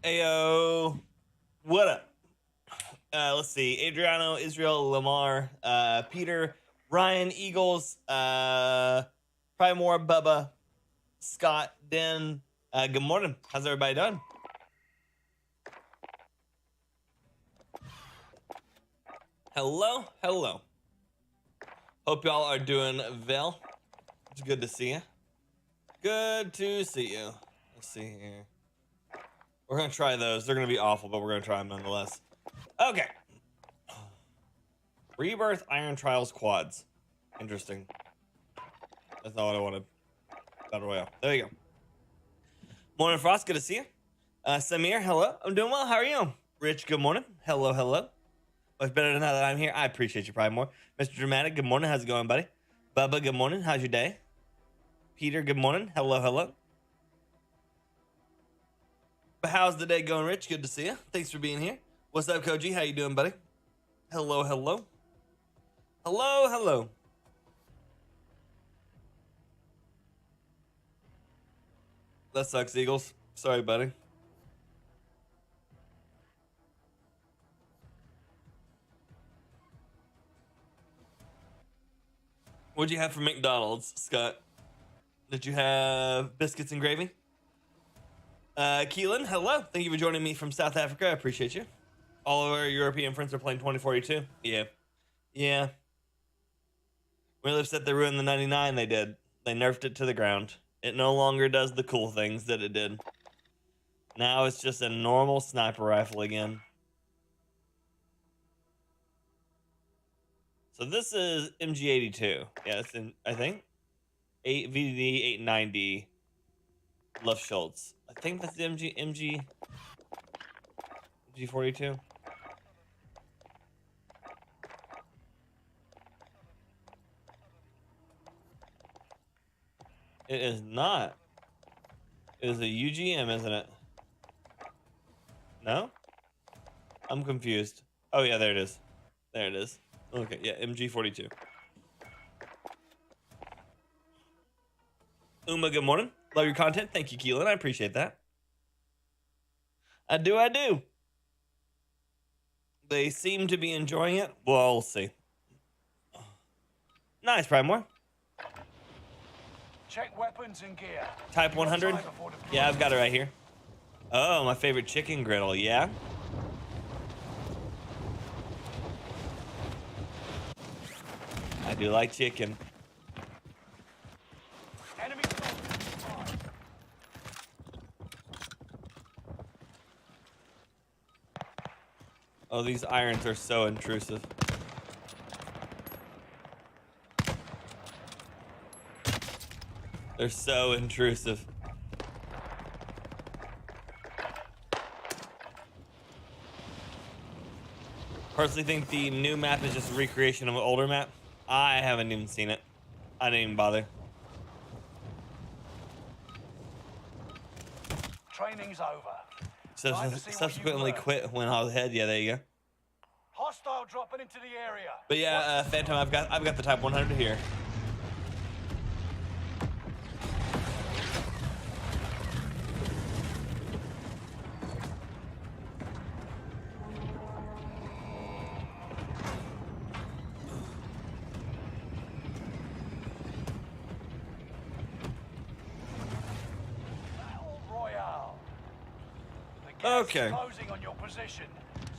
Ayo, what up? Let's see. Adriano, Israel, Lamar, Peter, Ryan, Eagles, probably more Bubba, Scott, Den. Good morning. How's everybody doing? Hello, hello. Hope y'all are doing well. It's good to see you. Good to see you. Let's see here. We're gonna try those. They're gonna be awful, but we're gonna try them nonetheless. Okay. Rebirth Iron Trials quads. Interesting. That's not what I wanted. Battle Royale. There you go. Morning, Frost. Good to see you. Samir, hello. I'm doing well. How are you? Rich, good morning. Hello, hello. Much better than now that I'm here. I appreciate you probably more. Mr. Dramatic, good morning. How's it going, buddy? Bubba, good morning. How's your day? Peter, good morning. Hello, hello. But how's the day going, Rich? Good to see you. Thanks for being here. What's up, Koji? How you doing, buddy? Hello, hello. Hello, hello. That sucks, Eagles. Sorry, buddy. What'd you have for McDonald's, Scott? Did you have biscuits and gravy? Keelan, hello. Thank you for joining me from South Africa. I appreciate you. All of our European friends are playing 2042. Yeah. Yeah. When Liv said they ruined the 99, they did. They nerfed it to the ground. It no longer does the cool things that it did. Now it's just a normal sniper rifle again. So this is MG82. Yeah, it's in, I think. 8 VD 890 Left Schultz. I think that's the MG42. It is not. It is a UGM, isn't it? No? I'm confused. Oh yeah, there it is. There it is. Okay, yeah, MG42. Uma, good morning. Love your content. Thank you, Keelan. I appreciate that. I do. They seem to be enjoying it. Well, we'll see. Nice, Primore. Check weapons and gear. Type 100. Yeah, I've got it right here. Oh, my favorite chicken griddle. Yeah. I do like chicken. Enemy. Oh, these irons are so intrusive. They're so intrusive. Personally think the new map is just a recreation of an older map. I haven't even seen it. I didn't even bother. Training's over. So subsequently quit when I was ahead. Yeah, there you go. Hostile dropping into the area. But yeah, Phantom, I've got the Type 100 here. Battle Royale. The gas Okay. is closing on your position.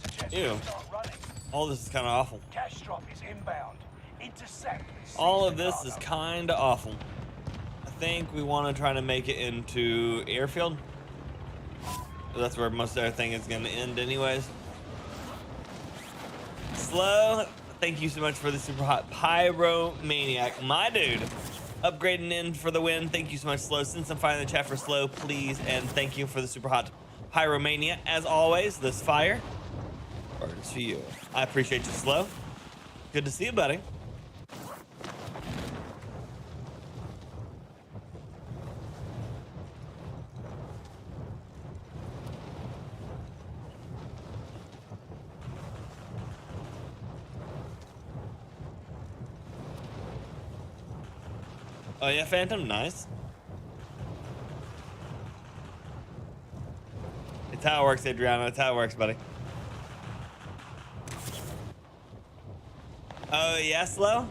Suggest Ew. you start running. All this is kind of awful. Cash drop is inbound. Intercept. and seize All the of this is cargo. kind of awful. I think we want to try to make it into airfield. That's where most of everything is going to end anyways. Slow, thank you so much for the super hot Pyromaniac. My dude, upgrading in for the win. Thank you so much, Slow. Send some fire in the chat for Slow, please. And thank you for the super hot Pyromania. As always, this fire burns for you. I appreciate you, Slow. Good to see you, buddy. Oh yeah, Phantom, nice. It's how it works, Adriano. It's how it works, buddy. Oh, yeah, Slow?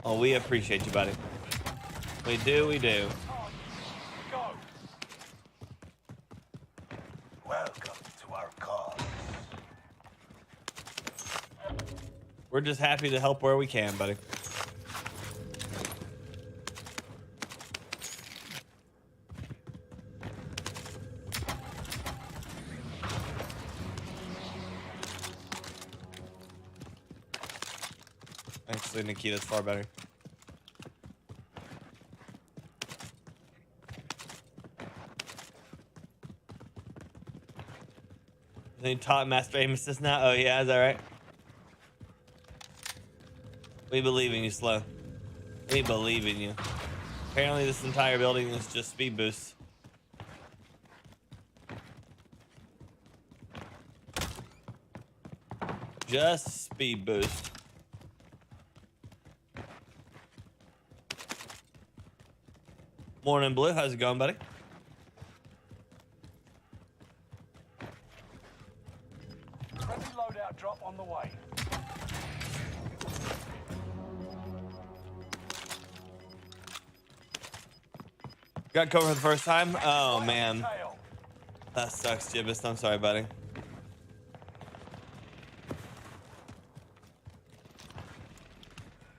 Oh, we appreciate you, buddy. We do, we do. Go. Welcome to our cause. We're just happy to help where we can, buddy. Actually, Nikita's far better. They taught Master Aim Assist now? Oh, yeah, is that right? We believe in you, Slow. We believe in you. Apparently, this entire building is just speed boosts. Just speed boost. Morning, Blue. How's it going, buddy? Friendly loadout drop on the way. Got covered for the first time? Oh, Right man. tail. That sucks, Gibbous. I'm sorry, buddy.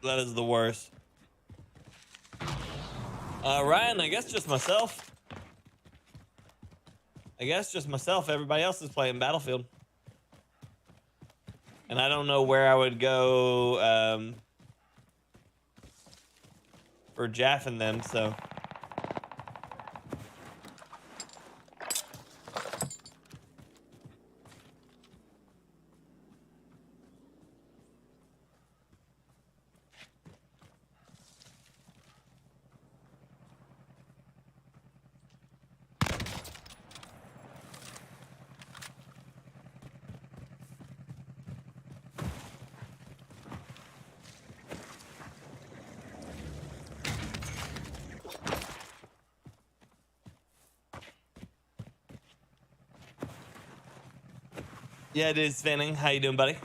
That is the worst. Ryan, I guess just myself. Everybody else is playing Battlefield. And I don't know where I would go for Jaff and them, so. Yeah, it is, Fanning. How you doing, buddy?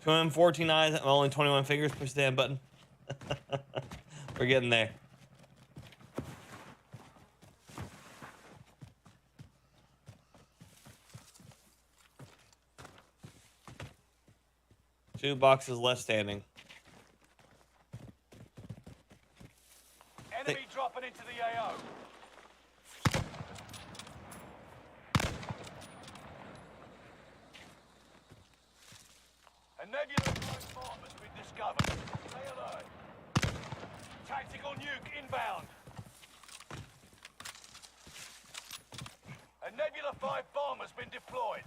14 eyes, only 21 fingers. Push the damn button. We're getting there. Two boxes left standing. Enemy dropping into the AO. A nebulous bomb has been discovered. Stay alert. Tactical nuke inbound. A Nebula 5 bomb has been deployed.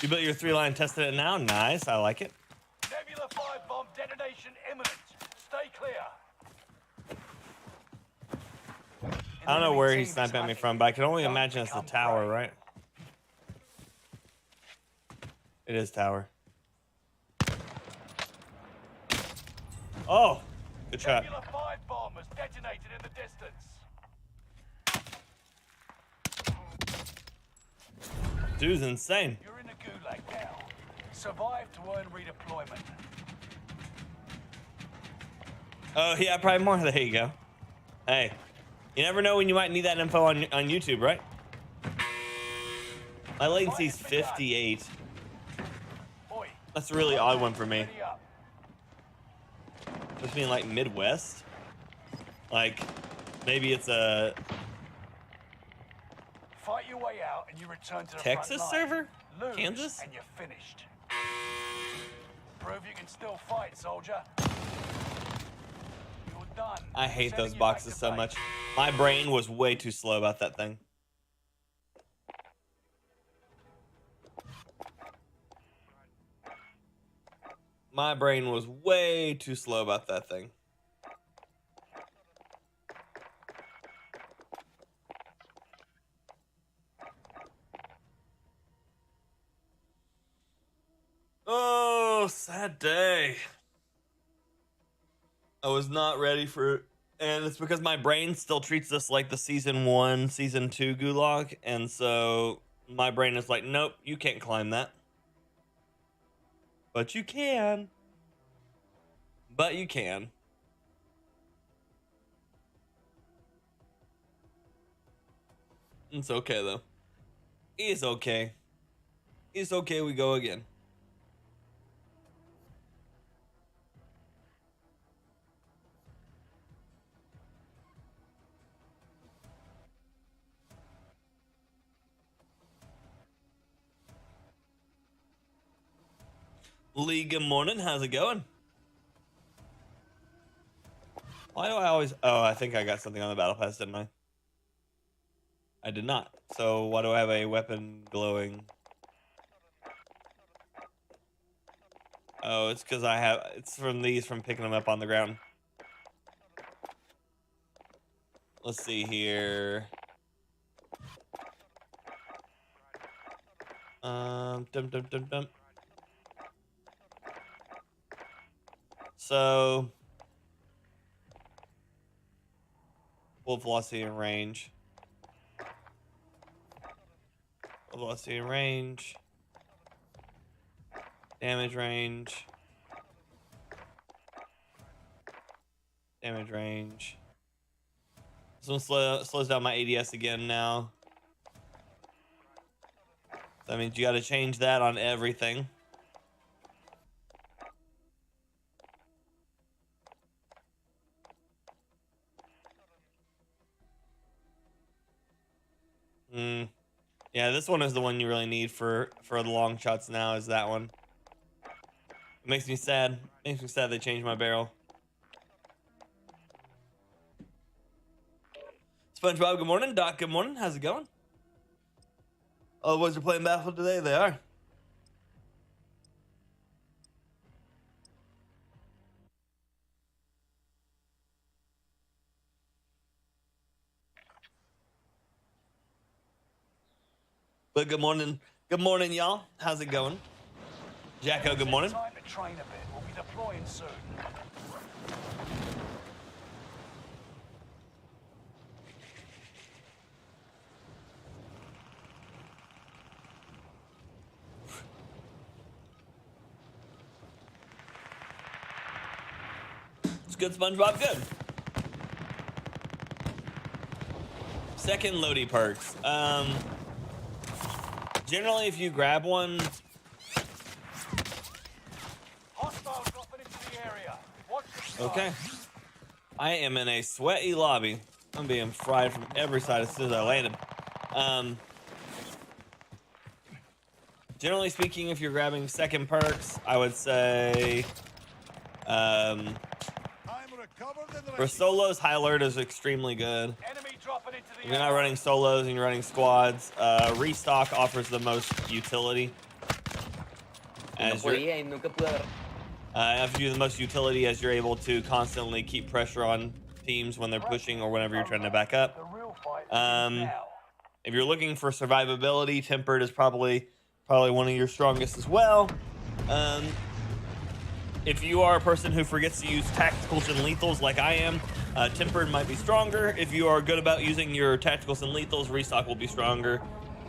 You built your 3-line, tested it now? Nice, I like it. Nebula 5 bomb detonation imminent. Stay clear. I don't know where he's sniping at me from, but I can only imagine it's the tower, right? It is tower. Oh, good shot. Nebula 5 bomb has detonated in the distance. Dude's insane. You're in the gulag now. Survive to earn redeployment. Oh, yeah, probably more. There you go. Hey, you never know when you might need that info on YouTube, right? My latency's 58. Oi, That's a really odd one for me. ready up. Must be in like Midwest. Like, maybe it's a Fight your way out and you return to the Texas front line. server? Lose Kansas? and you're finished. Prove you can still fight, soldier. You're done. I hate Sending those you boxes back to so base. much. My brain was way too slow about that thing. My brain was way too slow about that thing. Oh, sad day. I was not ready for it. And it's because my brain still treats this like the season 1, season 2 gulag. And so my brain is like, nope, you can't climb that. But you can. But you can. It's okay, though. It's okay. It's okay, we go again. Lee, good morning. How's it going? Why do I always... Oh, I think I got something on the battle pass, didn't I? I did not. So why do I have a weapon glowing? Oh, it's because I have... It's from these from picking them up on the ground. Let's see here. Dum dum dum dum. So... Full velocity and range. Full velocity and range. Damage range. Damage range. This one slows down my ADS again now. So that means you got to change that on everything. Yeah, this one is the one you really need for the long shots now, is that one. It makes me sad. Makes me sad they changed my barrel. SpongeBob, good morning. Doc, good morning. How's it going? Oh, the boys are playing Battlefield today? They are. But good morning, y'all. How's it going? Jacko, good morning. Time to train a bit. We'll be deploying soon. It's good, SpongeBob. Good. Second loady perks. Generally, if you grab one. Hostiles dropping into the area. Watch the sky. Okay. I am in a sweaty lobby. I'm being fried from every side as soon as I landed. Generally speaking, if you're grabbing second perks, I would say for solos, High Alert is extremely good. Enemy dropping into the If you're not running solos and you're running squads, Restock offers the most utility. As you're, offers you the most utility as you're able to constantly keep pressure on teams when they're pushing or whenever you're trying to back up. The real fight begins now. If you're looking for survivability, Tempered is probably one of your strongest as well. If you are a person who forgets to use tacticals and lethals like I am, Tempered might be stronger. If you are good about using your tacticals and lethals, Restock will be stronger.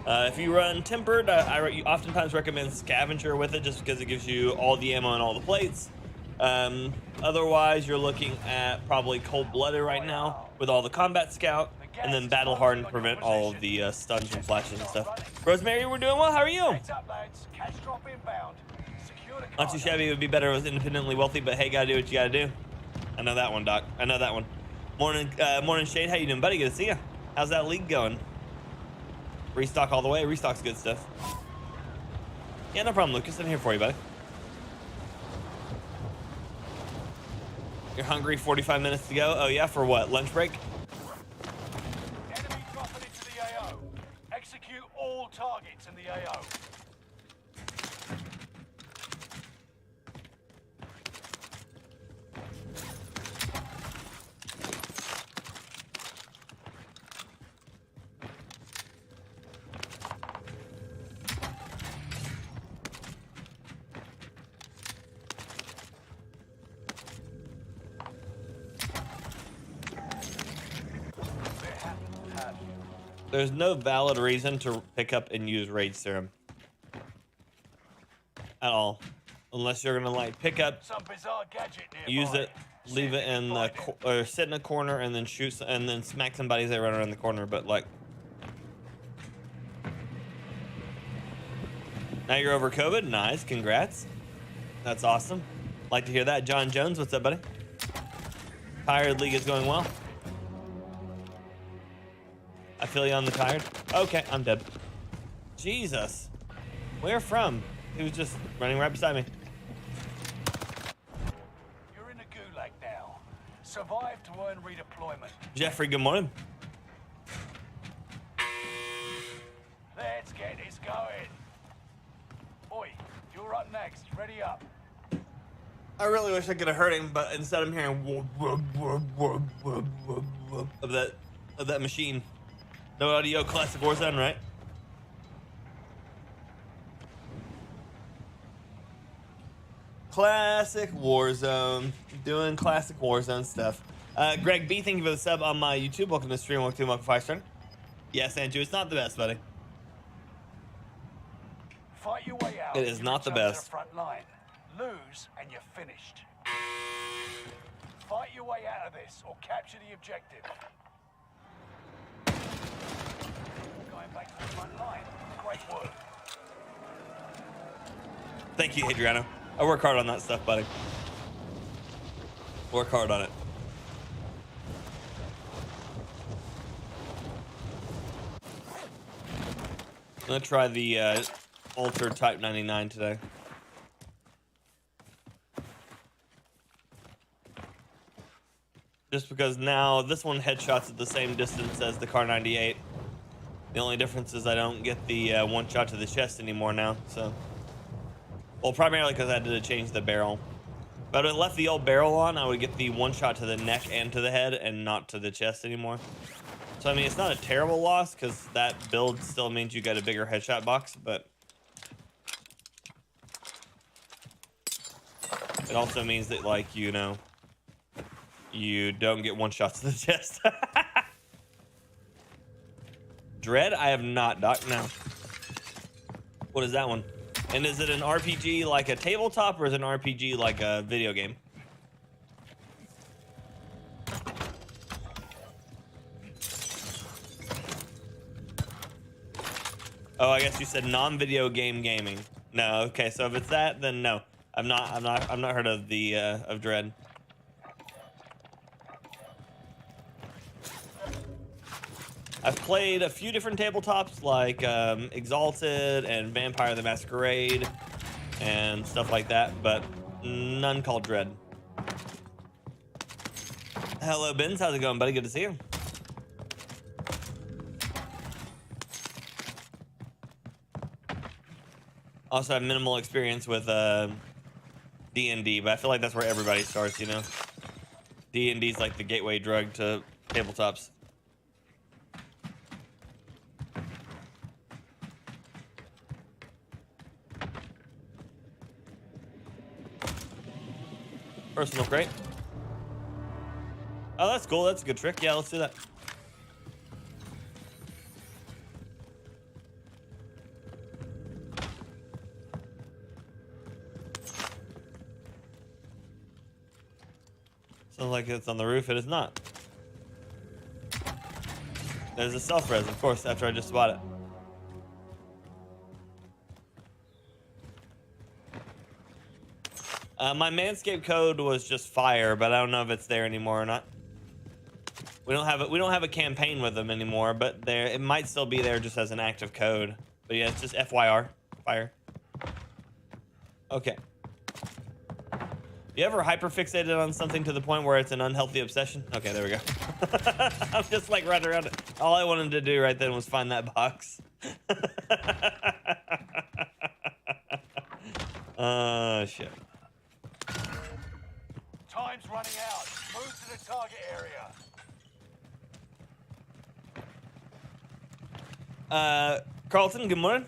If you run Tempered, I oftentimes recommend Scavenger with it just because it gives you all the ammo and all the plates. Otherwise, you're looking at probably Cold-Blooded right now with all the Combat Scout, and then Battle Hardened to prevent all of the stuns and flashes and stuff. Rosemary, we're doing well. How are you? Heads up, lads. Cash drop inbound. Secure the Not too cargo. shabby. It would be better if it was independently wealthy, but hey, gotta do what you gotta do. I know that one, Doc. I know that one. Morning, morning, Shade. How you doing, buddy? Good to see you. How's that league going? Restock all the way. Restock's good stuff. Yeah, no problem, Lucas. I'm here for you, buddy. You're hungry? 45 minutes to go. Oh yeah, for what? Lunch break? Enemy dropping into the AO. Execute all targets in the AO. There's no valid reason to pick up and use Rage Serum at all, unless you're gonna like pick up, Some bizarre gadget nearby. use it, See leave if it you in can the find it. or sit in a corner and then shoot and then smack somebody as they run around the corner. But like, now you're over COVID. Nice, congrats. That's awesome. Like to hear that. John Jones, what's up, buddy? Tired League is going well. I feel you on the tired. Okay, I'm dead. Jesus. Where from? He was just running right beside me. You're in the gulag now. Survive to earn redeployment. Jeffrey, good morning. Let's get this going. Oi, you're up next. Ready up. I really wish I could have heard him, but instead I'm hearing of that machine. No audio, classic Warzone, right? Classic Warzone. Doing classic Warzone stuff. Greg B, thank you for the sub on my YouTube. Welcome to the stream. Welcome to Firestar. Yes, Andrew, it's not the best, buddy. Fight your way out. It is You not the return to best. front line. Lose and you're finished. Fight your way out of this or capture the objective. Going back to the front line. Great work. Thank you, Adriano. I work hard on that stuff, buddy. Work hard on it. I'm gonna try the Ultra Type 99 today. Just because now this one headshots at the same distance as the Car 98. The only difference is I don't get the one shot to the chest anymore now, so. Well, primarily because I had to change the barrel. But if I left the old barrel on, I would get the one shot to the neck and to the head and not to the chest anymore. So, I mean, it's not a terrible loss because that build still means you get a bigger headshot box, but it also means that, like, you know, you don't get one shot to the chest. Dread? I have not, Doc. No. What is that one? And is it an RPG like a tabletop or is it an RPG like a video game? Oh, I guess you said non-video game gaming. No, okay. So if it's that, then no. I've not heard of the of Dread. I've played a few different tabletops like Exalted and Vampire the Masquerade and stuff like that, but none called Dread. Hello, Benz. How's it going, buddy? Good to see you. Also have minimal experience with D&D, but I feel like that's where everybody starts, you know? D&D is like the gateway drug to tabletops. Personal crate. Oh, that's cool. That's a good trick. Yeah, let's do that. Sounds like it's on the roof. It is not. There's a self-res, of course, after I just bought it. My Manscaped code was just fire, but I don't know if it's there anymore or not. We don't have a campaign with them anymore, but there it might still be there just as an active code. But yeah, it's just FYR, fire. Okay. You ever hyperfixated on something to the point where it's an unhealthy obsession? Okay, there we go. I'm just like right around it. All I wanted to do right then was find that box. Shit. Time's running out. Move to the target area. Carlton, good morning.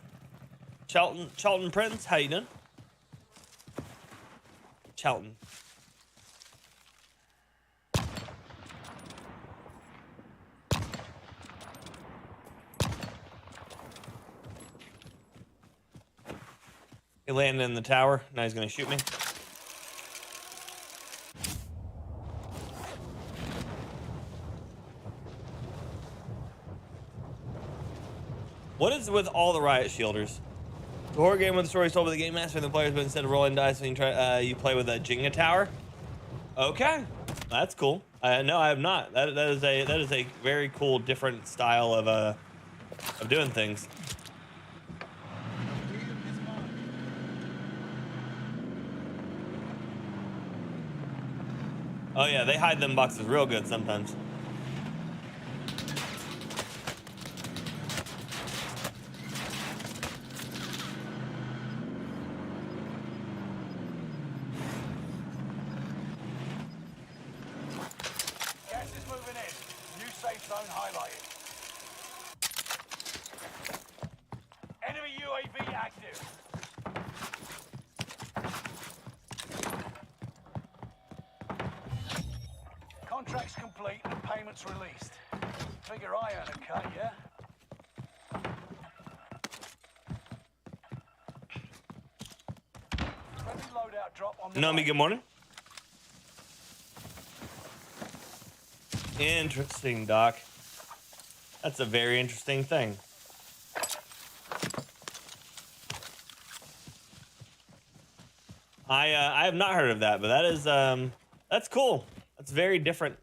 Charlton Prince, how you doing? Charlton. He landed in the tower. Now he's gonna shoot me. What is with all the riot shielders? The horror game where the story is told by the game master and the players, but instead of rolling dice when you try, you play with a Jenga tower. Okay, that's cool. No, I have not. That is a very cool, different style of doing things. Oh yeah, they hide them boxes real good sometimes. Gas is moving in. New safe zone highlighted. Enemy UAV active. Contracts complete and payments released. Figure I earn a cut, yeah? Friendly loadout drop on the Nomi, way. good morning. Interesting, Doc. That's a very interesting thing. I have not heard of that, but that is that's cool. That's very different.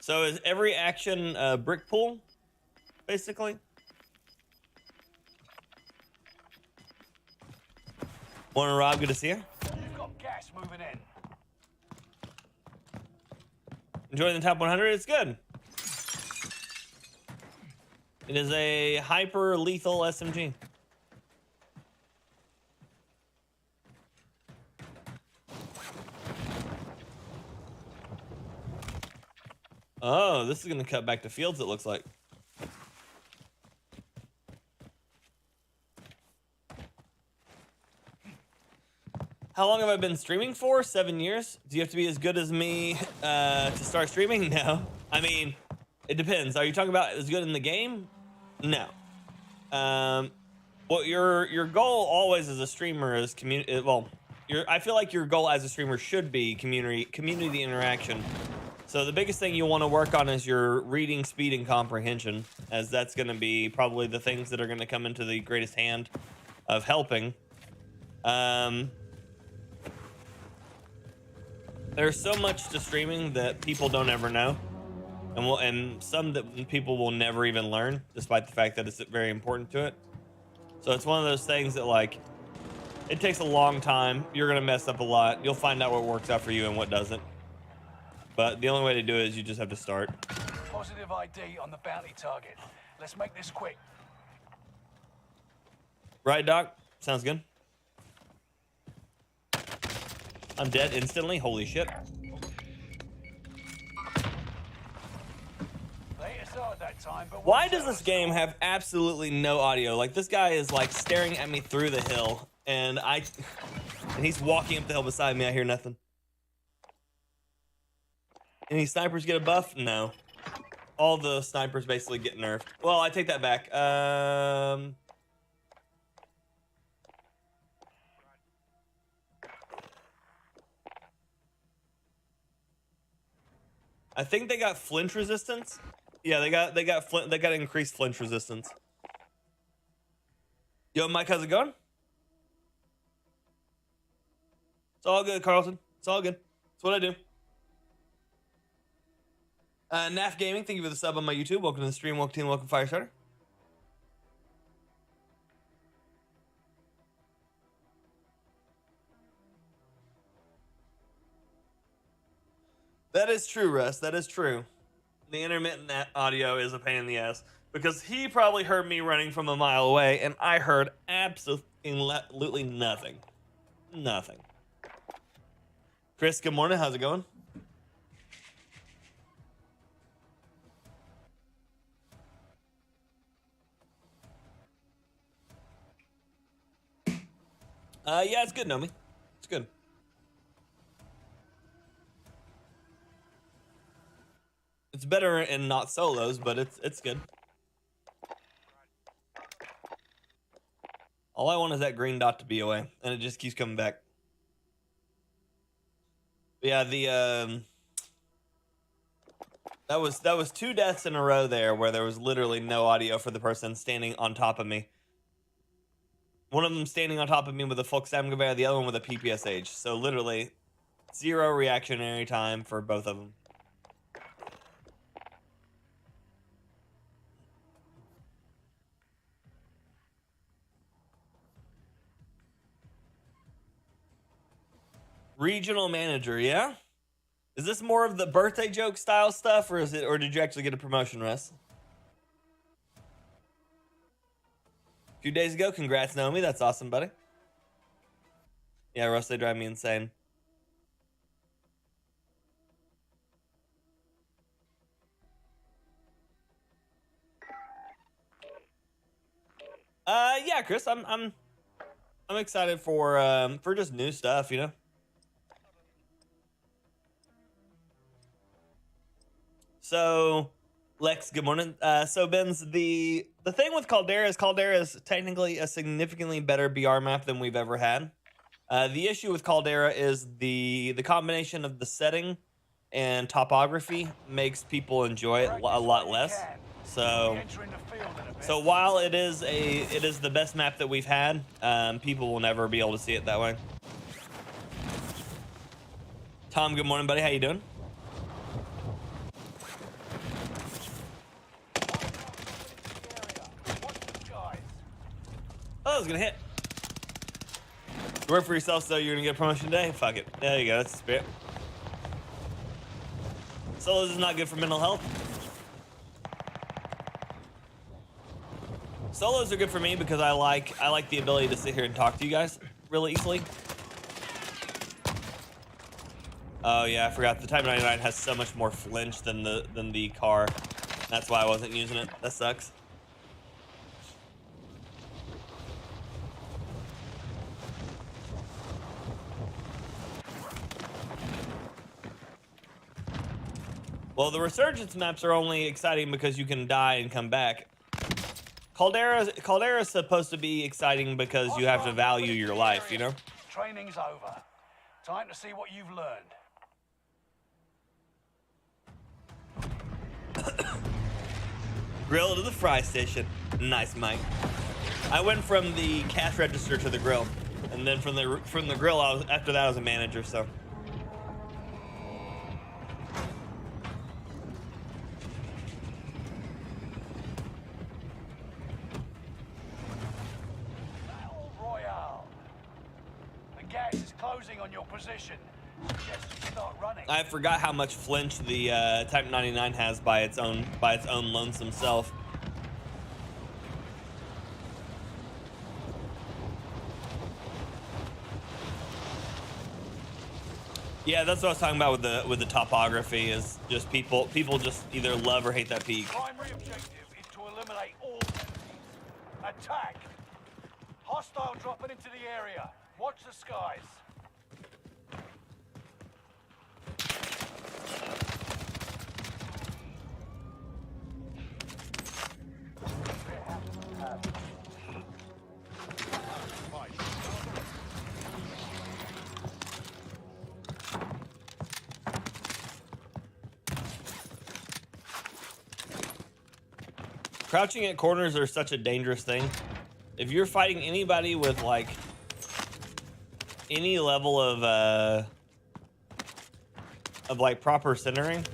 So is every action brick pool, basically? Morning, Rob. Good to see you. You've got gas moving in. Enjoying the top 100? It's good. It is a hyper lethal SMG. Oh, this is going to cut back to fields, it looks like. How long have I been streaming for? 7 years? Do you have to be as good as me to start streaming? No. I mean, it depends. Are you talking about as good in the game? No. Well, your goal always as a streamer is community. Well, I feel like your goal as a streamer should be community interaction. So the biggest thing you want to work on is your reading speed and comprehension, as that's going to be probably the things that are going to come into the greatest hand of helping. There's so much to streaming that people don't ever know, and some that people will never even learn, despite the fact that it's very important to it. So it's one of those things that, like, it takes a long time. You're gonna mess up a lot. You'll find out what works out for you and what doesn't. But the only way to do it is you just have to start. Positive ID on the bounty target. Let's make this quick. Right, Doc? Sounds good. I'm dead instantly. Holy shit. Late aside that time, but Why does this game have absolutely no audio? Like, this guy is like staring at me through the hill, and he's walking up the hill beside me. I hear nothing. Any snipers get a buff? No. All the snipers basically get nerfed. Well, I take that back. I think they got flinch resistance. Yeah, they got increased flinch resistance. Yo, Mike, how's it going? It's all good, Carlton. It's all good. It's what I do. NAF Gaming, thank you for the sub on my YouTube. Welcome to the stream. Welcome team. Welcome Firestarter. That is true, Russ. That is true. The intermittent audio is a pain in the ass because he probably heard me running from a mile away, and I heard absolutely nothing. Nothing. Chris, good morning. How's it going? Yeah, it's good, Nomi. It's good. It's better in not solos, but it's good. All I want is that green dot to be away, and it just keeps coming back. But yeah, the that was 2 deaths in a row there where there was literally no audio for the person standing on top of me. One of them standing on top of me with a Volkswagen, the other one with a PPSH. So literally 0 reactionary time for both of them. Regional manager, yeah? Is this more of the birthday joke style stuff, or did you actually get a promotion, Russ? A few days ago, congrats, Naomi. That's awesome, buddy. Yeah, Russ, they drive me insane. Yeah, Chris, I'm excited for just new stuff, you know. So, Lex, good morning. So Ben's the thing with Caldera is technically a significantly better BR map than we've ever had. The issue with Caldera is the combination of the setting and topography makes people enjoy it a lot less. So while it is the best map that we've had, people will never be able to see it that way. Tom, good morning, buddy. How you doing? Oh, I was gonna hit. You work for yourself, so you're gonna get a promotion today? Fuck it. There you go. That's the spirit. Solos is not good for mental health. Solos are good for me because I like the ability to sit here and talk to you guys really easily. Oh yeah, I forgot the Type 99 has so much more flinch than the car. That's why I wasn't using it. That sucks. Well, the resurgence maps are only exciting because you can die and come back. Caldera is supposed to be exciting because you have to value your life, you know? Training's over. Time to see what you've learned. Grill to the fry station. Nice, Mike. I went from the cash register to the grill, and then from the grill, after that I was a manager, so. Royale. The gas is closing on your position. Suggest you start running. I forgot how much flinch the Type 99 has by its own lonesome self. Yeah, that's what I was talking about with the topography. Is just people just either love or hate that peak. Primary objective is to eliminate all enemies. Attack. Hostile dropping into the area. Watch the skies. Crouching at corners are such a dangerous thing. If you're fighting anybody with like any level of like proper centering,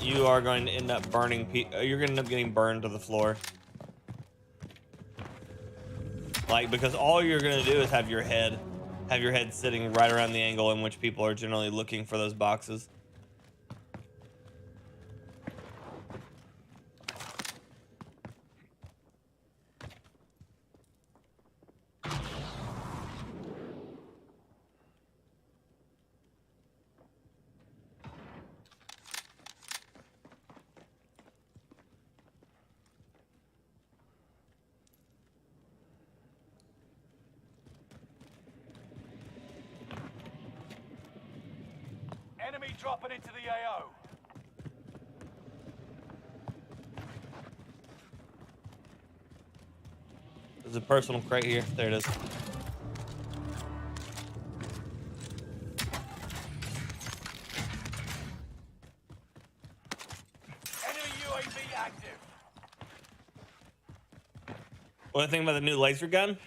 you are going to end up burning. You're going to end up getting burned to the floor. Like, because all you're going to do is have your head sitting right around the angle in which people are generally looking for those boxes. Enemy dropping into the AO. There's a personal crate here. There it is. Enemy UAV active. What do you think about the new laser gun?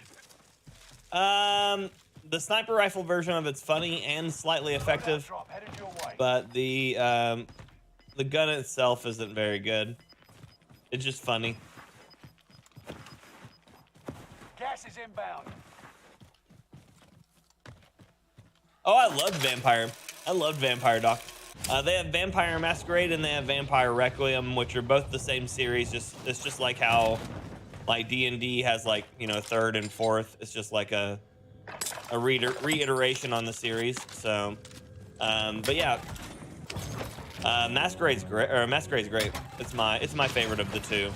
The sniper rifle version of it's funny and slightly effective, Drop headed your way. but the gun itself isn't very good. It's just funny. Gas is inbound. Oh, I love Vampire. I love Vampire, Doc. They have Vampire Masquerade and they have Vampire Requiem, which are both the same series. It's just like how, like D&D has like, you know, third and fourth. It's just like a reiteration on the series. So, but yeah, Masquerade's great. Or Masquerade's great. It's my favorite of the two.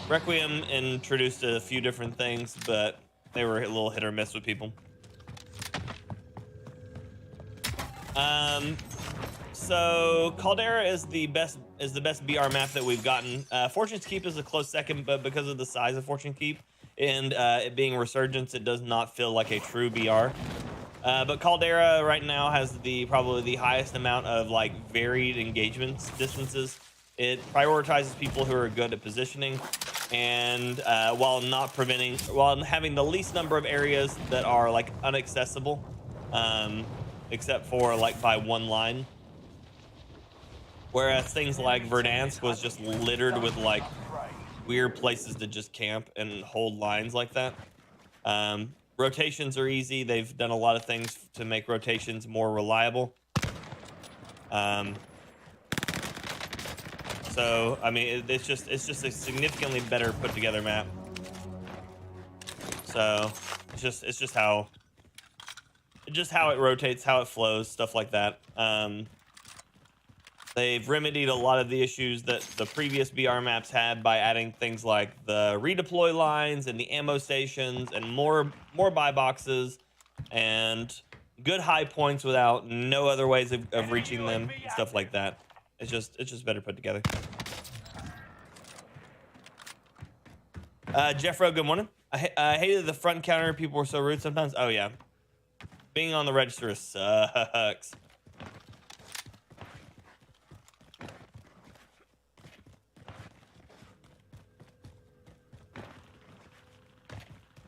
Requiem introduced a few different things, but they were a little hit or miss with people. So Caldera is the best BR map that we've gotten. Fortune's Keep is a close second, but because of the size of Fortune Keep and it being Resurgence, it does not feel like a true BR. But Caldera right now has probably the highest amount of like varied engagements distances. It prioritizes people who are good at positioning, and while having the least number of areas that are like inaccessible, except for like by one line. Whereas things like Verdansk was just littered with like weird places to just camp and hold lines like that. Rotations are easy. They've done a lot of things to make rotations more reliable. So I mean, it's just a significantly better put together map. So it's just how it rotates, how it flows, stuff like that. They've remedied a lot of the issues that the previous BR maps had by adding things like the redeploy lines and the ammo stations and more buy boxes and good high points without no other ways of reaching them and stuff like that. It's just better put together. Jeff Rowe, good morning. I hated the front counter. People were so rude sometimes. Oh yeah, being on the register sucks.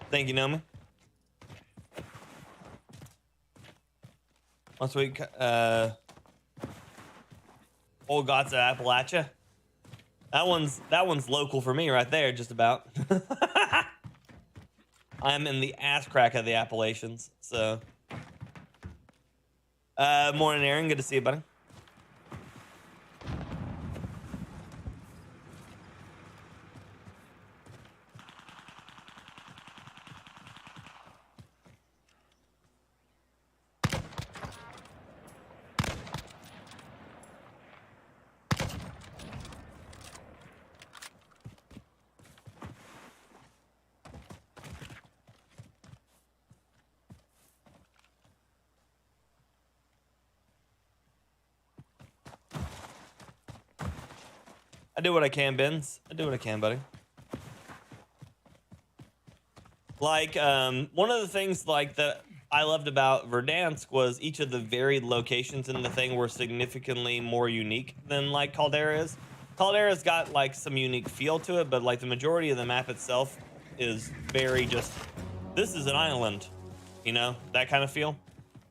Thank you, Nomi. Last week, Old Gods of Appalachia. That one's local for me right there, just about. I'm in the ass crack of the Appalachians, so. Morning, Aaron. Good to see you, buddy. I do what I can, Benz. I do what I can, buddy. Like, one of the things like that I loved about Verdansk was each of the varied locations in the thing were significantly more unique than like Caldera is. Caldera's got like some unique feel to it, but like the majority of the map itself is very just, this is an island, you know, that kind of feel.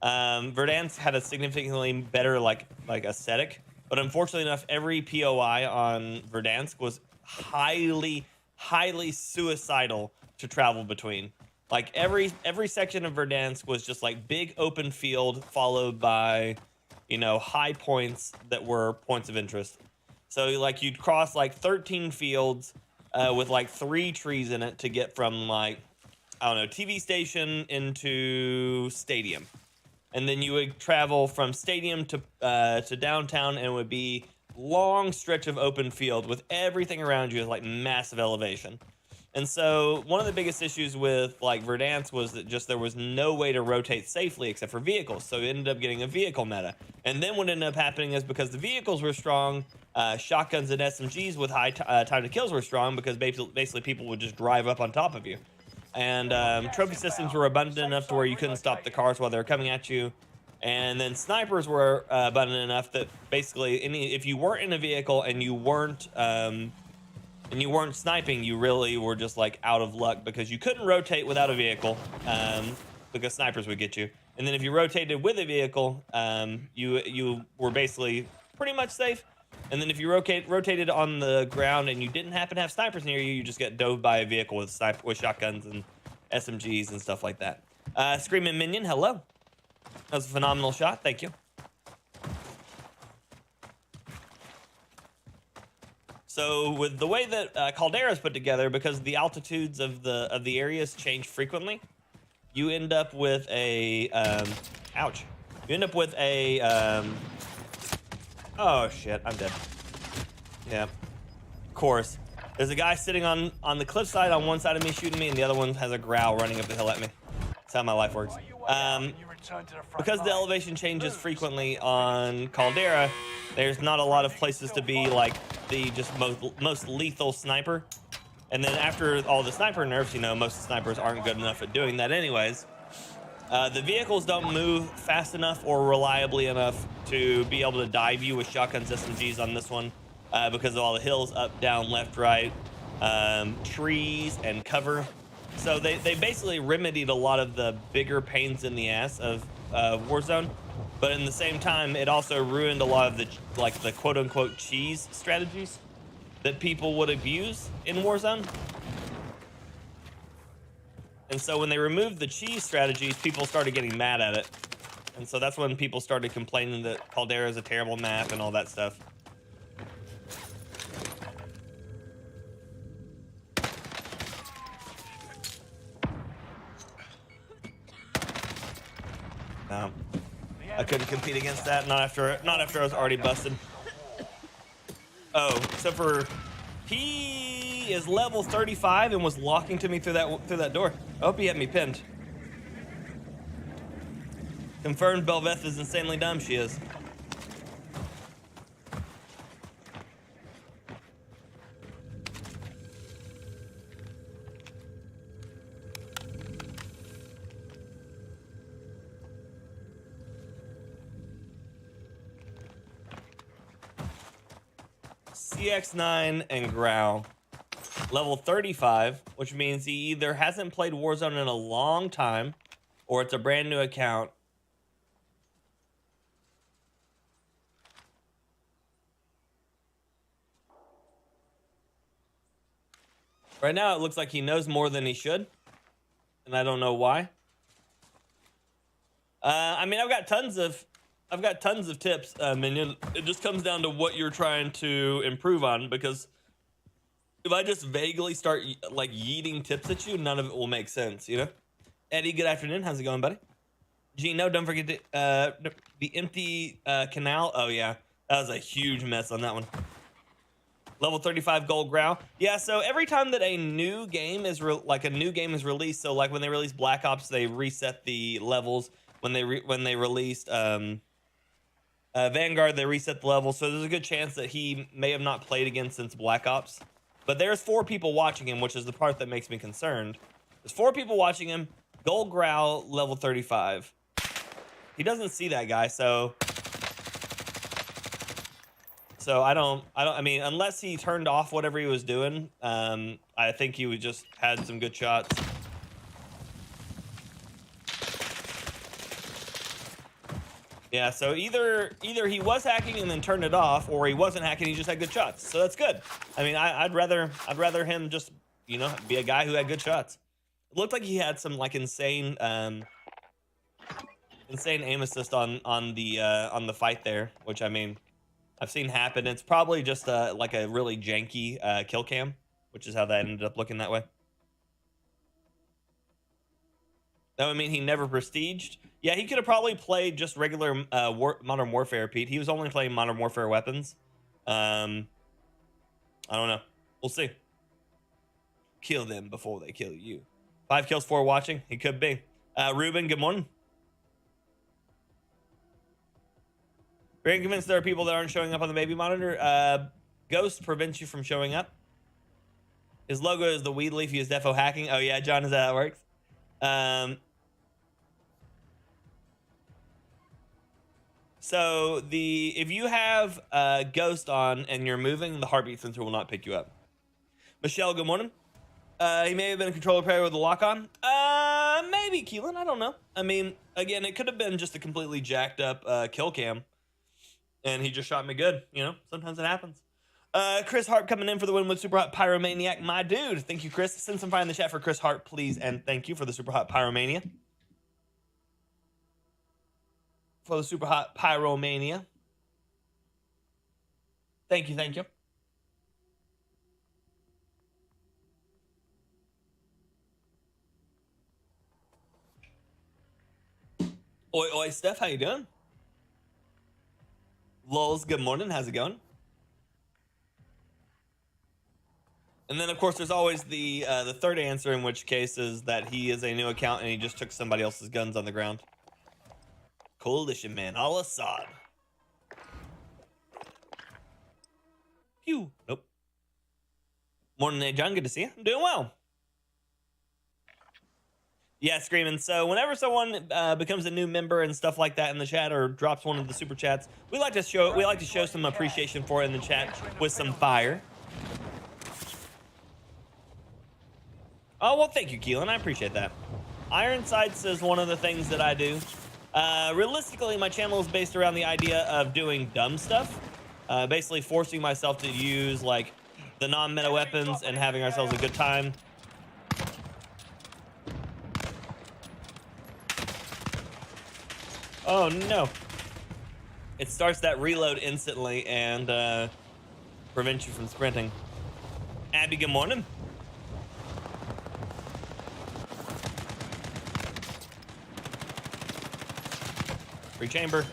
Verdansk had a significantly better like aesthetic. But unfortunately enough, every POI on Verdansk was highly suicidal to travel between. Like every section of Verdansk was just like big open field followed by, you know, high points that were points of interest. So like you'd cross like 13 fields with like 3 trees in it to get from like, I don't know, TV station into stadium. And then you would travel from stadium to downtown, and it would be long stretch of open field with everything around you is like massive elevation. And so one of the biggest issues with like Verdansk was that just there was no way to rotate safely except for vehicles. So it ended up getting a vehicle meta. And then what ended up happening is because the vehicles were strong, shotguns and SMGs with high time to kills were strong because basically people would just drive up on top of you. and trophy systems were abundant enough to where you couldn't stop the cars while they were coming at you. And then snipers were abundant enough that basically if you weren't in a vehicle and you weren't sniping, you really were just like out of luck because you couldn't rotate without a vehicle because snipers would get you. And then if you rotated with a vehicle, you were basically pretty much safe. And then if you rotated on the ground and you didn't happen to have snipers near you, you just get dove by a vehicle with shotguns and SMGs and stuff like that. Screaming Minion, hello. That was a phenomenal shot. Thank you. So with the way that Caldera is put together, because the altitudes of the areas change frequently, you end up with a ouch. You end up with a oh shit, I'm dead. Yeah, of course. There's a guy sitting on the cliffside on one side of me shooting me, and the other one has a growl running up the hill at me. That's how my life works. Because the elevation changes frequently on Caldera, there's not a lot of places to be like the just most lethal sniper. And then after all the sniper nerfs, you know, most snipers aren't good enough at doing that anyways. The vehicles don't move fast enough or reliably enough to be able to dive you with shotguns, SMGs on this one because of all the hills, up, down, left, right, trees, and cover. So they basically remedied a lot of the bigger pains in the ass of Warzone, but in the same time, it also ruined a lot of the quote-unquote cheese strategies that people would abuse in Warzone. And so when they removed the cheese strategies, people started getting mad at it. And so that's when people started complaining that Caldera is a terrible map and all that stuff. No, I couldn't compete against that. Not after I was already busted. Oh, except for he is level 35 and was locking to me through that door. I hope he had me pinned. Confirmed Belveth is insanely dumb. She is. CX9 and Growl, level 35, which means he either hasn't played Warzone in a long time or it's a brand new account. Right now it looks like he knows more than he should, and I don't know why. I mean, I've got tons of tips, Minion. It just comes down to what you're trying to improve on, because if I just vaguely start like yeeting tips at you, none of it will make sense, you know? Eddie, good afternoon. How's it going, buddy? Gino, don't forget the empty canal. Oh yeah, that was a huge mess on that one. Level 35 gold Growl. Yeah, so every time that a new game is released, so like when they release Black Ops, they reset the levels. When they released Vanguard, they reset the level, so there's a good chance that he may have not played again since Black Ops. But there's 4 people watching him, which is the part that makes me concerned. There's 4 people watching him. Gold Growl, level 35. He doesn't see that guy, so I mean, unless he turned off whatever he was doing, I think he would just had some good shots. Yeah, so either he was hacking and then turned it off, or he wasn't hacking, he just had good shots. So that's good. I mean, I'd rather him just, you know, be a guy who had good shots. It looked like he had some like insane aim assist on the fight there, which I mean, I've seen happen. It's probably just like a really janky kill cam, which is how that ended up looking that way. That would mean he never prestiged. Yeah, he could have probably played just regular Modern Warfare, Pete. He was only playing Modern Warfare weapons. I don't know. We'll see. Kill them before they kill you. 5 kills, 4 watching. He could be. Ruben, good morning. Very convinced there are people that aren't showing up on the baby monitor. Ghost prevents you from showing up. His logo is the weed leaf. He is defo hacking. Oh yeah, John, is that how it works? So if you have Ghost on and you're moving, the heartbeat sensor will not pick you up. Michelle, good morning. He may have been a controller player with a lock on. Maybe Keelan, I don't know. I mean, again, it could have been just a completely jacked up kill cam, and he just shot me good. You know, sometimes it happens. Chris Hart coming in for the win with Super Hot Pyromaniac, my dude. Thank you, Chris. Send some fire in the chat for Chris Hart, please, and thank you for the Super Hot Pyromania. For the Super Hot Pyromania. Thank you, thank you. Oi, oi, Steph, how you doing? Lols, good morning, how's it going? And then, of course, there's always the third answer, in which case is that he is a new account and he just took somebody else's guns on the ground. Coalition man, Al-Assad. Phew. Nope. Morning, hey, John. Good to see you. I'm doing well. Yeah, Screaming. So whenever someone becomes a new member and stuff like that in the chat, or drops one of the super chats, we like to show some appreciation for it in the chat with some fire. Oh, well, thank you, Keelan. I appreciate that. Iron Sights is one of the things that I do. Realistically, my channel is based around the idea of doing dumb stuff. Basically forcing myself to use, like, the non-meta weapons and having ourselves a good time. Oh, no. It starts that reload instantly and prevents you from sprinting. Abby, good morning. Free chamber.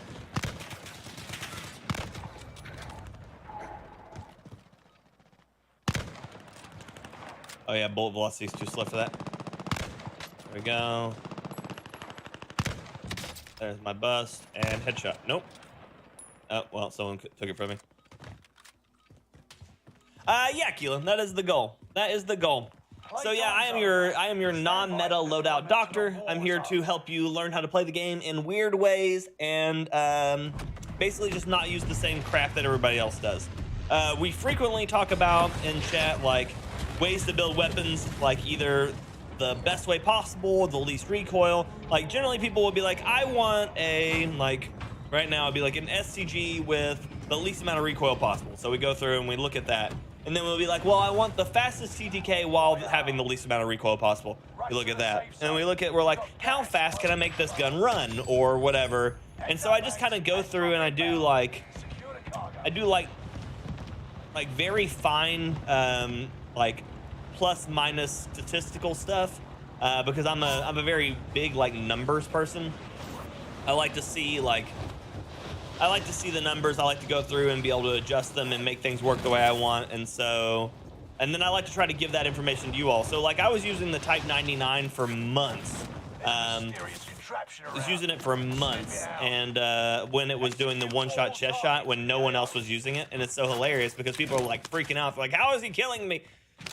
Oh yeah, bullet velocity is too slow for that. There we go. There's my bust and headshot. Nope. Oh, well, someone took it from me. Yeah, Keelan, that is the goal. That is the goal. So yeah, I am your non-meta loadout doctor. I'm here to help you learn how to play the game in weird ways and basically just not use the same crap that everybody else does. We frequently talk about in chat like ways to build weapons, like either the best way possible, the least recoil. Like generally people will be like, I want a, like right now it'd be like an SCG with the least amount of recoil possible. So we go through and we look at that. And then we'll be like, well, I want the fastest TTK while having the least amount of recoil possible. We look at that. And we're like, how fast can I make this gun run or whatever? And so I just kind of go through and I do like very fine, like plus minus statistical stuff, because I'm a very big like numbers person. I like to see the numbers. I like to go through and be able to adjust them and make things work the way I want. And then I like to try to give that information to you all. So like I was using the Type 99 for months. I was using it for months. And when it was doing the one-shot chest shot when no one else was using it. And it's so hilarious because people are like freaking out. They're like, how is he killing me?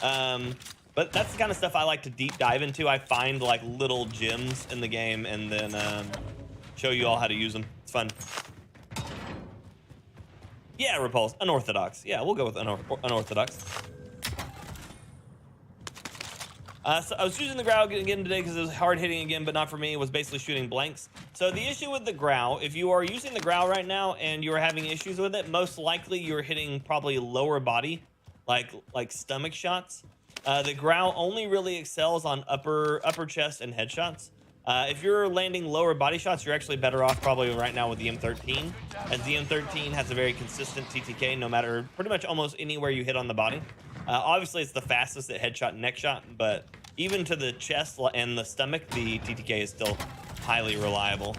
But that's the kind of stuff I like to deep dive into. I find like little gems in the game and then show you all how to use them. It's fun. Yeah, Repulse. Unorthodox. Yeah, we'll go with unorthodox. So I was using the Growl again today because it was hard hitting again, but not for me. It was basically shooting blanks. So the issue with the Growl, if you are using the Growl right now and you are having issues with it, most likely you're hitting probably lower body, like stomach shots. The Growl only really excels on upper chest and headshots. If you're landing lower body shots, you're actually better off probably right now with the M13, as the M13 has a very consistent TTK no matter pretty much almost anywhere you hit on the body. Obviously, it's the fastest at headshot and neck shot, but even to the chest and the stomach, the TTK is still highly reliable.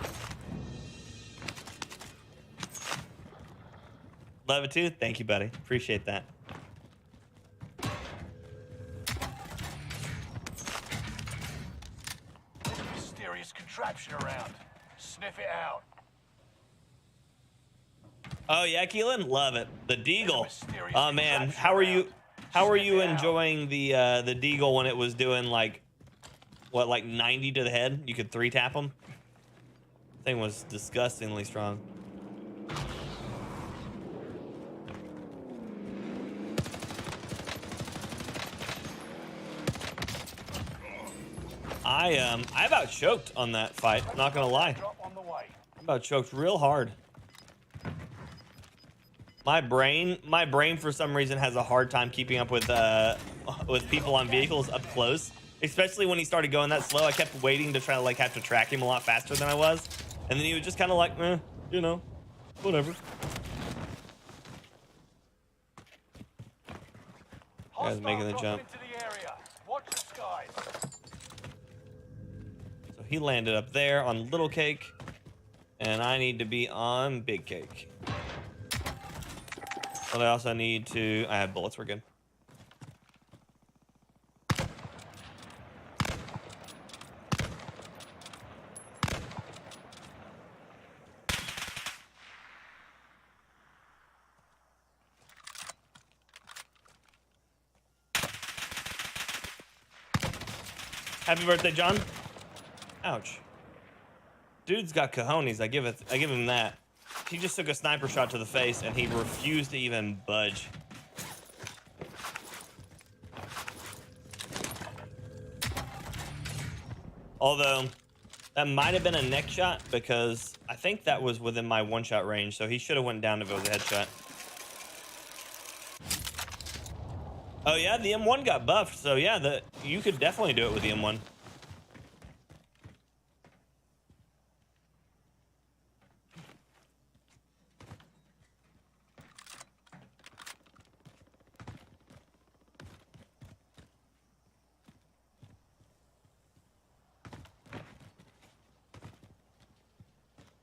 Love it too. Thank you, buddy. Appreciate that. Contraption around. Sniff it out. Oh yeah, Keelan, love it. The Deagle. Oh man, how are you? How were Send you it out. enjoying the Deagle when it was doing like what, like 90 to the head? You could 3-tap them. Thing was disgustingly strong. I about choked on that fight. Not gonna lie, Drop on the way. I about choked real hard. My brain for some reason has a hard time keeping up with people on vehicles up close, especially when he started going that slow. I kept waiting to try to like have to track him a lot faster than I was, and then he was just kind of like, you know, whatever. Guy's making the jump. Into the area. Watch the skies. So he landed up there on Little Cake, and I need to be on Big Cake. But I also need to... I have bullets, we're good. Happy birthday, John. Ouch. Dude's got cojones, I give him that. He just took a sniper shot to the face and he refused to even budge. Although that might have been a neck shot because I think that was within my one-shot range, so he should have went down if it was a headshot. Oh yeah, the M1 got buffed, so yeah, you could definitely do it with the M1.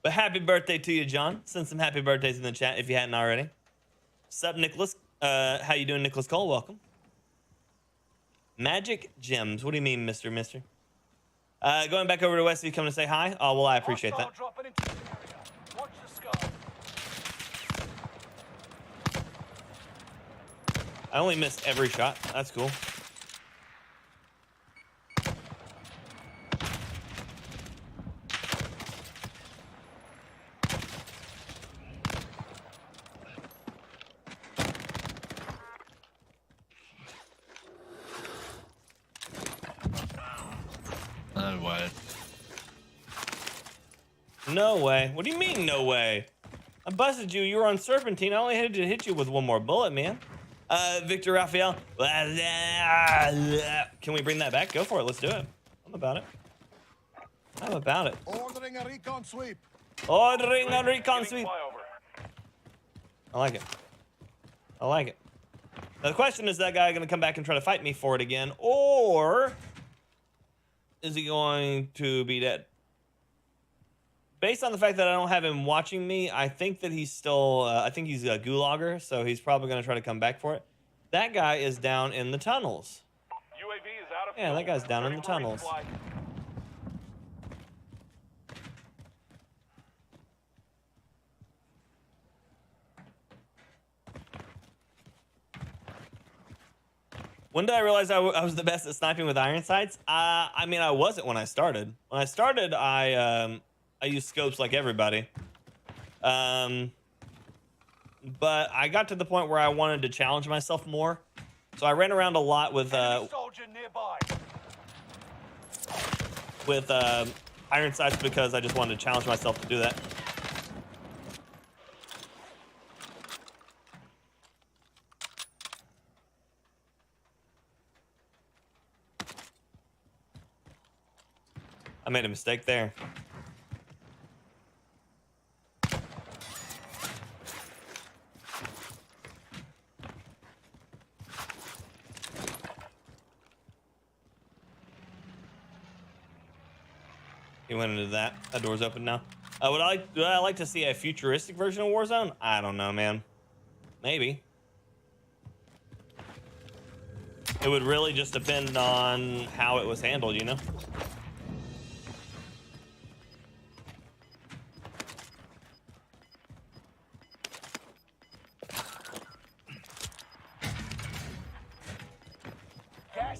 But happy birthday to you, John. Send some happy birthdays in the chat if you hadn't already. Sup, Nicholas? How you doing, Nicholas Cole? Welcome. Magic Gems. What do you mean, Mister? Going back over to West, you come to say hi? Oh, well, I appreciate that. Dropping into the area. Watch the sky. I only missed every shot. That's cool. No way. No way. What do you mean, no way? I busted you. You were on Serpentine. I only had to hit you with one more bullet, man. Victor Raphael. Can we bring that back? Go for it. Let's do it. I'm about it. I'm about it. Ordering a recon sweep. Ordering a recon sweep. I like it. I like it. Now the question is that guy going to come back and try to fight me for it again, or is he going to be dead? Based on the fact that I don't have him watching me, I think that he's still, I think he's a gulagger, so he's probably going to try to come back for it. That guy is down in the tunnels. UAV is out of Yeah, that guy's down in the tunnels. When did I realize I was the best at sniping with iron sights? I mean, I wasn't when I started. When I started, I used scopes like everybody. But I got to the point where I wanted to challenge myself more. So I ran around a lot with iron sights because I just wanted to challenge myself to do that. I made a mistake there. He went into that. That door's open now. Would I like to see a futuristic version of Warzone? I don't know, man. Maybe. It would really just depend on how it was handled, you know?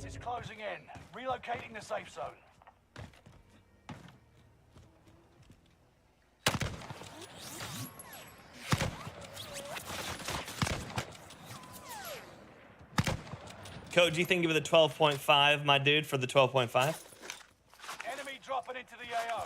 is closing in. Relocating the safe zone. Koji, thank you for the 12.5, my dude, for the 12.5. Enemy dropping into the AO.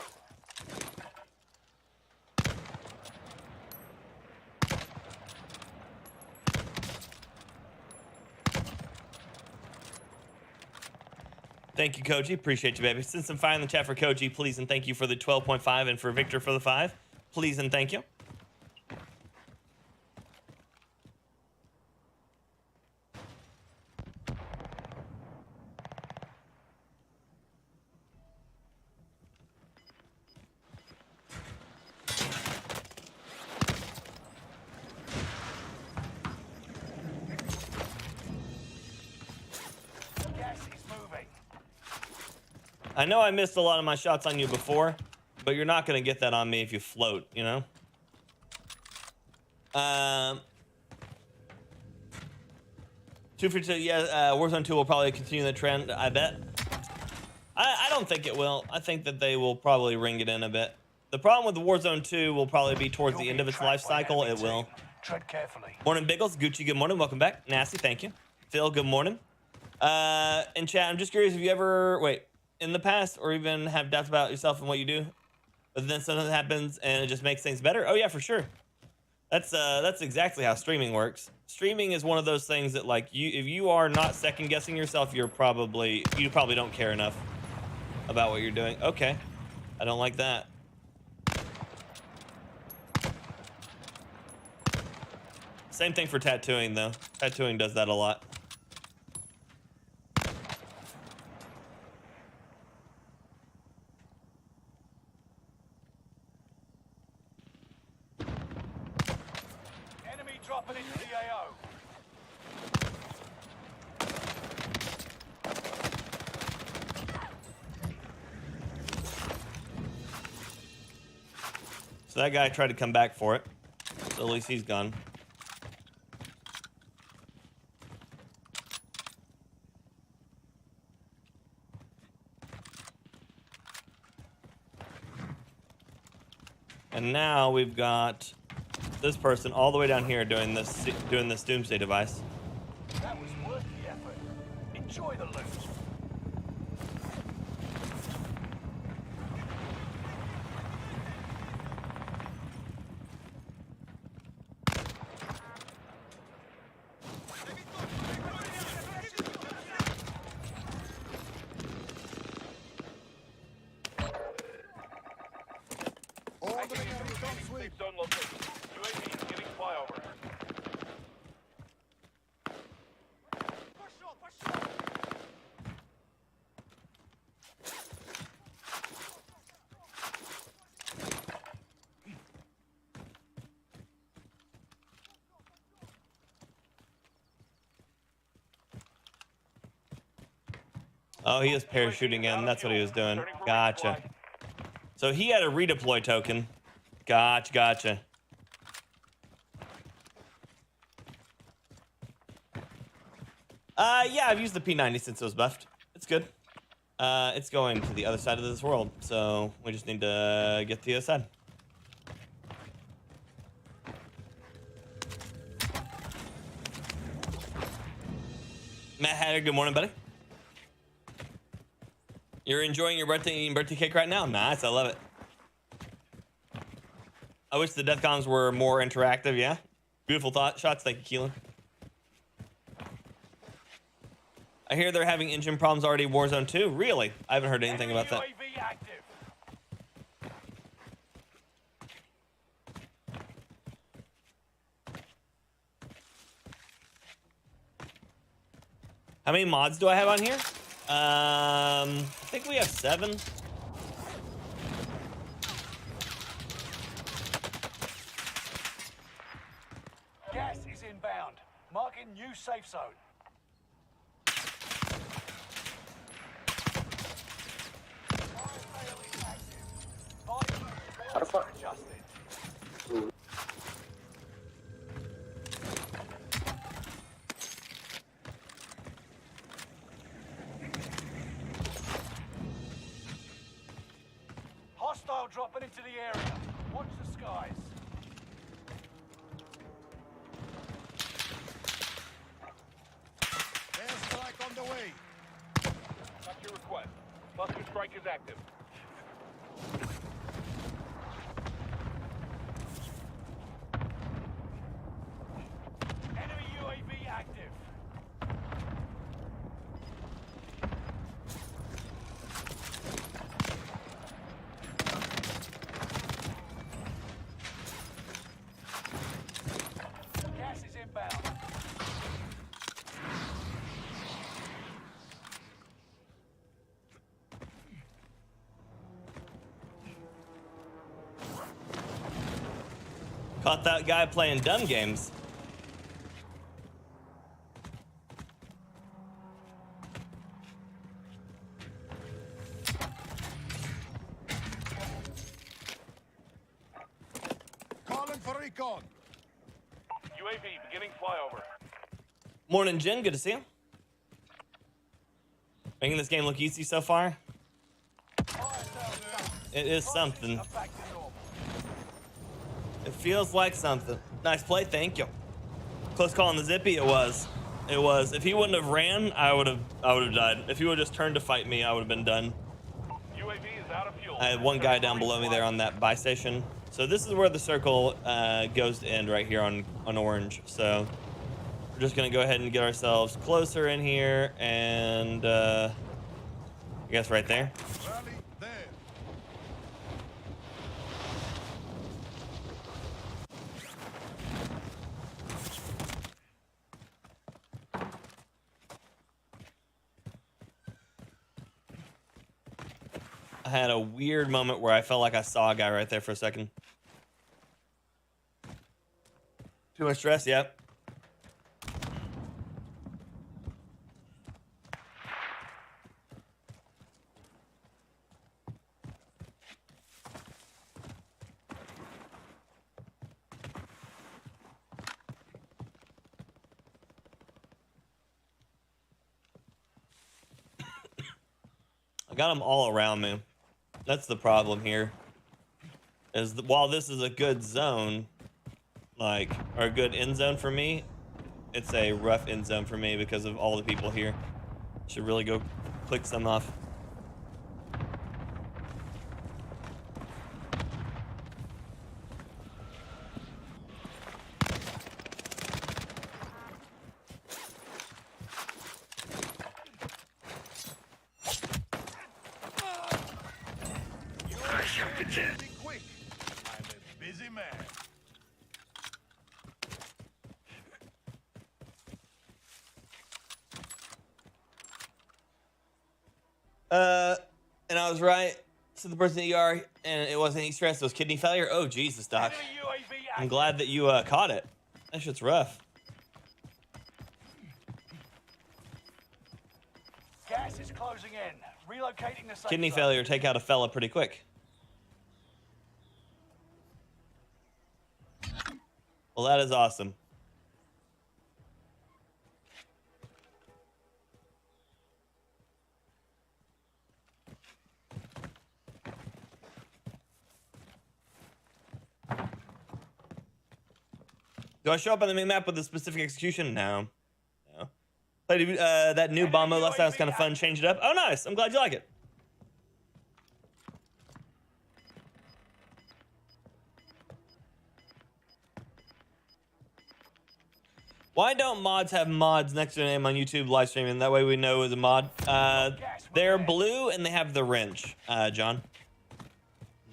Thank you, Koji. Appreciate you, baby. Send some fire in the chat for Koji, please, and thank you for the 12.5, and for Victor for the 5. Please and thank you. I know I missed a lot of my shots on you before, but you're not going to get that on me if you float, you know? Warzone 2 will probably continue the trend, I bet. I don't think it will. I think that they will probably ring it in a bit. The problem with the Warzone 2 will probably be towards the end of its life cycle. It will. Tread carefully. Morning, Biggles. Gucci, good morning. Welcome back. Nasty, thank you. Phil, good morning. In chat, I'm just curious if you ever... Wait. In the past, or even have doubts about yourself and what you do, but then something happens and it just makes things better. Oh yeah, for sure. That's exactly how streaming works. Streaming is one of those things that, like, if you are not second guessing yourself, you probably don't care enough about what you're doing. Okay, I don't like that. Same thing for tattooing though. Tattooing does that a lot. Dropping into the AO. So that guy tried to come back for it. So at least he's gone. And now we've got this person all the way down here doing this doomsday device. That was worth the effort. Enjoy the loot. Ordering a recon sweep. Zone location. UAV giving flyover. Oh, he was parachuting in. That's what he was doing. Gotcha. So he had a redeploy token. Gotcha. Yeah, I've used the P90 since it was buffed. It's good. It's going to the other side of this world, so we just need to get to the other side. Matt Hatter, good morning, buddy. You're enjoying your birthday cake right now? Nice, I love it. I wish the deathcoms were more interactive, yeah? Beautiful shots, thank you, Keelan. I hear they're having engine problems already in Warzone 2. Really? I haven't heard anything about that. UAV active. How many mods do I have on here? I think we have 7. Gas is inbound. Marking new safe zone. How the fuck? Adjusted. dropping into the area. Watch the skies. Airstrike on the way. Got your request. Cluster strike is active. Enemy UAV active. Gas is inbound. Caught that guy playing dumb games. Calling for recon. UAV beginning flyover. Morning, Jen. Good to see you. Making this game look easy so far. It is something. Back to normal. It feels like something. Nice play, thank you. Close call on the Zippy. It was. It was. If he wouldn't have ran, I would have died. If he would have just turned to fight me, I would have been done. UAV is out of fuel. I had one guy down below me there on that buy station. So this is where the circle goes to end, right here on orange. So we're just gonna go ahead and get ourselves closer in here, and I guess right there. Rally there. I had a weird moment where I felt like I saw a guy right there for a second. Too much stress, yep. I got them all around me. That's the problem here. Is that while this is a good zone, like, or a good end zone for me, it's a rough end zone for me because of all the people here. Should really go click some off. Be quick. I'm a busy man. And I was right. So the person in ER, and it wasn't any stress. It was kidney failure. Oh, Jesus, Doc. Enemy UAV I'm active. glad that you caught it. That shit's rough. Gas is closing in. Relocating the safe Kidney zone. failure take out a fella pretty quick. Well, that is awesome. Do I show up on the main map with a specific execution? No. No. Played that new bomb mode last night. Was kind of fun. Change it up. Oh, nice. I'm glad you like it. Why don't mods have mods next to their name on YouTube live streaming? That way we know it's a mod. They're blue and they have the wrench, John.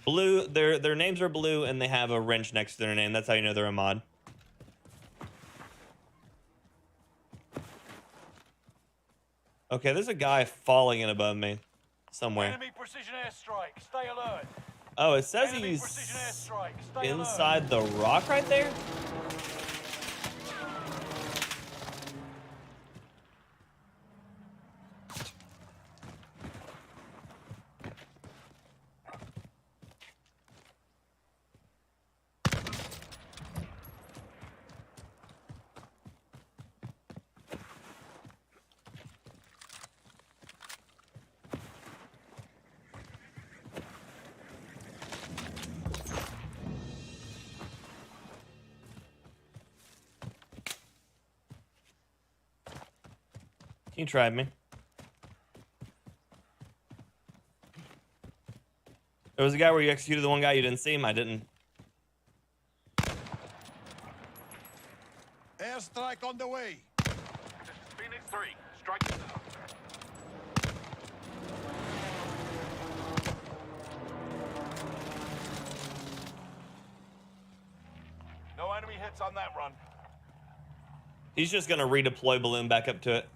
Blue, their names are blue and they have a wrench next to their name. That's how you know they're a mod. Okay, there's a guy falling in above me somewhere. Enemy precision airstrike. Stay alert. Oh, it says Enemy he's precision airstrike. Stay alert. inside the rock right there? He tried me. There was a guy where you executed the one guy you didn't see him. I didn't. Airstrike on the way. This is Phoenix 3. Strike it down. No enemy hits on that run. He's just gonna redeploy balloon back up to it.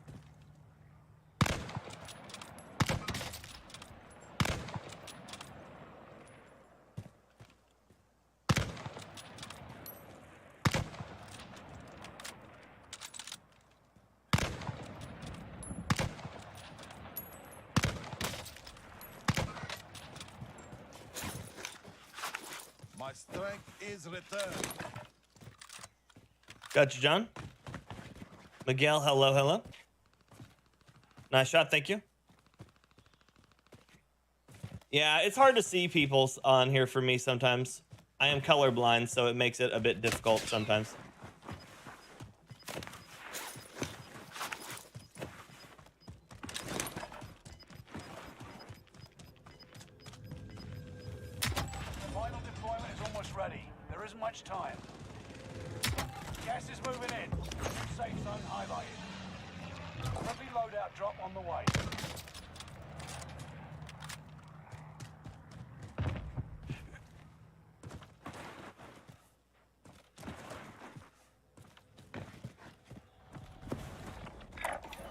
My strength is returned. Gotcha, John. Miguel, hello, hello. Nice shot, thank you. Yeah, it's hard to see people on here for me sometimes. I am colorblind, so it makes it a bit difficult sometimes. Final deployment is almost ready. There isn't much time. Gas is moving in. Safe zone highlighted. Heavy loadout drop on the way.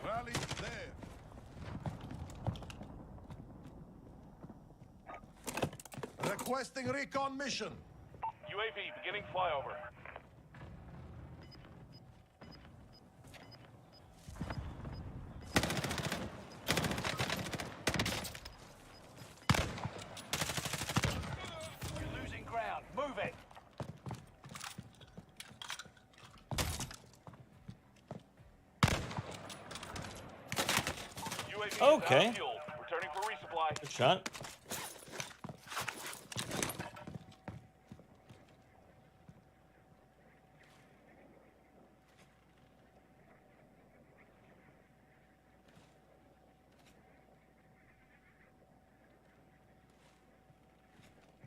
Rally there. Requesting recon mission. UAV beginning flyover. You're losing ground. Move it. UAV is Okay. out of fuel. Returning for resupply. Good shot.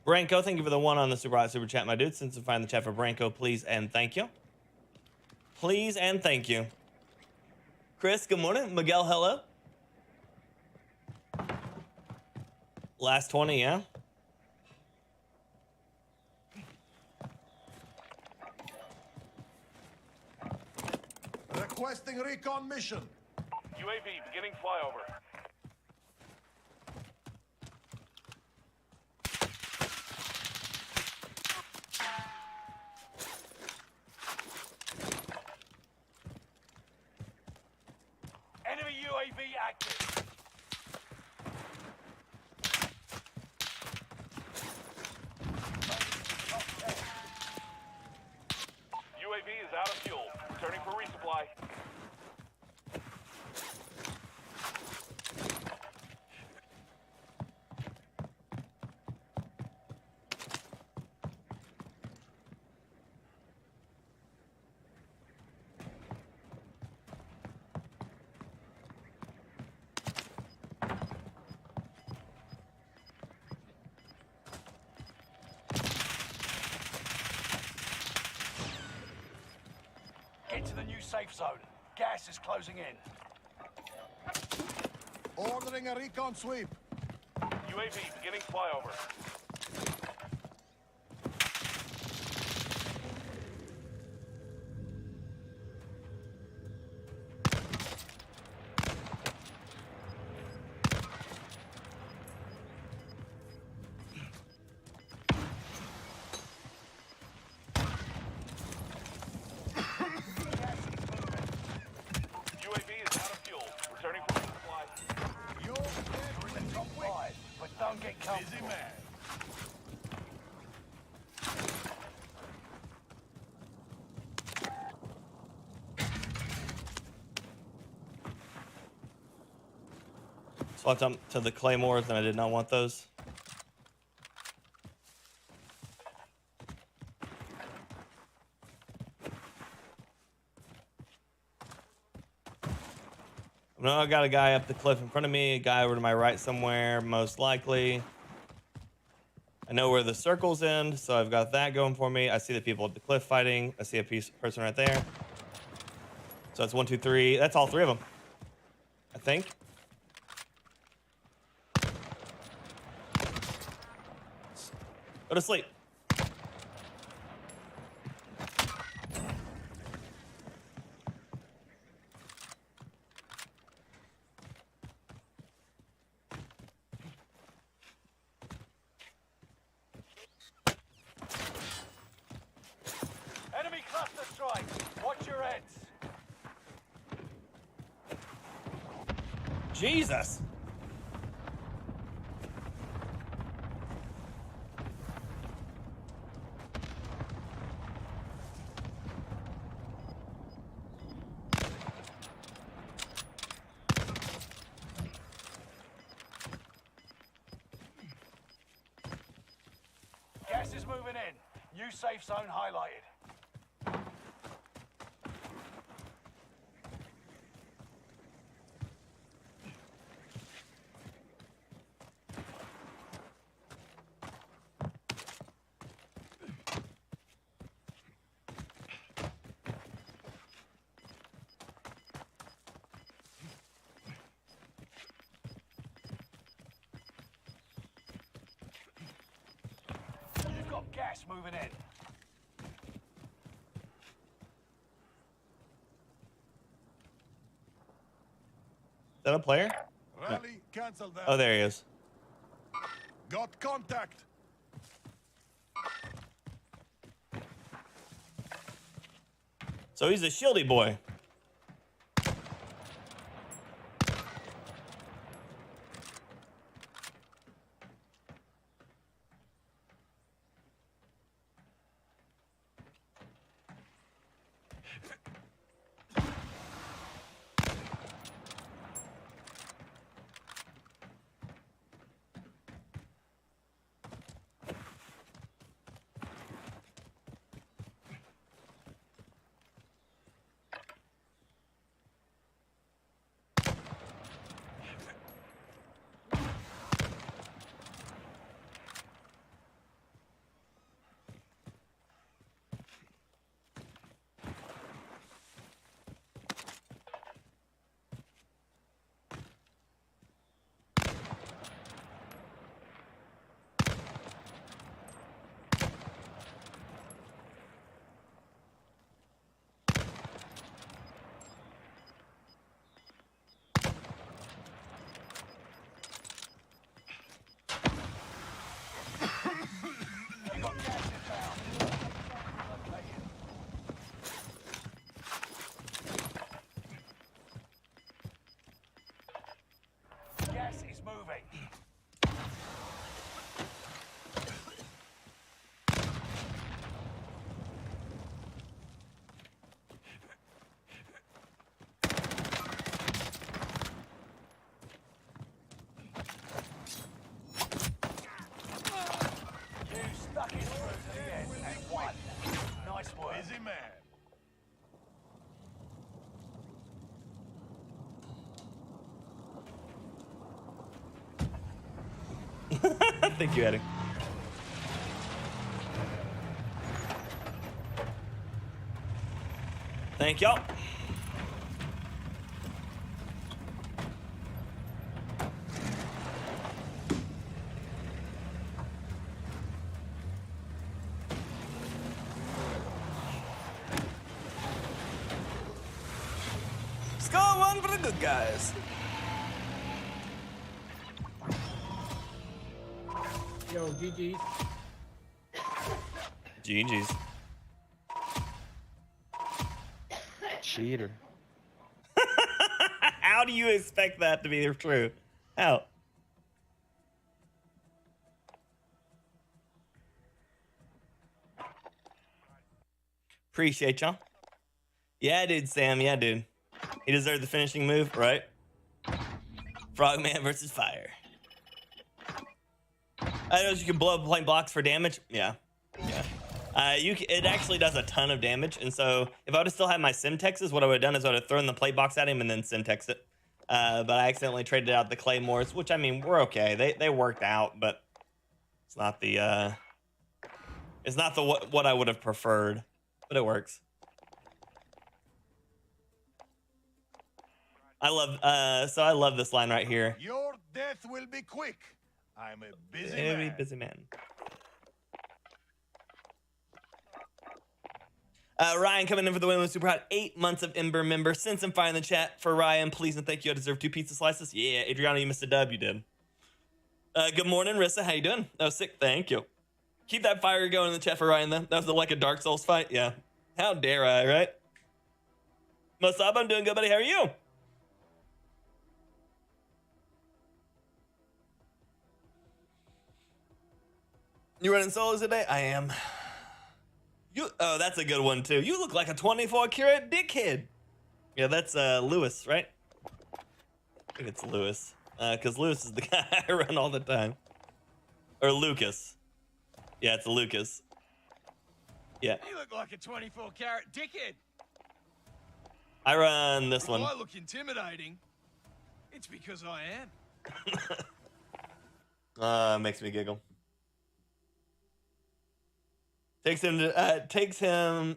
Branko, thank you for the one on the super chat, my dude. Since you find the chat for Branko, please and thank you. Please and thank you. Chris, good morning. Miguel, hello. Last 20, yeah? Requesting recon mission. UAV beginning flyover. Enemy UAV active. UAV is out of fuel. Returning for resupply. Get to the new safe zone. Gas is closing in. Ordering a recon sweep. UAV beginning flyover. UAV is out of fuel. Returning for resupply. You're You're in the top 5, but don't get busy comfortable. man. Swapped up to the claymores, and I did not want those. No, I got a guy up the cliff in front of me, a guy over to my right somewhere, most likely. I know where the circles end, so I've got that going for me. I see the people at the cliff fighting. I see a person right there. So that's 1, 2, 3. That's all 3 of them, I think. Go to sleep. Enemy cluster strike. Watch your heads. Jesus. Gas is moving in. New safe zone highlighted. You've got gas moving in. Is that a player? Rally, cancel that. Oh, there he is. Got contact. So he's a shieldy boy. You've got gas inbound. Located. Gas is moving. You stuck it through to the end and won. Nice work. Busy man. Thank you, Eddie. Thank y'all. Score 1 for the good guys. Yo, GG's. GG's. Cheater. How do you expect that to be true? How? Appreciate y'all. Yeah, dude, Sam. Yeah, dude. He deserved the finishing move, right? Frogman versus fire. I know you can blow up blank blocks for damage. Yeah. Yeah. It actually does a ton of damage, and so if I would have still had my Simtexes, what I would have done is I would have thrown the plate box at him and then Simtex it. But I accidentally traded out the claymores, which I mean we're okay. They worked out, but it's not the what I would have preferred, but it works. I love this line right here. Your death will be quick. I'm a busy Very man. busy man. Ryan coming in for the win with Super Hot. 8 months of Ember member. Send some fire in the chat for Ryan, please and thank you. I deserve 2 pizza slices. Yeah, Adriana, you missed a dub. You did. Good morning, Rissa. How you doing? Oh, sick. Thank you. Keep that fire going in the chat for Ryan, though. That was like a Dark Souls fight. Yeah. How dare I, right? Mosab, I'm doing good, buddy. How are you? You running solos today? I am. Oh, that's a good one too. You look like a 24 karat dickhead. Yeah, that's Lewis, right? I think it's Lewis, because Lewis is the guy I run all the time. Or Lucas. Yeah, it's Lucas. Yeah. You look like a 24 karat dickhead. I run this If one. I look intimidating, it's because I am. Makes me giggle. Takes him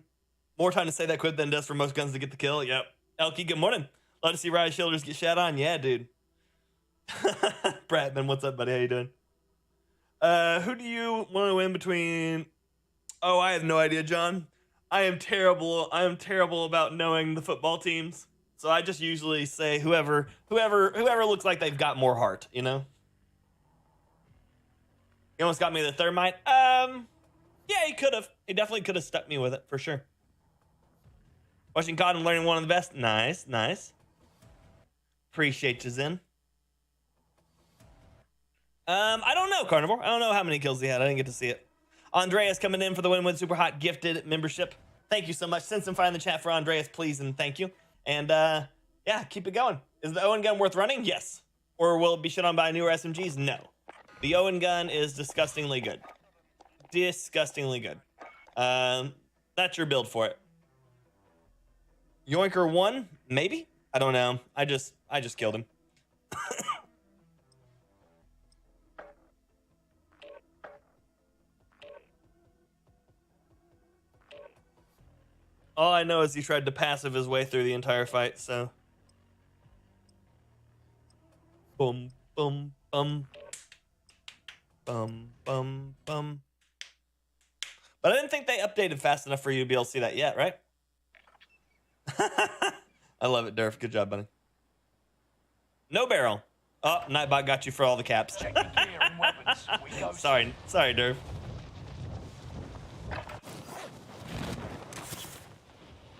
more time to say that quit than it does for most guns to get the kill. Yep. Elky, good morning. Love to see riot shielders get shat on. Yeah, dude. Bradman, what's up, buddy? How you doing? Who do you want to win between? Oh, I have no idea, John. I am terrible about knowing the football teams. So I just usually say whoever looks like they've got more heart, you know? He almost got me the thermite. Yeah, he could have. He definitely could have stuck me with it, for sure. Watching COD and learning one of the best. Nice, nice. Appreciate you, Zen. I don't know, Carnivore. I don't know how many kills he had. I didn't get to see it. Andreas coming in for the win with Super Hot gifted membership. Thank you so much. Send some fire in the chat for Andreas, please, and thank you. And, yeah, keep it going. Is the Owen gun worth running? Yes. Or will it be shit on by newer SMGs? No. The Owen gun is disgustingly good. Disgustingly good. That's your build for it. Yoinker 1? Maybe? I don't know. I just killed him. All I know is he tried to passive his way through the entire fight, so. Boom, boom, bum. Bum, bum, bum. But I didn't think they updated fast enough for you to be able to see that yet, right? I love it, Durf. Good job, buddy. No barrel. Oh, Nightbot got you for all the caps. Check your gear and weapons. We go Sorry, Durf.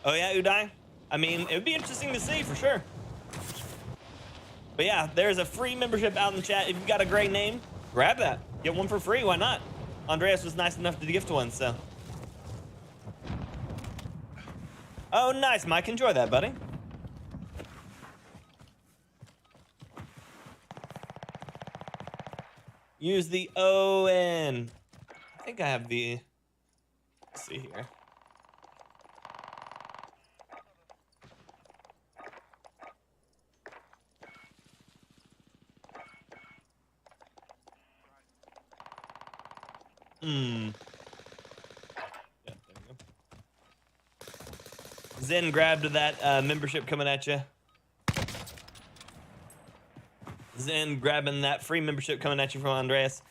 Oh yeah, Udai? I mean, it would be interesting to see for sure. But yeah, there's a free membership out in the chat. If you've got a great name, grab that. Get one for free, why not? Andreas was nice enough to gift one, so. Oh, nice, Mike. Enjoy that, buddy. Use the ON. I think I have the. Let's see here. Yeah, there you go. Zen grabbed that membership coming at you. Zen grabbing that free membership coming at you from Andreas.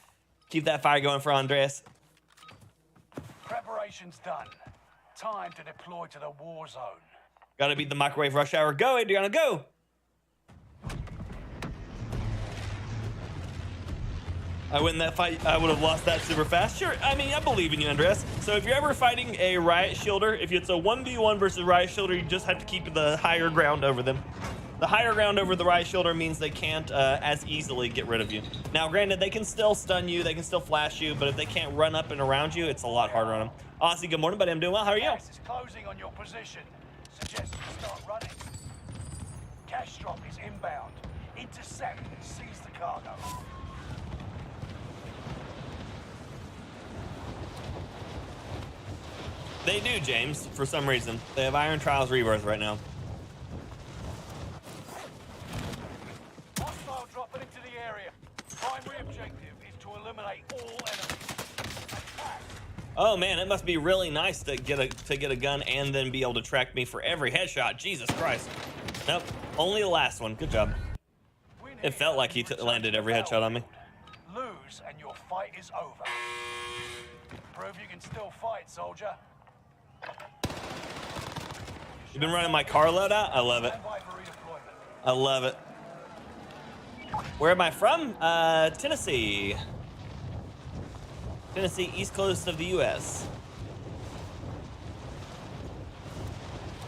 Keep that fire going for Andreas. Preparation's done. Time to deploy to the war zone. Gotta beat the microwave rush hour. Go, Adriana, go! I win that fight, I would have lost that super fast. Sure, I mean, I believe in you, Andreas. So if you're ever fighting a riot shielder, if it's a 1v1 versus riot shielder, you just have to keep the higher ground over them. The higher ground over the riot shielder means they can't as easily get rid of you. Now, granted, they can still stun you, they can still flash you, but if they can't run up and around you, it's a lot harder on them. Aussie, good morning, buddy. I'm doing well. How are you? Gas is closing on your position. Suggest you start running. Cash drop is inbound. Intercept and seize the cargo. They do, James, for some reason. They have Iron Trials Rebirth right now. Oh man, it must be really nice to get a gun and then be able to track me for every headshot. Jesus Christ. Nope, only the last one. Good job. It felt like he landed every headshot on me. Lose and your fight is over. Prove you can still fight, soldier. You've been running my car loadout? I love it. Stand by for redeployment. I love it. Where am I from? Tennessee. Tennessee, east coast of the U.S.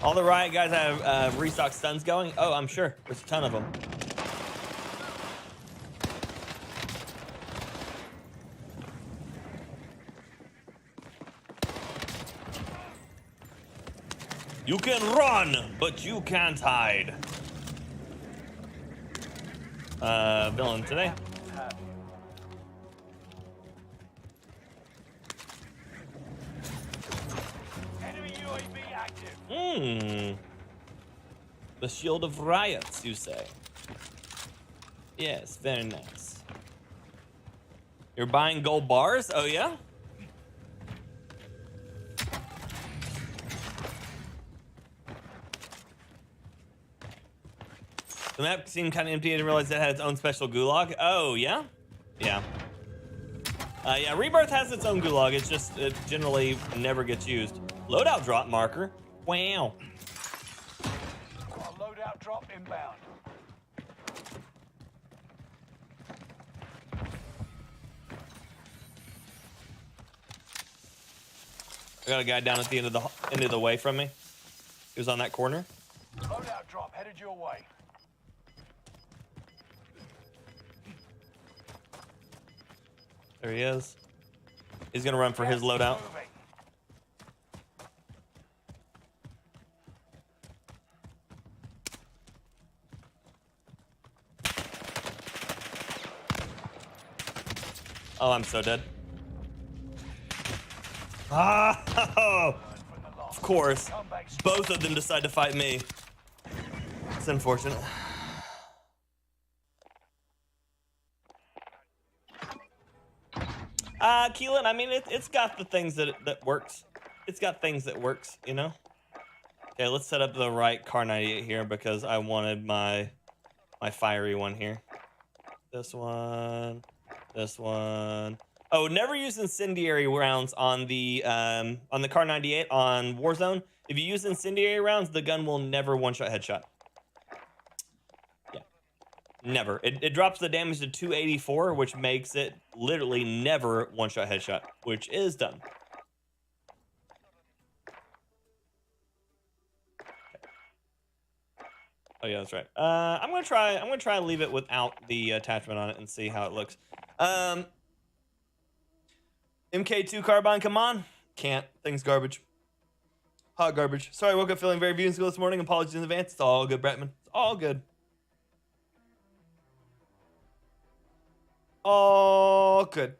All the riot guys have restock stuns going. Oh, I'm sure. There's a ton of them. You can run, but you can't hide. Villain today. Enemy UAV active. The shield of riots, you say? Yes, very nice. You're buying gold bars? Oh yeah? The map seemed kind of empty. I didn't realize it had its own special gulag. Oh, yeah? Yeah. Yeah, Rebirth has its own gulag. It's just, it generally never gets used. Loadout drop marker. Wow. Got a loadout drop inbound. I got a guy down at the end of the way from me. He was on that corner. Loadout drop headed your way. There he is. He's gonna run for his loadout. Moving. Oh, I'm so dead. Ah, of course. Both of them decide to fight me. It's unfortunate. Keelan, I mean, it's got the things that works. It's got things that works, you know? Okay, let's set up the right Car 98 here because I wanted my fiery one here. This one. Oh, never use incendiary rounds on the Car 98 on Warzone. If you use incendiary rounds, the gun will never one-shot headshot. Yeah, never. It drops the damage to 284, which makes it literally never one-shot headshot, which is dumb. Oh yeah, that's right. I'm gonna try and leave it without the attachment on it and see how it looks. MK2 carbine, come on. Can't. Thing's garbage. Hot garbage. Sorry, I woke up feeling very viewing school this morning. Apologies in advance. It's all good, Bretman. It's all good. All good.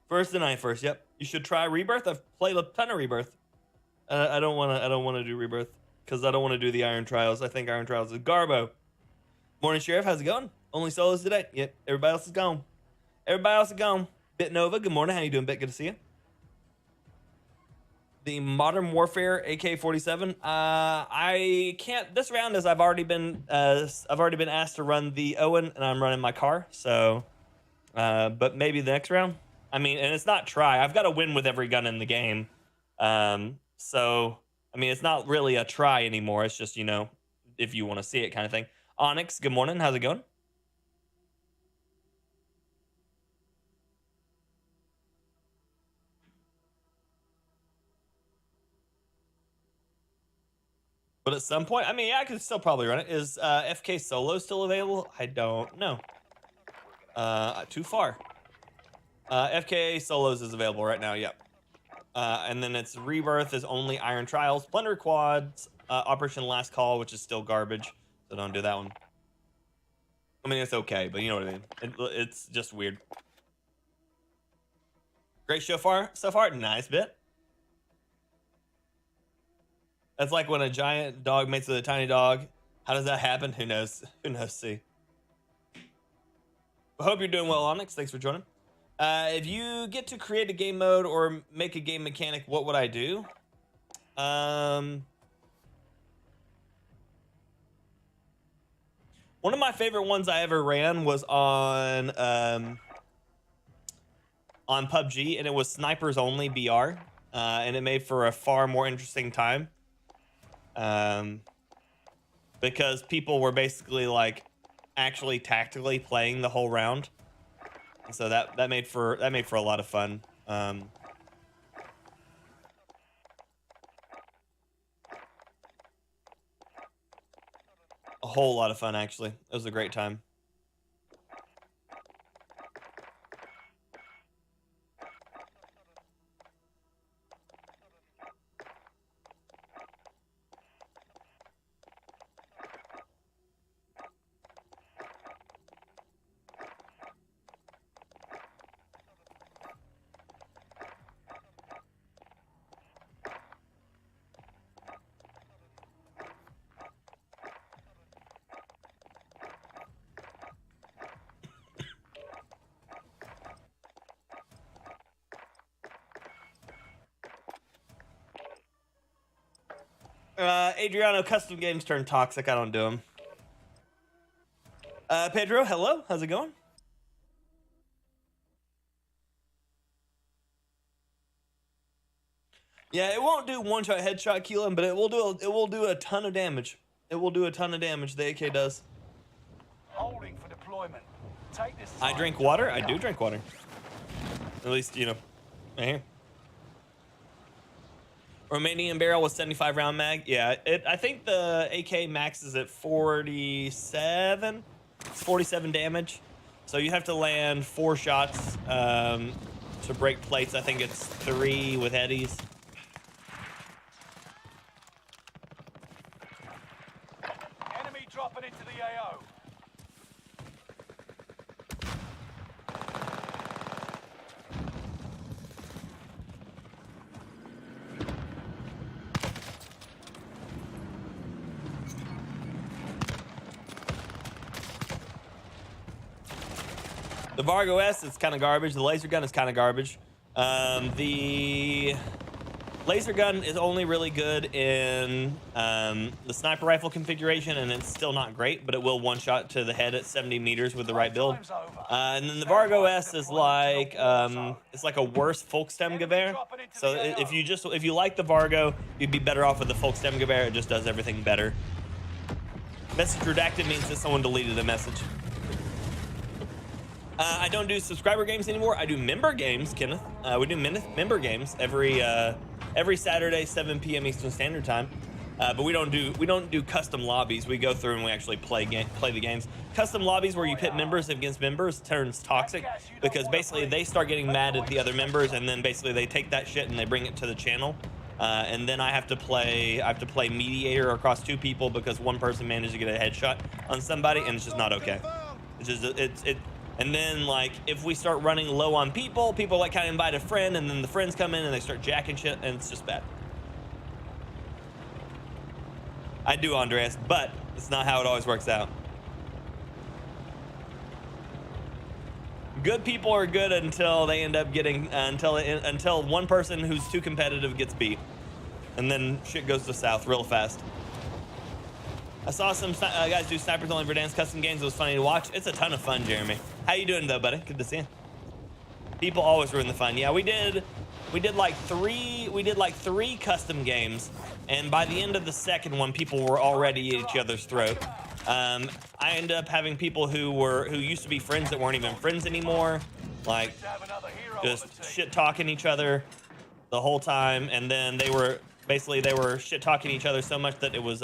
First and I first. Yep. You should try Rebirth. I've played a ton of Rebirth. I don't want to do Rebirth because I don't want to do the Iron Trials. I think Iron Trials is garbo. Morning, Sheriff. How's it going? Only solos today. Yep. Everybody else is gone. Everybody else is gone. Bit Nova. Good morning. How you doing, Bit? Good to see you. The Modern Warfare AK-47. I can't this round as I've already been asked to run the Owen and I'm running my car. So, but maybe the next round. I mean, and it's not try. I've got to win with every gun in the game. So, I mean, it's not really a try anymore. It's just, you know, if you want to see it kind of thing. Onyx, good morning. How's it going? But at some point, I mean, yeah, I could still probably run it. Is FK Solo still available? I don't know. Too far. FK Solos is available right now, yep. And then it's Rebirth is only Iron Trials, Plunder Quads, Operation Last Call, which is still garbage, so don't do that one. I mean, it's okay, but you know what I mean. It's just weird. Great show so far. Nice bit. That's like when a giant dog mates with a tiny dog. How does that happen? Who knows? Who knows? See. Hope you're doing well, Onyx. Thanks for joining. If you get to create a game mode or make a game mechanic, what would I do? One of my favorite ones I ever ran was on PUBG, and it was snipers only BR, and it made for a far more interesting time, because people were basically like actually tactically playing the whole round, and so that made for a lot of fun. A whole lot of fun, actually. It was a great time. Adriano, custom games turn toxic. I don't do them. Pedro, hello. How's it going? Yeah, it won't do one-shot headshot killing, but it will do a ton of damage. It will do a ton of damage. The AK does. Holding for deployment. Take this. I drink water. I do drink water. At least, you know, right here. Romanian barrel with 75 round mag. Yeah, I think the AK maxes at 47 damage. So you have to land 4 shots to break plates. I think it's 3 with headies. Enemy dropping into the AO. The Vargo S is kind of garbage. The laser gun is kind of garbage. The laser gun is only really good in the sniper rifle configuration, and it's still not great, but it will one-shot to the head at 70 meters with the right build. And then the Vargo S is like it's like a worse Volkssturmgewehr. So if you like the Vargo, you'd be better off with the Volkssturmgewehr. It just does everything better. Message redacted means that someone deleted a message. I don't do subscriber games anymore. I do member games, Kenneth. We do member games every Saturday, 7 p.m. Eastern Standard Time. But we don't do custom lobbies. We go through and we actually play the games. Custom lobbies where you pit members against members turns toxic, because basically they start getting mad at the other members, and then basically they take that shit and they bring it to the channel. And then I have to play mediator across 2 people because one person managed to get a headshot on somebody, and it's just not okay. And then, like, if we start running low on people like kind of invite a friend, and then the friends come in and they start jacking shit, and it's just bad. I do, Andreas, but it's not how it always works out. Good people are good until they end up getting until one person who's too competitive gets beat, and then shit goes to south real fast. I saw some guys do snipers only Verdansk custom games. It was funny to watch. It's a ton of fun, Jeremy. How you doing though, buddy? Good to see you. People always ruin the fun. Yeah, we did like three custom games, and by the end of the second one, people were already at each other's throat. I ended up having people who used to be friends that weren't even friends anymore, like just shit talking each other the whole time, and then they were shit talking each other so much that it was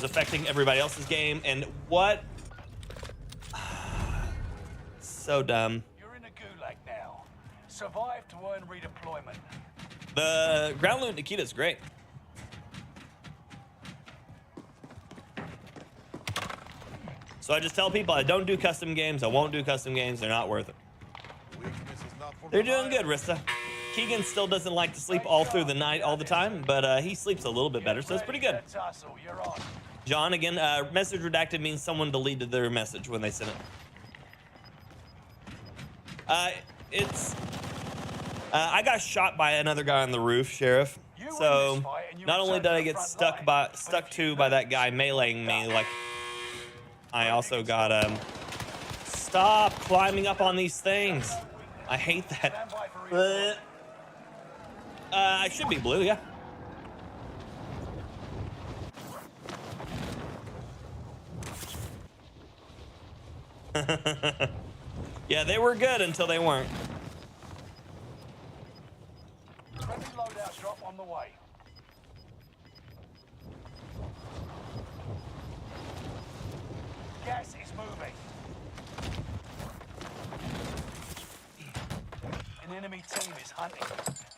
affecting everybody else's game. And what? So dumb. You're in a gulag now. Survive to earn redeployment. The ground loot Nikita is great. So I just tell people I don't do custom games. I won't do custom games. They're not worth it. They're doing good, Rista. Keegan still doesn't like to sleep all through the night all the time, but he sleeps a little bit better, so it's pretty good. John, again, message redacted means someone deleted their message when they sent it. It's I got shot by another guy on the roof, Sheriff. You win So this fight and you not only return did to I the get front stuck line, by but stuck if you to by that lose, guy meleeing me, like I also got stop climbing up on these things. I hate that. stand by for redeployment. I should be blue, yeah. Yeah, they were good until they weren't. Friendly loadout drop on the way. Gas is moving. An enemy team is hunting.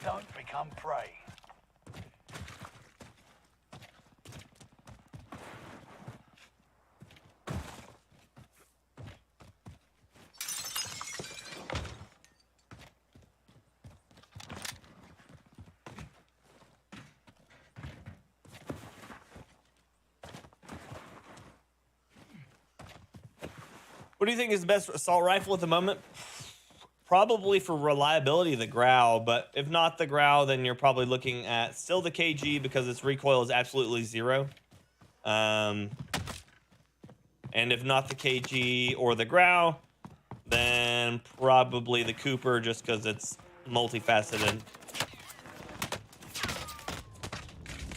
Don't become prey. What do you think is the best assault rifle at the moment? Probably for reliability, the Growl, but if not the Growl, then you're probably looking at still the KG because its recoil is absolutely 0. And if not the KG or the Growl, then probably the Cooper just because it's multifaceted.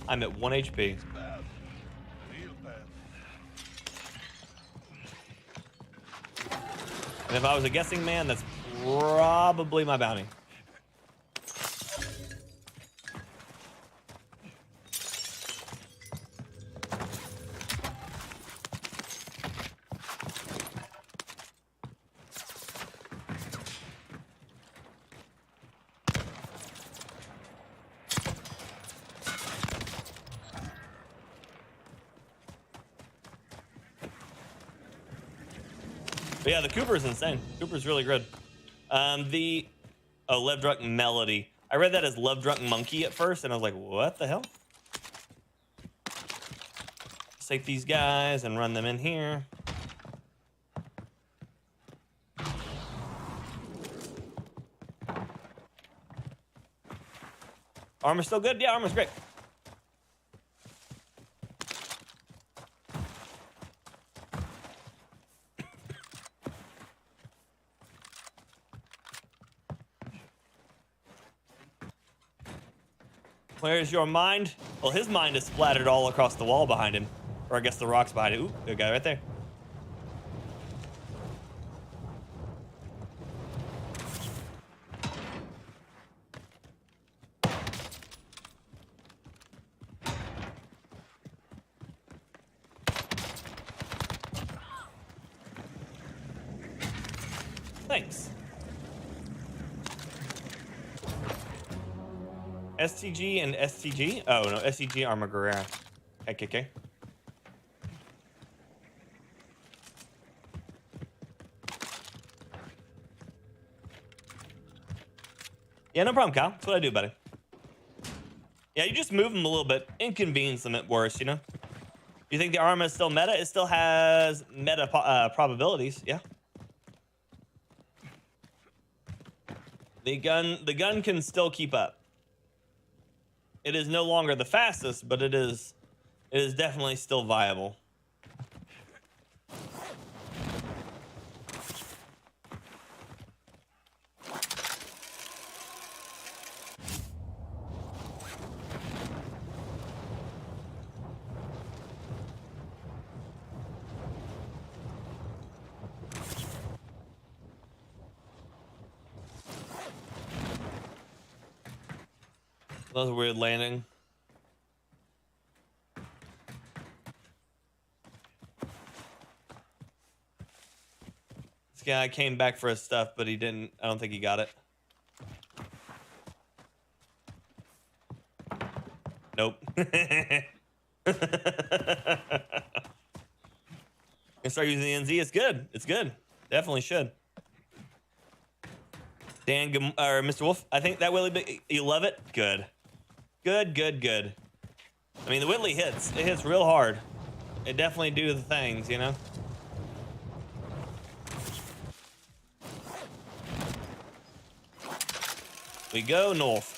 I'm at 1 HP. Real bad. And if I was a guessing man, that's probably my bounty. But yeah, the Cooper is insane. Cooper's really good. Love Drunk Melody. I read that as Love Drunk Monkey at first, and I was like, what the hell? Let's take these guys and run them in here. Armor's still good? Yeah, armor's great. Where's your mind? Well, his mind is splattered all across the wall behind him. Or I guess the rocks behind it. Ooh, good guy right there. Thanks. STG and STG? Oh, no, STG Armor Guerrera. Okay. Yeah, no problem, Kyle. That's what I do, buddy. Yeah, you just move them a little bit. Inconvenience them at worst, you know? You think the armor is still meta? It still has meta probabilities, yeah. The gun can still keep up. It is no longer the fastest, but it is definitely still viable. That was a weird landing. This guy came back for his stuff, but he didn't. I don't think he got it. Nope. Can start using the NZ. It's good. It's good. Definitely should. Dan or Mr. Wolf, I think that Willie, you love it. Good. Good. I mean, the Whitley hits. It hits real hard. It definitely do the things, you know. We go north.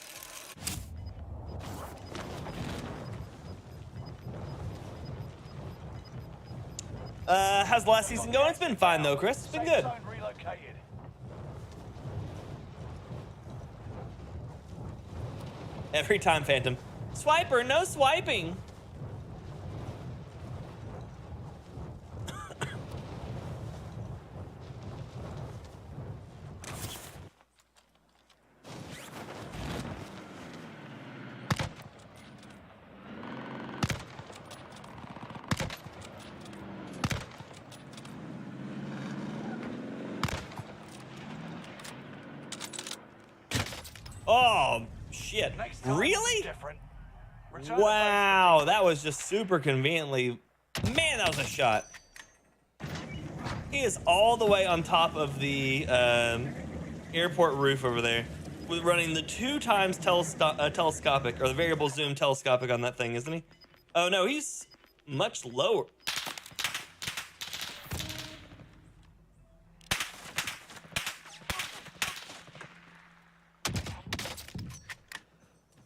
How's the last season going? It's been fine though, Chris. It's been Safe good. zone relocated. Every time, Phantom. Swiper, no swiping. Oh, shit. Next time Really? different. Return to Wow, that was just super conveniently. Man, that was a shot. He is all the way on top of the airport roof over there, with running the 2 times telescopic, or the variable zoom telescopic on that thing, isn't he? Oh no, he's much lower.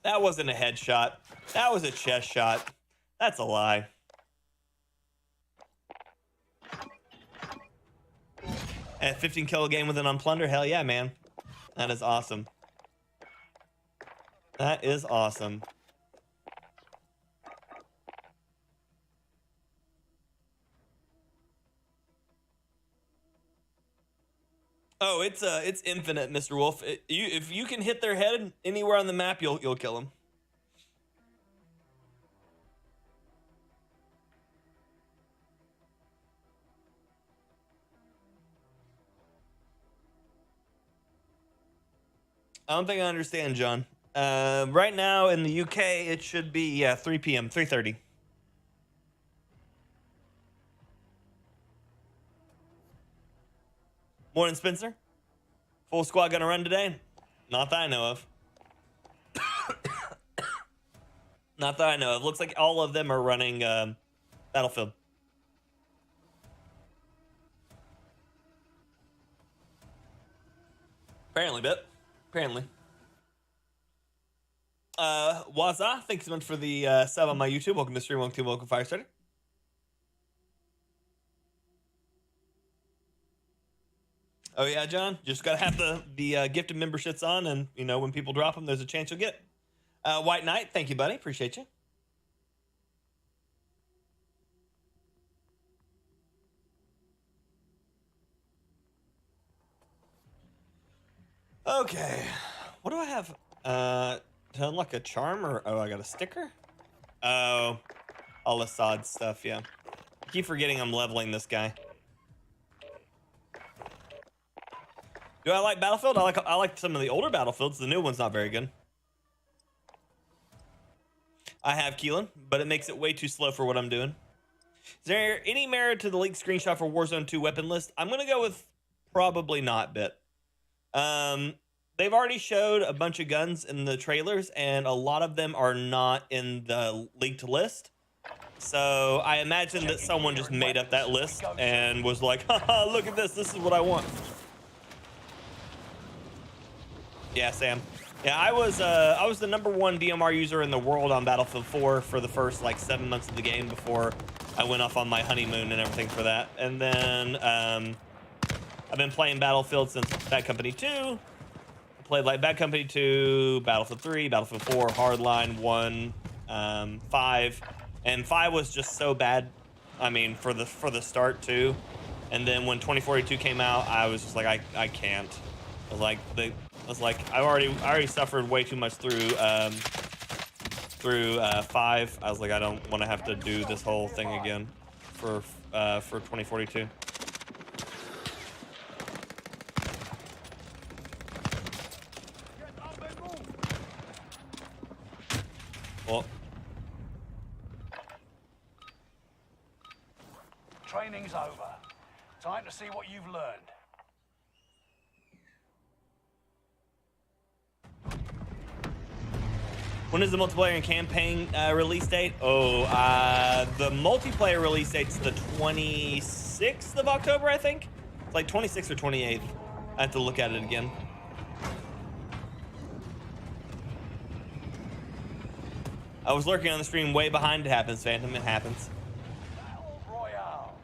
That wasn't a headshot. That was a chest shot. That's a lie. At 15 kill game with an unplunder, hell yeah, man. That is awesome. That is awesome. Oh, it's infinite, Mr. Wolf. If you can hit their head anywhere on the map, you'll kill them. I don't think I understand, John. Right now in the UK, it should be 3 p.m., 3:30. Morning, Spencer. Full squad gonna run today? Not that I know of. Not that I know of. Looks like all of them are running Battlefield. Apparently, Bit. Apparently. Waza, thanks so much for the sub on my YouTube. Welcome to stream, welcome Firestarter. Oh yeah, John, just gotta have the gifted memberships on, and you know when people drop them, there's a chance you'll get. White Knight, thank you, buddy. Appreciate you. Okay, what do I have? To unlock a charm, or oh, I got a sticker. Oh, all Assad stuff. Yeah, I keep forgetting I'm leveling this guy. Do I like Battlefield? I like some of the older Battlefields. The new one's not very good. I have Keelan, but it makes it way too slow for what I'm doing. Is there any merit to the leaked screenshot for Warzone 2 weapon list? I'm gonna go with probably not, Bit. They've already showed a bunch of guns in the trailers, and a lot of them are not in the leaked list. So I imagine that someone just made up that list and was like, haha, look at this. This is what I want. Yeah, Sam. Yeah, I was the #1 DMR user in the world on Battlefield 4 for the first like 7 months of the game before I went off on my honeymoon and everything for that. And then I've been playing Battlefield since Bad Company 2. I played like Bad Company 2, Battlefield 3, Battlefield 4, Hardline 1, 5, and 5 was just so bad. I mean, for the start too. And then when 2042 came out, I was just like, I can't. I was like, I already suffered way too much through 5. I was like, I don't want to have to do this whole thing again for 2042. Well, Training's over. Time to see what you've learned. when is the multiplayer and campaign release date? Oh, the multiplayer release date's the 26th of October, I think. It's like 26th or 28th. I have to look at it again. I was lurking on the stream way behind. It happens, Phantom. It happens. Battle Royale.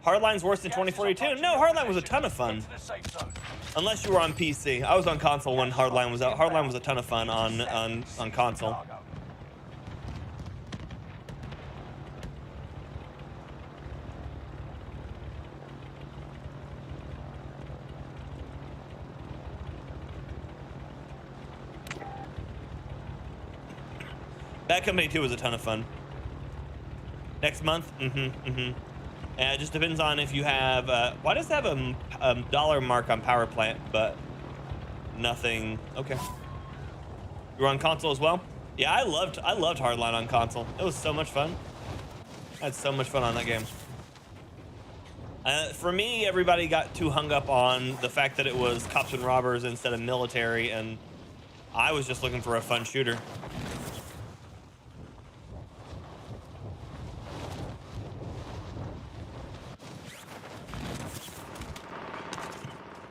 Hardline's worse than 2042. No, Hardline was a ton of fun. Get to the safe zone. Unless you were on PC. I was on console when Hardline was out. Hardline was a ton of fun on console. Cargo. Bad Company 2 was a ton of fun. Next month? Yeah, it just depends on if you have... why does it have a dollar mark on Power Plant, but nothing... Okay. You were on console as well? Yeah, I loved Hardline on console. It was so much fun. I had so much fun on that game. For me, everybody got too hung up on the fact that it was cops and robbers instead of military, and I was just looking for a fun shooter.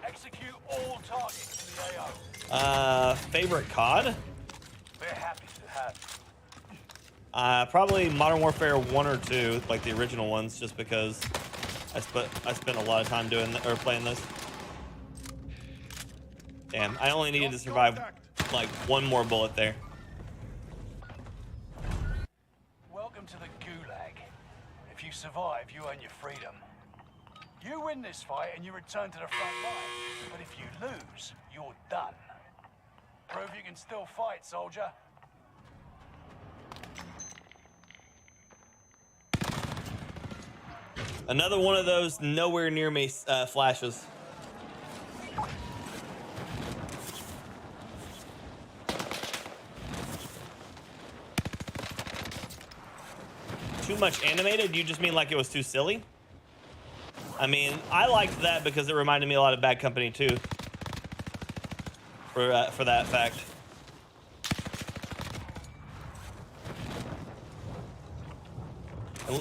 Execute all targets in the AO. Favorite COD? We're happy to have. Probably Modern Warfare 1 or 2, like the original ones, just because I spent a lot of time doing or playing this. Damn, I only needed to survive like one more bullet there. Welcome to the Gulag. If you survive, you earn your freedom. You win this fight and you return to the front line. But if you lose, you're done. Prove you can still fight, soldier. Another one of those nowhere near me flashes. Too much animated? You just mean like it was too silly? I mean, I liked that because it reminded me a lot of Bad Company 2. For that fact.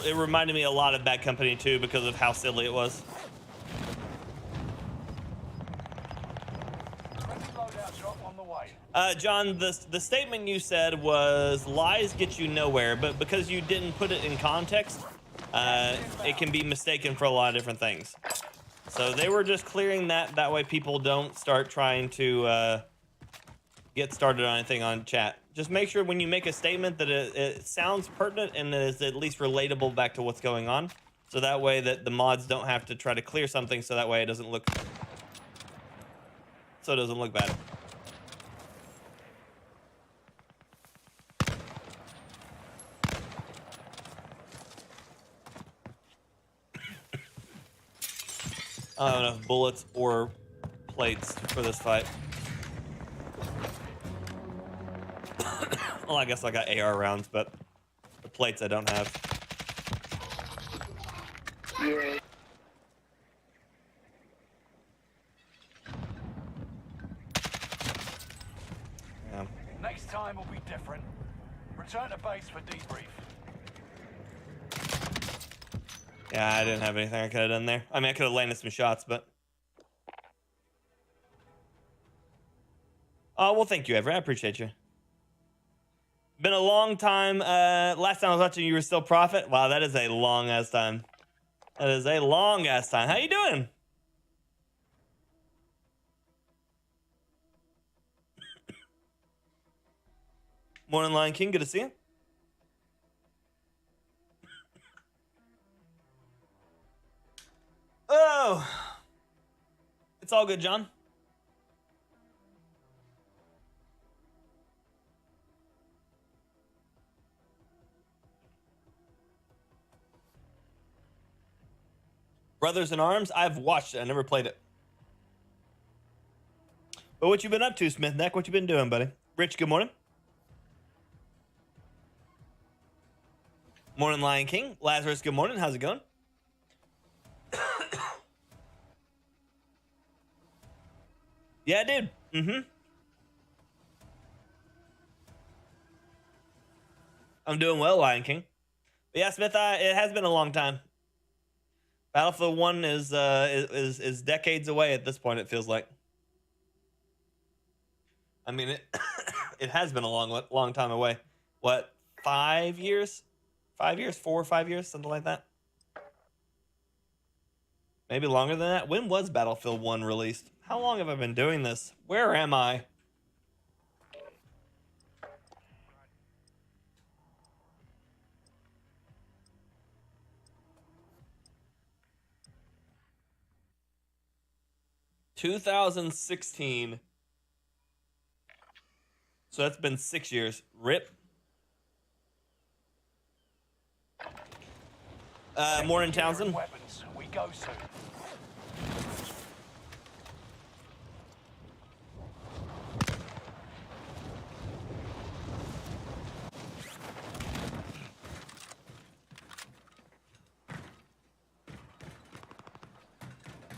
It reminded me a lot of Bad Company 2 because of how silly it was. Loadout drop on the way. John, the statement you said was lies get you nowhere, but because you didn't put it in context, it can be mistaken for a lot of different things. So they were just clearing that way people don't start trying to get started on anything on chat. Just make sure when you make a statement that it sounds pertinent and is at least relatable back to what's going on. So that way that the mods don't have to try to clear something, so that way it doesn't look bad. I don't have enough bullets or plates for this fight. Well, I guess I got AR rounds, but the plates I don't have. Yeah. Next time will be different. Return to base for debrief. Yeah, I didn't have anything I could have done there. I mean, I could have landed some shots, but... Oh, well, thank you, Everett. I appreciate you. Been a long time. Last time I was watching, you were still Prophet. Wow, that is a long-ass time. That is a long-ass time. How you doing? Morning, Lion King. Good to see you. Oh. It's all good, John. Brothers in Arms, I've watched it. I never played it. But what you been up to, Smith Neck? What you been doing, buddy? Rich, good morning. Morning, Lion King. Lazarus, good morning. How's it going? Yeah, dude. I'm doing well, Lion King. But yeah, Smith, it has been a long time. Battlefield 1 is decades away at this point, it feels like. I mean, it it has been a long time away. What, 5 years. 5 years, 4 or 5 years, something like that. Maybe longer than that. When was Battlefield 1 released? How long have I been doing this? Where am I? ...2016. So that's been 6 years. RIP. Morning, Townsend. Weapons. We go soon.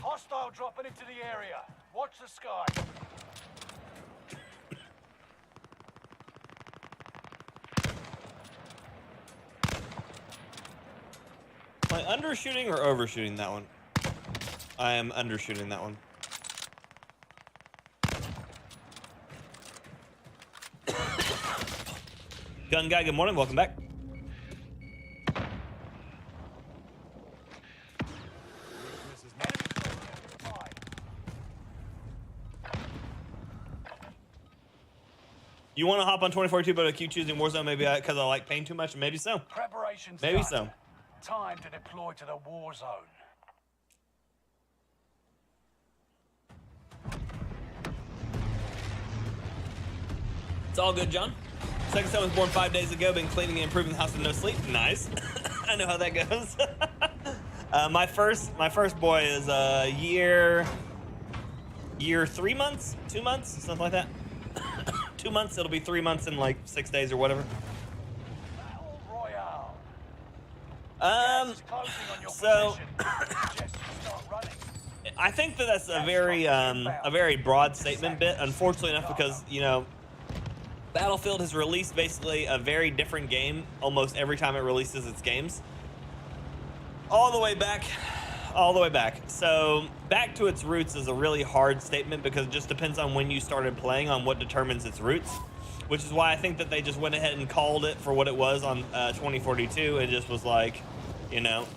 Hostile dropping into the area. Watch the sky. Am I undershooting or overshooting that one? I am undershooting that one. Gun guy, good morning. Welcome back. You want to hop on 2042, but I keep choosing Warzone maybe because I like pain too much? Maybe so. Preparations Maybe done. so. Time to deploy to the war zone. It's all good, John. Second son was born 5 days ago. Been cleaning and improving the house with no sleep. Nice. I know how that goes. My first boy is year 3 months, 2 months, something like that. 2 months. It'll be 3 months in like 6 days or whatever. Battle Royale. Closing on your So position. Suggest you start running. I think that that's a very broad statement bit. Unfortunately enough, because you know, Battlefield has released basically a very different game almost every time it releases its games. All the way back. So back to its roots is a really hard statement because it just depends on when you started playing on what determines its roots, which is why I think that they just went ahead and called it for what it was on 2042. It just was like, you know,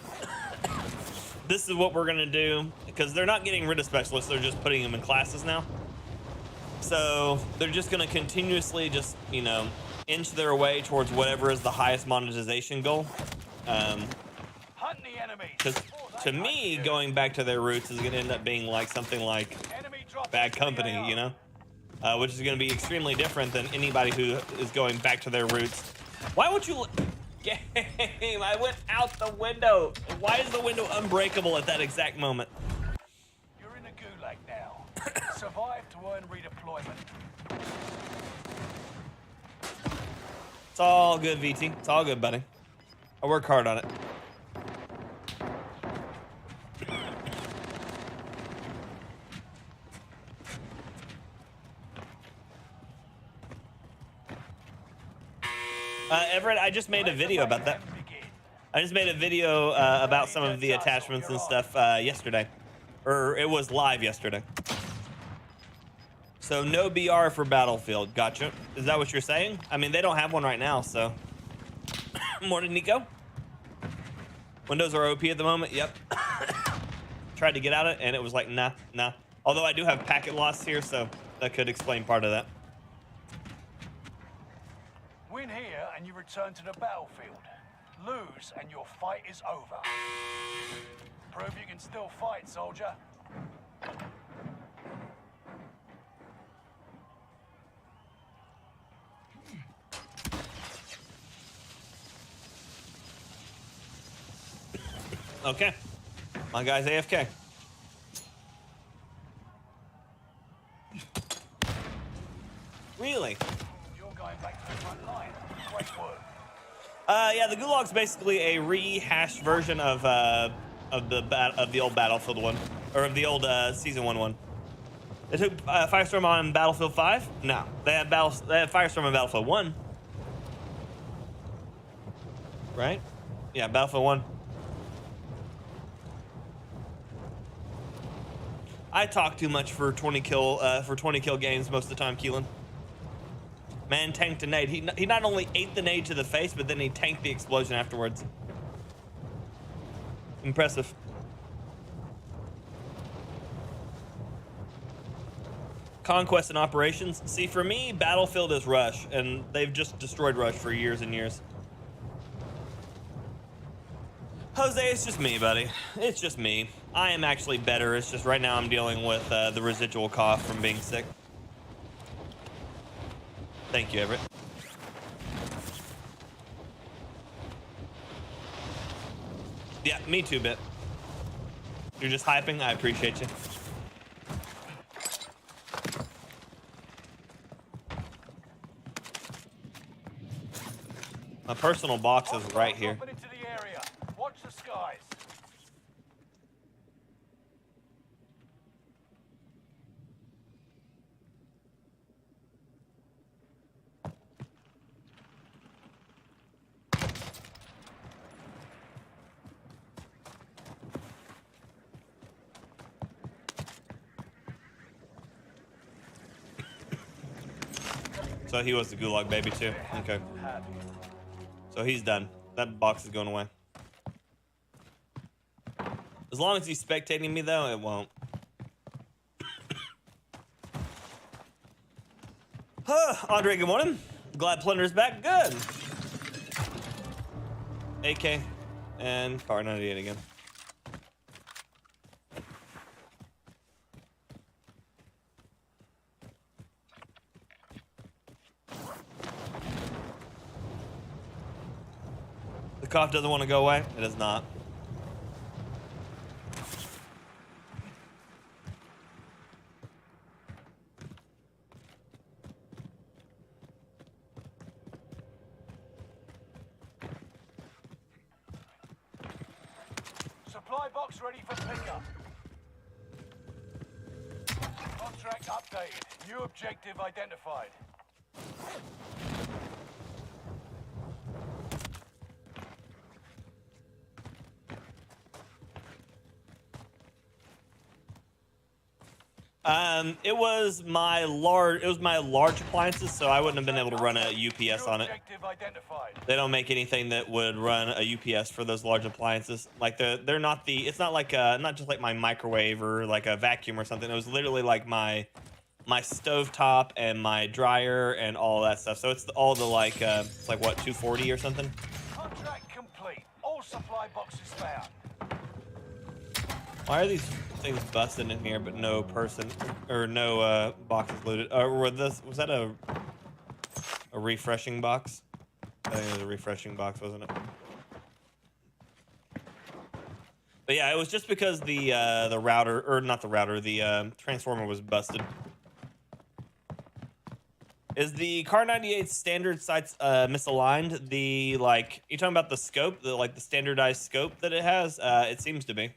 this is what we're gonna do, because they're not getting rid of specialists, they're just putting them in classes now. So they're just gonna continuously just, you know, inch their way towards whatever is the highest monetization goal. Hunt the enemies. Because to me, going back to their roots is gonna end up being like something like Enemy dropping Bad into the Company, AR. you know? Which is gonna be extremely different than anybody who is going back to their roots. Why would you... Game, I went out the window. Why is the window unbreakable at that exact moment? You're in a gulag now. Survive to earn redeployment. It's all good, VT. It's all good, buddy. I work hard on it. Everett, I just made a video about that. I just made a video about some of the attachments and stuff yesterday. Or it was live yesterday. So no BR for Battlefield. Gotcha. Is that what you're saying? I mean, they don't have one right now, so. Morning, Nico. Windows are OP at the moment. Yep. Tried to get out of it, and it was like, nah. Although I do have packet loss here, so that could explain part of that. Win here and you return to the battlefield. Lose and your fight is over. Prove you can still fight, soldier. Okay. My guy's AFK. Really? You're going back to the front line. Great work. Yeah, the Gulag's basically a rehashed version of the old Battlefield one, or of the old Season 1 one. They took Firestorm on Battlefield 5. No, they had Firestorm on Battlefield 1. Right? Yeah, Battlefield 1. I talk too much for 20 kill games most of the time, Keelan. Man tanked a nade. He not only ate the nade to the face, but then he tanked the explosion afterwards. Impressive. Conquest and operations. See, for me, Battlefield is Rush, and they've just destroyed Rush for years and years. Jose, it's just me, buddy. It's just me. I am actually better. It's just right now I'm dealing with the residual cough from being sick. Thank you, Everett. Yeah, me too, Bit. You're just hyping. I appreciate you. My personal box is right here. Into the area. Watch the skies. So he was the gulag baby too. Okay. So he's done. That box is going away. As long as he's spectating me though, it won't. Andre, good morning. Glad Plunder's back. Good. AK and car 98 again. The cough doesn't want to go away. It does not. Supply box ready for pickup. Contract updated. New objective identified. It was my large appliances, so I wouldn't have been able to run a UPS on it. Objective identified. They don't make anything that would run a UPS for those large appliances. Like they're not it's not like not just like my microwave or like a vacuum or something. It was literally like my stovetop and my dryer and all that stuff. So it's all the like it's like what, 240 or something. Contract complete. All supply boxes found. Why are these things busted in here but no person or no boxes looted? Was that a refreshing box? I think it was a refreshing box, wasn't it? But yeah, it was just because the router, or not the router, the transformer was busted. Is the Car 98 standard sights misaligned? The like, you talking about the scope, the standardized scope that it has? It seems to be.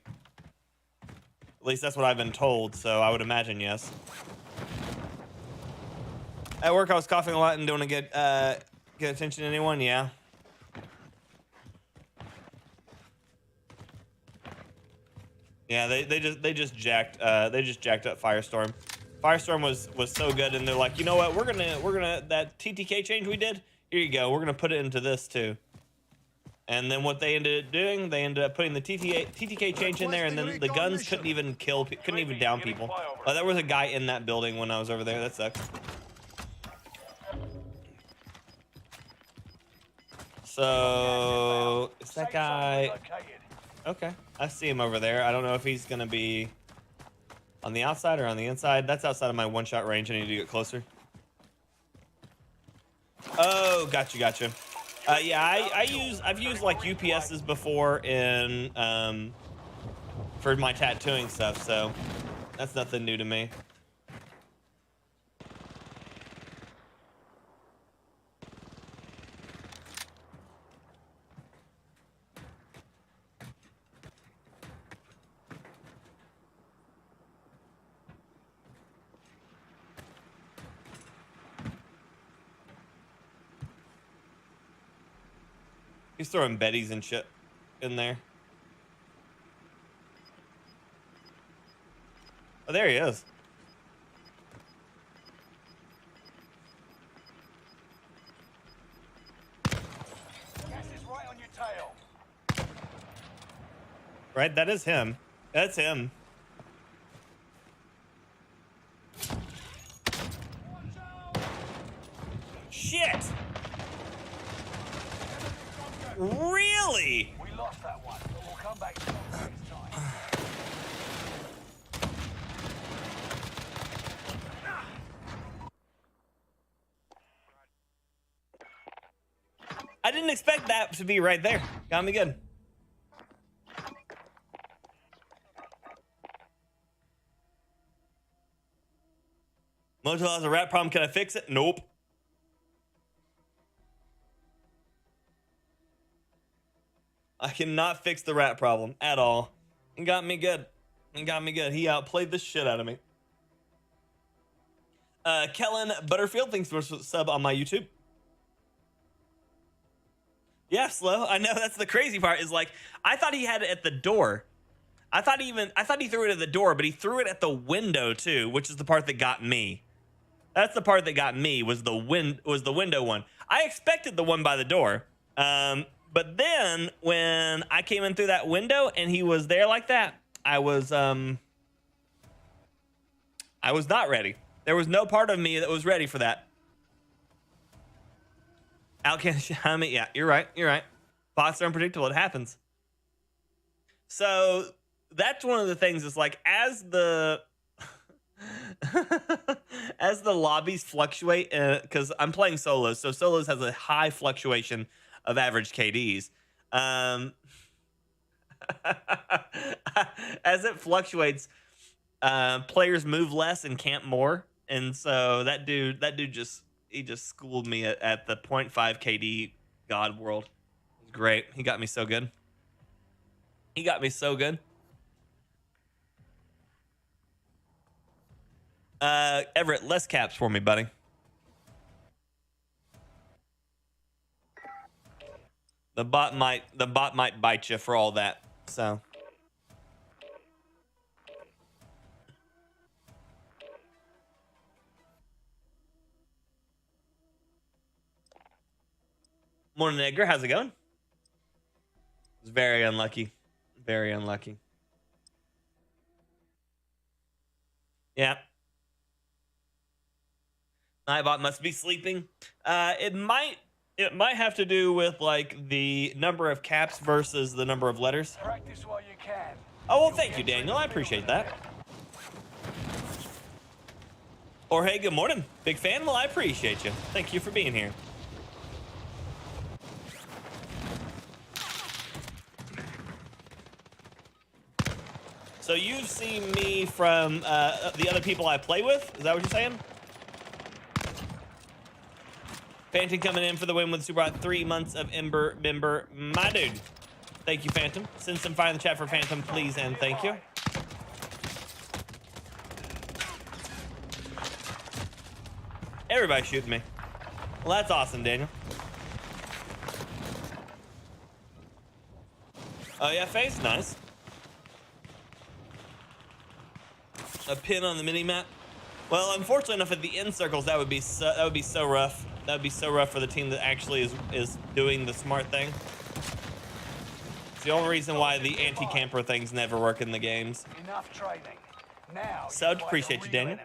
At least that's what I've been told, so I would imagine yes. At work, I was coughing a lot and don't want to get attention to anyone. Yeah. Yeah, they just jacked up Firestorm. Firestorm was so good, and they're like, you know what? We're gonna that TTK change we did. Here you go. We're gonna put it into this too. And then what they ended up doing, they ended up putting the TTK change in there, and then the guns couldn't even down people. There was a guy in that building when I was over there. That sucks. So is that guy? Okay, I see him over there. I don't know if he's gonna be on the outside or on the inside. That's outside of my one-shot range. I need to get closer. Oh, gotcha. Yeah, I've used like UPSs before in for my tattooing stuff, so that's nothing new to me. He's throwing Bettys and shit in there. Oh, there he is. Right? That is him. That's him. Shit! Really? We lost that one, but we'll come back strong next time. I didn't expect that to be right there. Got me good. Motel has a rat problem. Can I fix it? Nope. I cannot fix the rat problem at all. It got me good. It got me good. He outplayed the shit out of me. Kellen Butterfield, thanks for sub on my YouTube. Yeah, Slow. I know that's the crazy part is like, I thought he had it at the door. I thought he threw it at the door, but he threw it at the window too, which is the part that got me. That's the part that got me was the window one. I expected the one by the door. But then when I came in through that window and he was there like that, I was not ready. There was no part of me that was ready for that. I mean, yeah, you're right. You're right. Bots are unpredictable. It happens. So that's one of the things is like as the as the lobbies fluctuate, because I'm playing solos, so solos has a high fluctuation of average KDs. As it fluctuates, players move less and camp more, and so that dude just schooled me at the 0.5 KD God world. It was great. He got me so good. He got me so good. Everett, less caps for me, buddy. The bot might bite you for all that. So morning, Edgar. How's it going? It's very unlucky. Very unlucky. Yeah. Nightbot must be sleeping. It might have to do with like the number of caps versus the number of letters. Practice while you can. Oh, well, thank you, Daniel. I appreciate that. Or hey, good morning. Big fan. Well, I appreciate you. Thank you for being here. So you've seen me from the other people I play with? Is that what you're saying? Phantom coming in for the win with Super Hot 3 months of Ember Bimber. My dude. Thank you, Phantom. Send some fire in the chat for Phantom, please, and thank you. Everybody shooting me. Well, that's awesome, Daniel. Oh, yeah, face? Nice. A pin on the mini map. Well, unfortunately enough, at the end circles, that would be so rough. That would be so rough for the team that actually is doing the smart thing. It's the only reason why the anti-camper things never work in the games. Enough training. Now. So appreciate you, Daniel.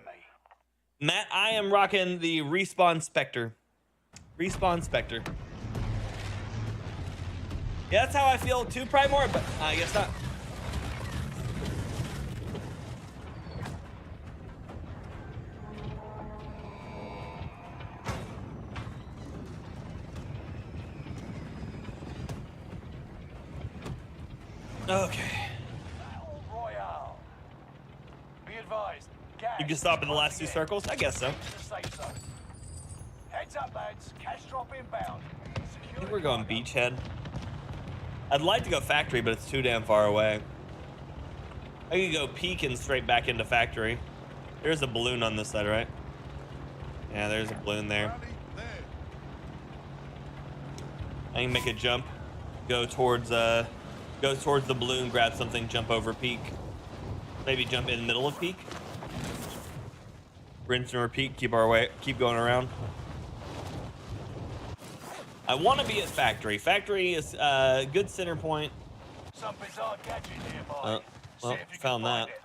Matt, I am rocking the Respawn Spectre. Respawn Spectre. Yeah, that's how I feel too, Primor, but I guess not. Okay. Royale. Be advised. You can stop in the last two circles? I guess so. Heads up, lads. Cash drop inbound. I think we're going beachhead. I'd like to go factory, but it's too damn far away. I could go peek and straight back into factory. There's a balloon on this side, right? Yeah, there's a balloon there. I can make a jump, go towards the balloon, grab something, jump over peak. Maybe jump in the middle of peak. Rinse and repeat, keep going around. I want to be at factory. Factory is a good center point. some bizarre gadget nearby. Well, See if you found can find that. it.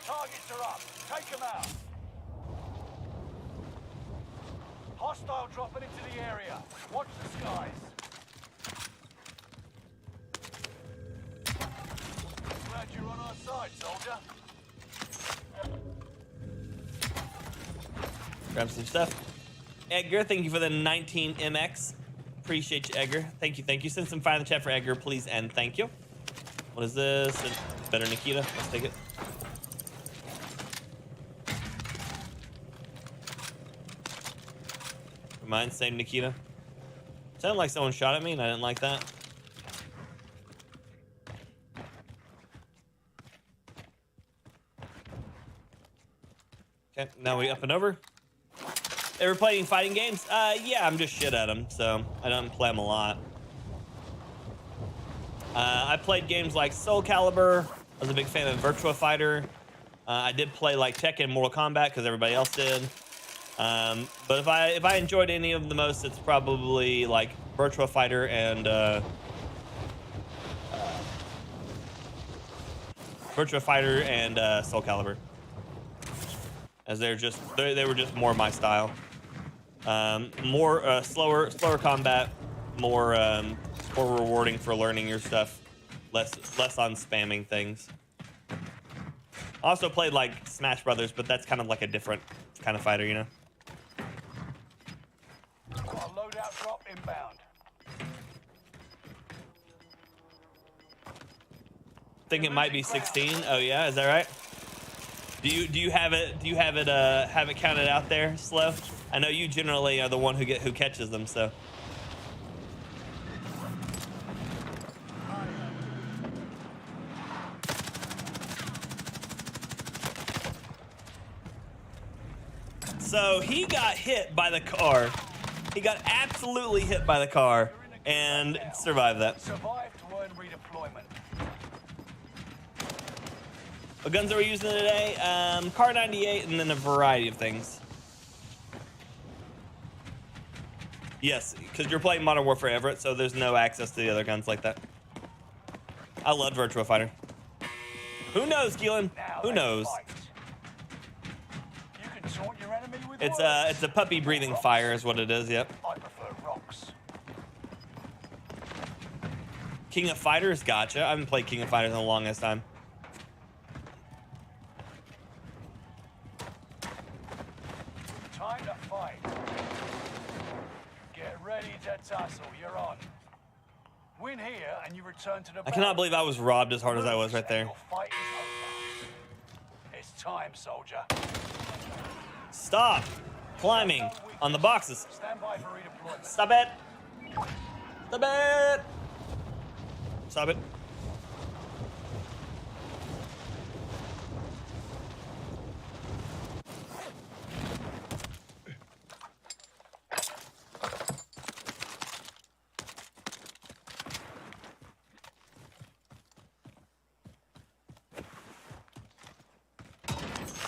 Targets are up. Take them out. Hostile dropping into the area. Watch the skies. Glad you're on our side, soldier. Grab some stuff. Edgar, thank you for the 19 MX. Appreciate you, Edgar. Thank you, thank you. Send some fire in the chat for Edgar, please, and thank you. What is this? Better Nikita. Let's take it. Mine, same Nikita. Sounded like someone shot at me, and I didn't like that. Okay, now we up and over. Ever playing fighting games? Yeah, I'm just shit at them, so I don't play them a lot. I played games like Soul Calibur. I was a big fan of Virtua Fighter. I did play like Tekken and Mortal Kombat because everybody else did. But if I enjoyed any of them the most, it's probably like Virtua Fighter and Soul Calibur, as they were just more my style. More slower combat, more rewarding for learning your stuff, less on spamming things. Also played like Smash Brothers, but that's kind of like a different kind of fighter, you know. Got a loadout drop inbound. I think it might be 16. Oh yeah, is that right? Do you have it counted out there, Slow? I know you generally are the one who catches them, so. So he got hit by the car. He got absolutely hit by the car and survived that. Survived to earn redeployment. What guns are we using today? Car 98 and then a variety of things. Yes, because you're playing Modern Warfare Everett, so there's no access to the other guns like that. I love Virtua Fighter. Who knows, Keelan? Who knows? You can taunt your enemy with It's words. a puppy breathing fire is what it is. Yep. I prefer rocks. King of Fighters, gotcha. I haven't played King of Fighters in the longest time. Time to fight. Get ready to tussle. You're on. Win here and you return to the I cannot believe I was robbed as hard as I was right there. Your fight is over. It's time, soldier. Stop climbing on the boxes. Stand by for redeployment. Stop it. Stop it. Stop it.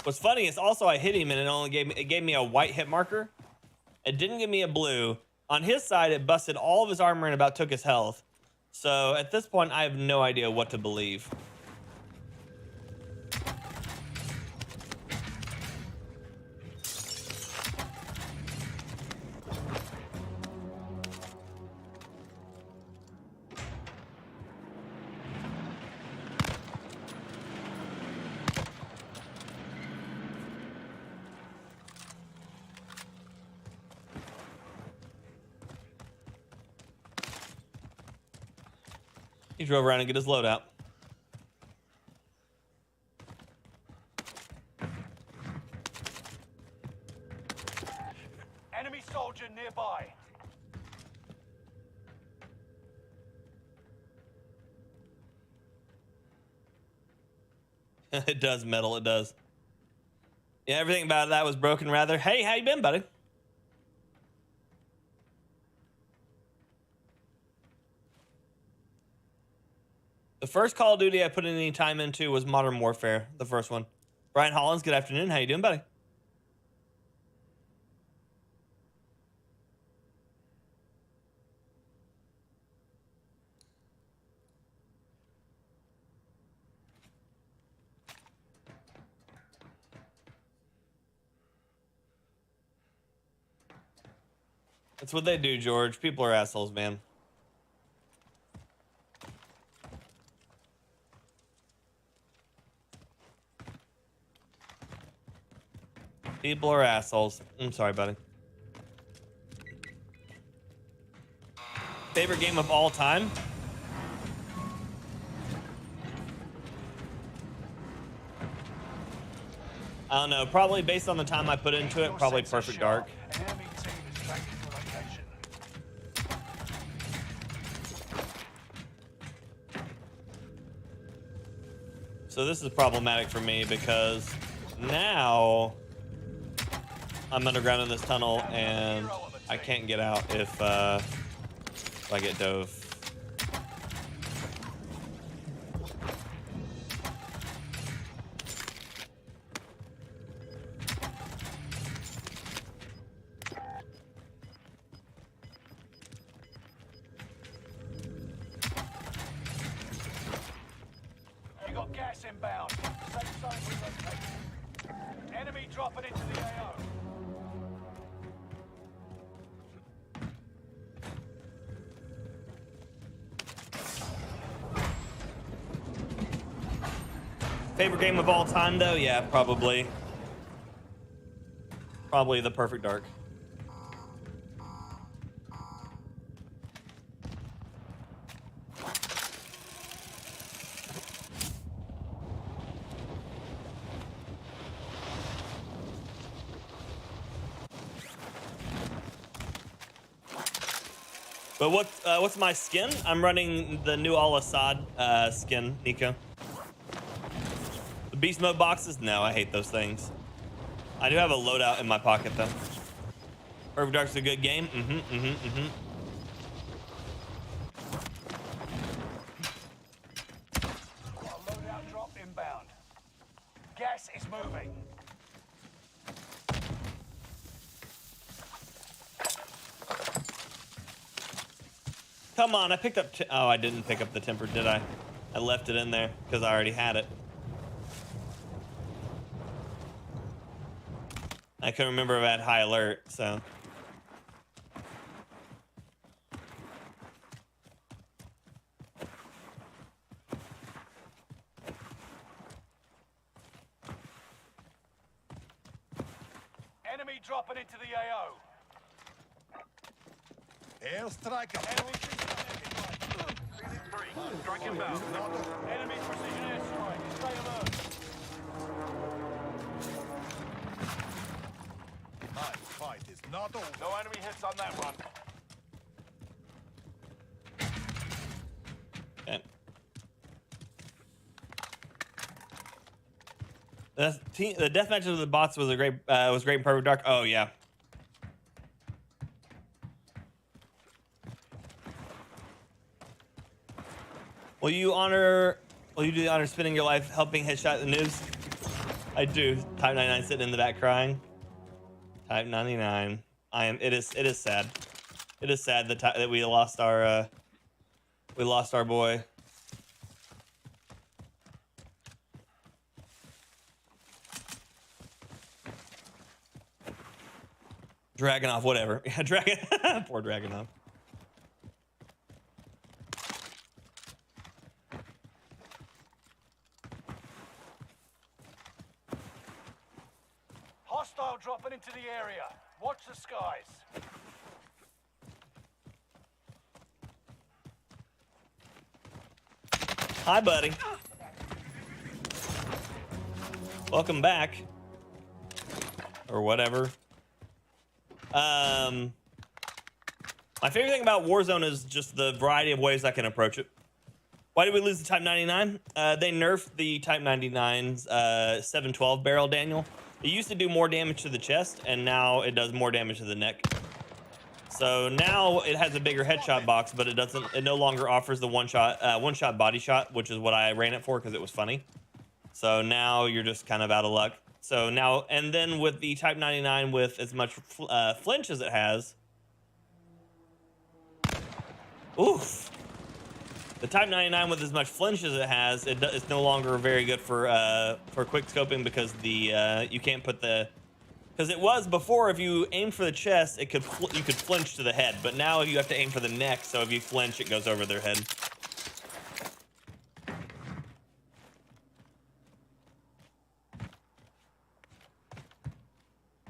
What's funny is also I hit him and it gave me a white hit marker. It didn't give me a blue. On his side, it busted all of his armor and about took his health. So at this point, I have no idea what to believe. He drove around and get his loadout. Enemy soldier nearby. It does metal, it does. Yeah, everything about that was broken rather. Hey, how you been, buddy? The first Call of Duty I put any time into was Modern Warfare, the first one. Brian Hollins, good afternoon. How you doing, buddy? That's what they do, George. People are assholes, man. People are assholes. I'm sorry, buddy. Favorite game of all time? I don't know. Probably based on the time I put into it, probably Perfect Dark. An enemy team is tracking your location. So this is problematic for me because now I'm underground in this tunnel and I can't get out if I get dove. You got gas inbound. Safe zone relocated. Enemy dropping into the AO. Favorite game of all time, though? Yeah, probably. Probably the Perfect Dark. But what's my skin? I'm running the new Al-Assad skin, Nico. The beast mode boxes? No, I hate those things. I do have a loadout in my pocket though. Perfect Dark's a good game. Got a loadout drop inbound. Gas is moving. Come on, I picked up. Oh, I didn't pick up the temper, did I? I left it in there because I already had it. I couldn't remember if I had high alert, so. Enemy dropping into the AO. Airstrike. Enemy precision airstrike. Strike inbound. Enemy precision airstrike. Stay alert. My fight is not over. No enemy hits on that run. Okay. The deathmatch of the bots was great in Perfect Dark. Oh yeah. Will you do the honor of spending your life helping headshot the news? I do. Type 99 sitting in the back crying. Type 99. It is sad. It is sad that we lost our boy. Dragonov, whatever. Yeah, poor Dragonov. Hostile dropping into the area. Watch the skies. Hi, buddy. Welcome back. Or whatever. My favorite thing about Warzone is just the variety of ways I can approach it. Why did we lose the Type 99? They nerfed the Type 99's 712 barrel, Daniel. It used to do more damage to the chest, and now it does more damage to the neck. So now it has a bigger headshot box, but it no longer offers the one-shot body shot, which is what I ran it for because it was funny. So now you're just kind of out of luck. So now, and then with the Type 99 with as much flinch as it has, oof. The Type 99 with as much flinch as it has, it's no longer very good for quick scoping because you can't put the Because it was before, if you aim for the chest, it could you could flinch to the head, but now you have to aim for the neck, so if you flinch, it goes over their head.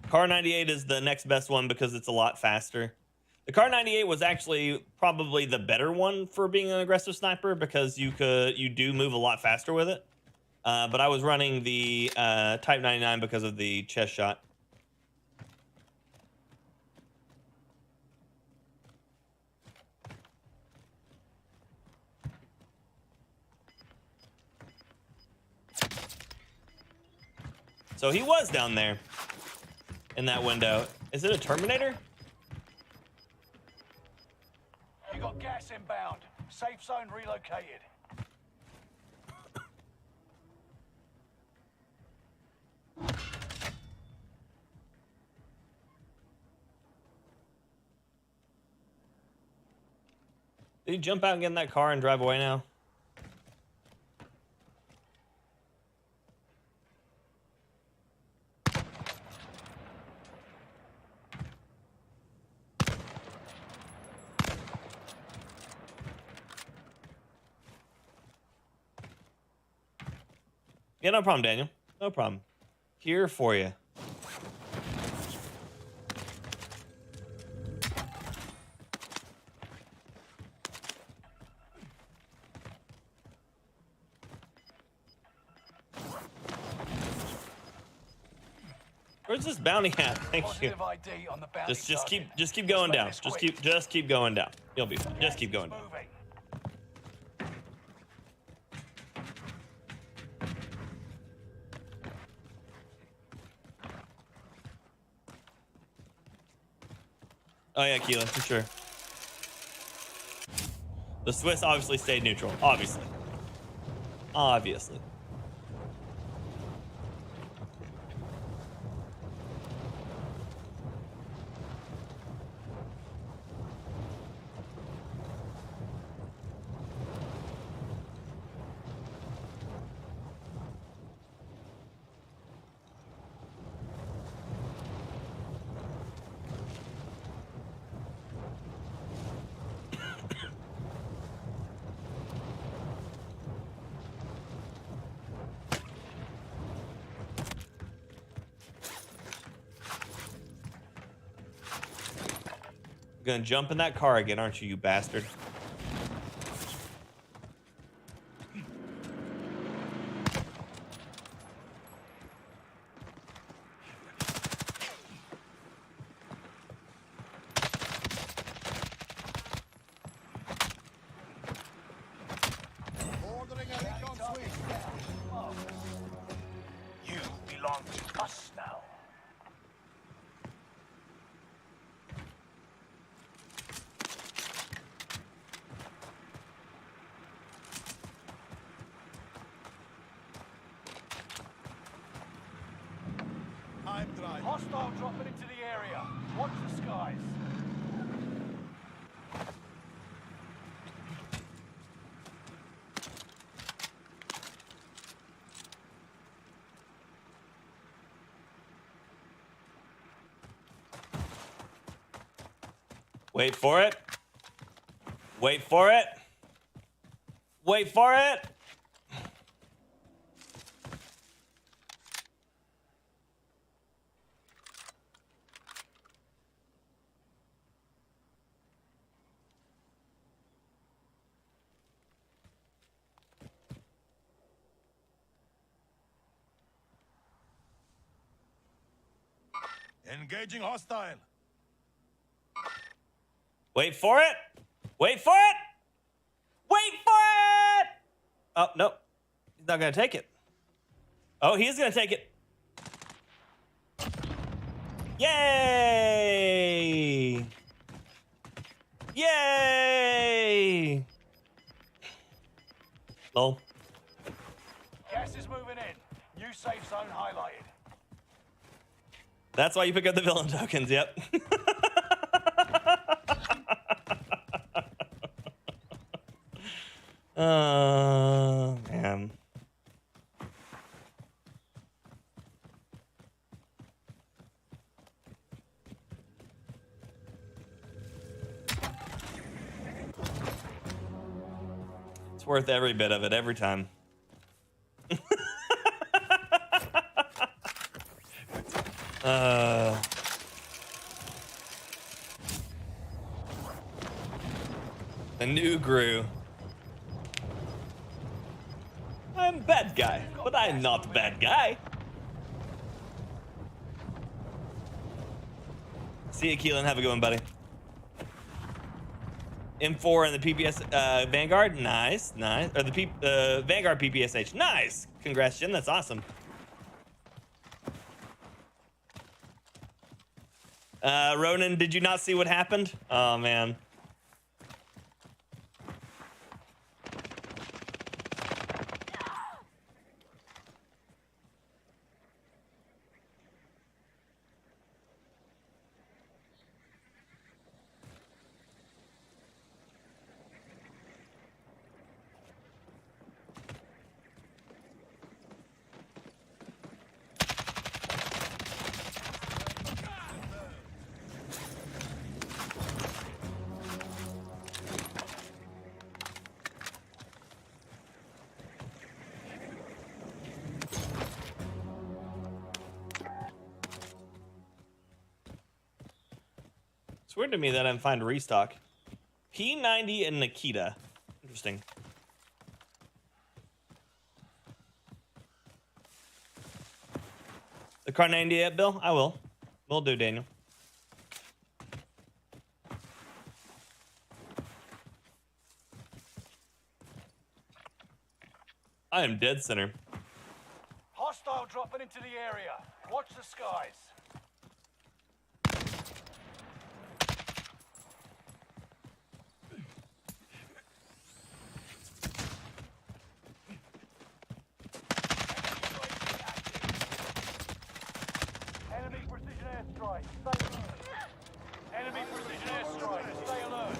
Car 98 is the next best one because it's a lot faster. The Car 98 was actually probably the better one for being an aggressive sniper because you do move a lot faster with it. But I was running the Type 99 because of the chest shot. So he was down there in that window. Is it a Terminator? You got gas inbound. Safe zone relocated. Did he jump out and get in that car and drive away now? Yeah, no problem, Daniel. No problem. Here for you. Where's this bounty at? Thank you. Positive ID on the bounty Just keep going down. Just keep going down. You'll be fine. Just keep going down. Moving. Oh yeah, Keelan, for sure. The Swiss obviously stayed neutral. Obviously. Obviously. Gonna jump in that car again, aren't you, you bastard? Ordering a recon sweep. You belong to us now. I'm driving. Hostile dropping into the area. Watch the skies. Wait for it. Wait for it. Wait for it. Engaging hostile. Wait for it. Wait for it. Wait for it. Oh, no. He's not going to take it. Oh, he is going to take it. Yay. Yay. Lol. Gas is moving in. New safe zone highlighted. That's why you pick up the villain tokens, yep. Man. Worth every bit of it every time. The new Gru. I'm bad guy, but I'm not bad guy. See you, Keelan. Have a good one, buddy. M4 and the PPS Vanguard. Nice, nice. Or the Vanguard PPSH. Nice. Congrats, Jim. That's awesome. Ronan, did you not see what happened? Oh, man. It's weird to me that I didn't find restock. P90 and Nikita. Interesting. The car 98, Bill? I will. Will do, Daniel. I am dead center. Hostile dropping into the area. Watch the skies. Enemy precision airstrike. Stay alert. Enemy precision airstrike. Stay alert.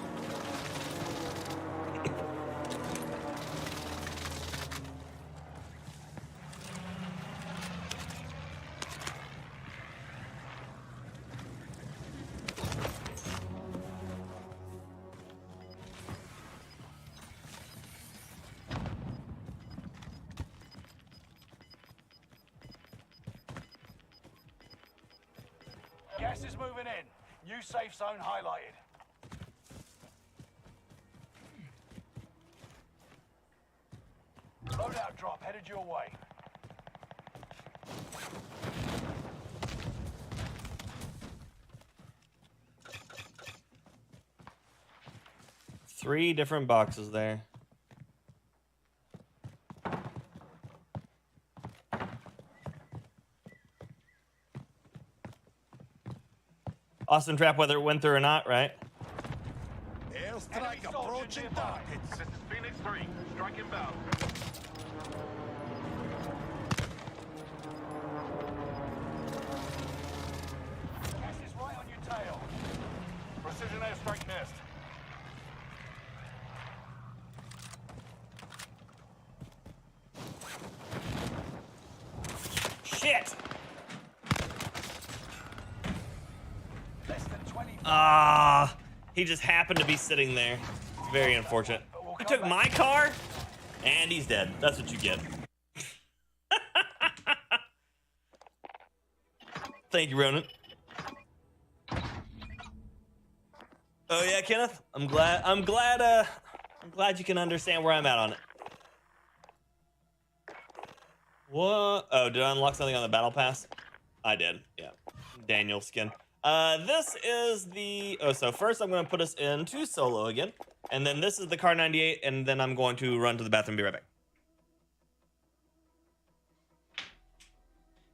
Gas is moving in. New safe zone highlighted. Loadout drop headed your way. Three different boxes there. Austin Trap, whether it went through or not, right? Airstrike approaching targets. This is Phoenix 3. Strike inbound. Gas is right on your tail. Precision airstrike missed. Shit! Less than 20. Ah, he just happened to be sitting there. It's very unfortunate. He took my car, and he's dead. That's what you get. Thank you, Ronan. Oh yeah, Kenneth. I'm glad you can understand where I'm at on it. What? Oh, did I unlock something on the battle pass? I did. Yeah. Daniel skin. This is the... Oh, so first I'm going to put us into solo again. And then this is the car 98, and then I'm going to run to the bathroom and be right back.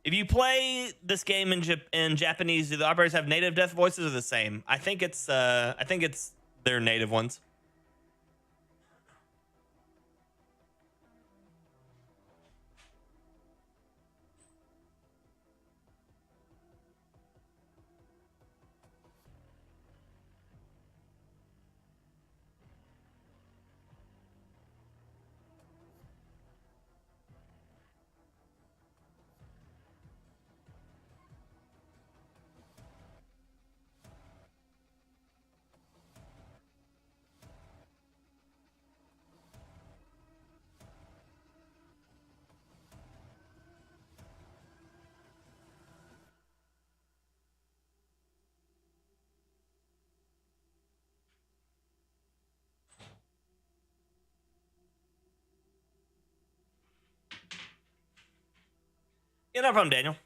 If you play this game in Japanese, do the operators have native death voices or the same? I think it's their native ones. Yeah, no problem, Daniel.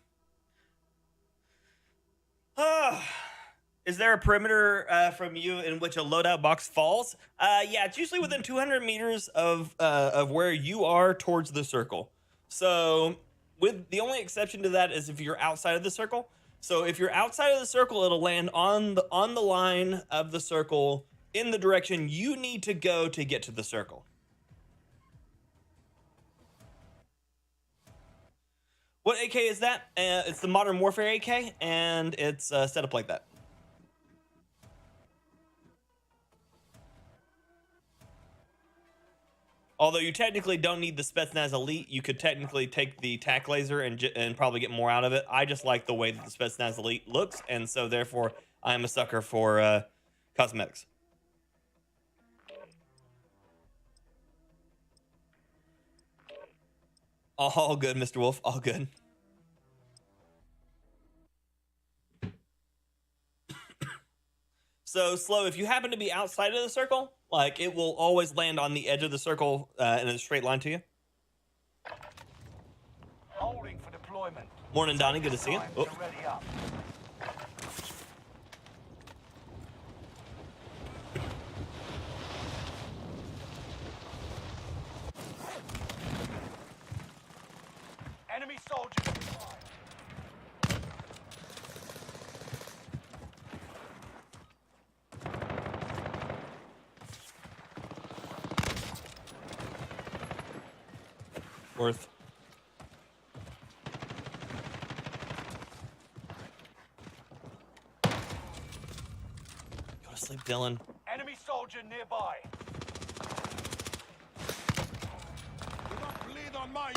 Is there a perimeter from you in which a loadout box falls? Yeah, it's usually within 200 meters of where you are towards the circle. So, with the only exception to that is if you're outside of the circle. So if you're outside of the circle, it'll land on the line of the circle in the direction you need to go to get to the circle. What AK is that? It's the Modern Warfare AK, and it's set up like that. Although you technically don't need the Spetsnaz Elite, you could technically take the tac laser and probably get more out of it. I just like the way that the Spetsnaz Elite looks, and so therefore I'm a sucker for cosmetics. All good, Mr. Wolf. All good. So, Slow, if you happen to be outside of the circle, like, it will always land on the edge of the circle in a straight line to you. Holding for deployment. Morning, Donnie. Good to see you. Time Oh. to ready up. Enemy soldiers inside. Worth. Go to sleep, Dylan. Enemy soldier nearby. Do not bleed on my...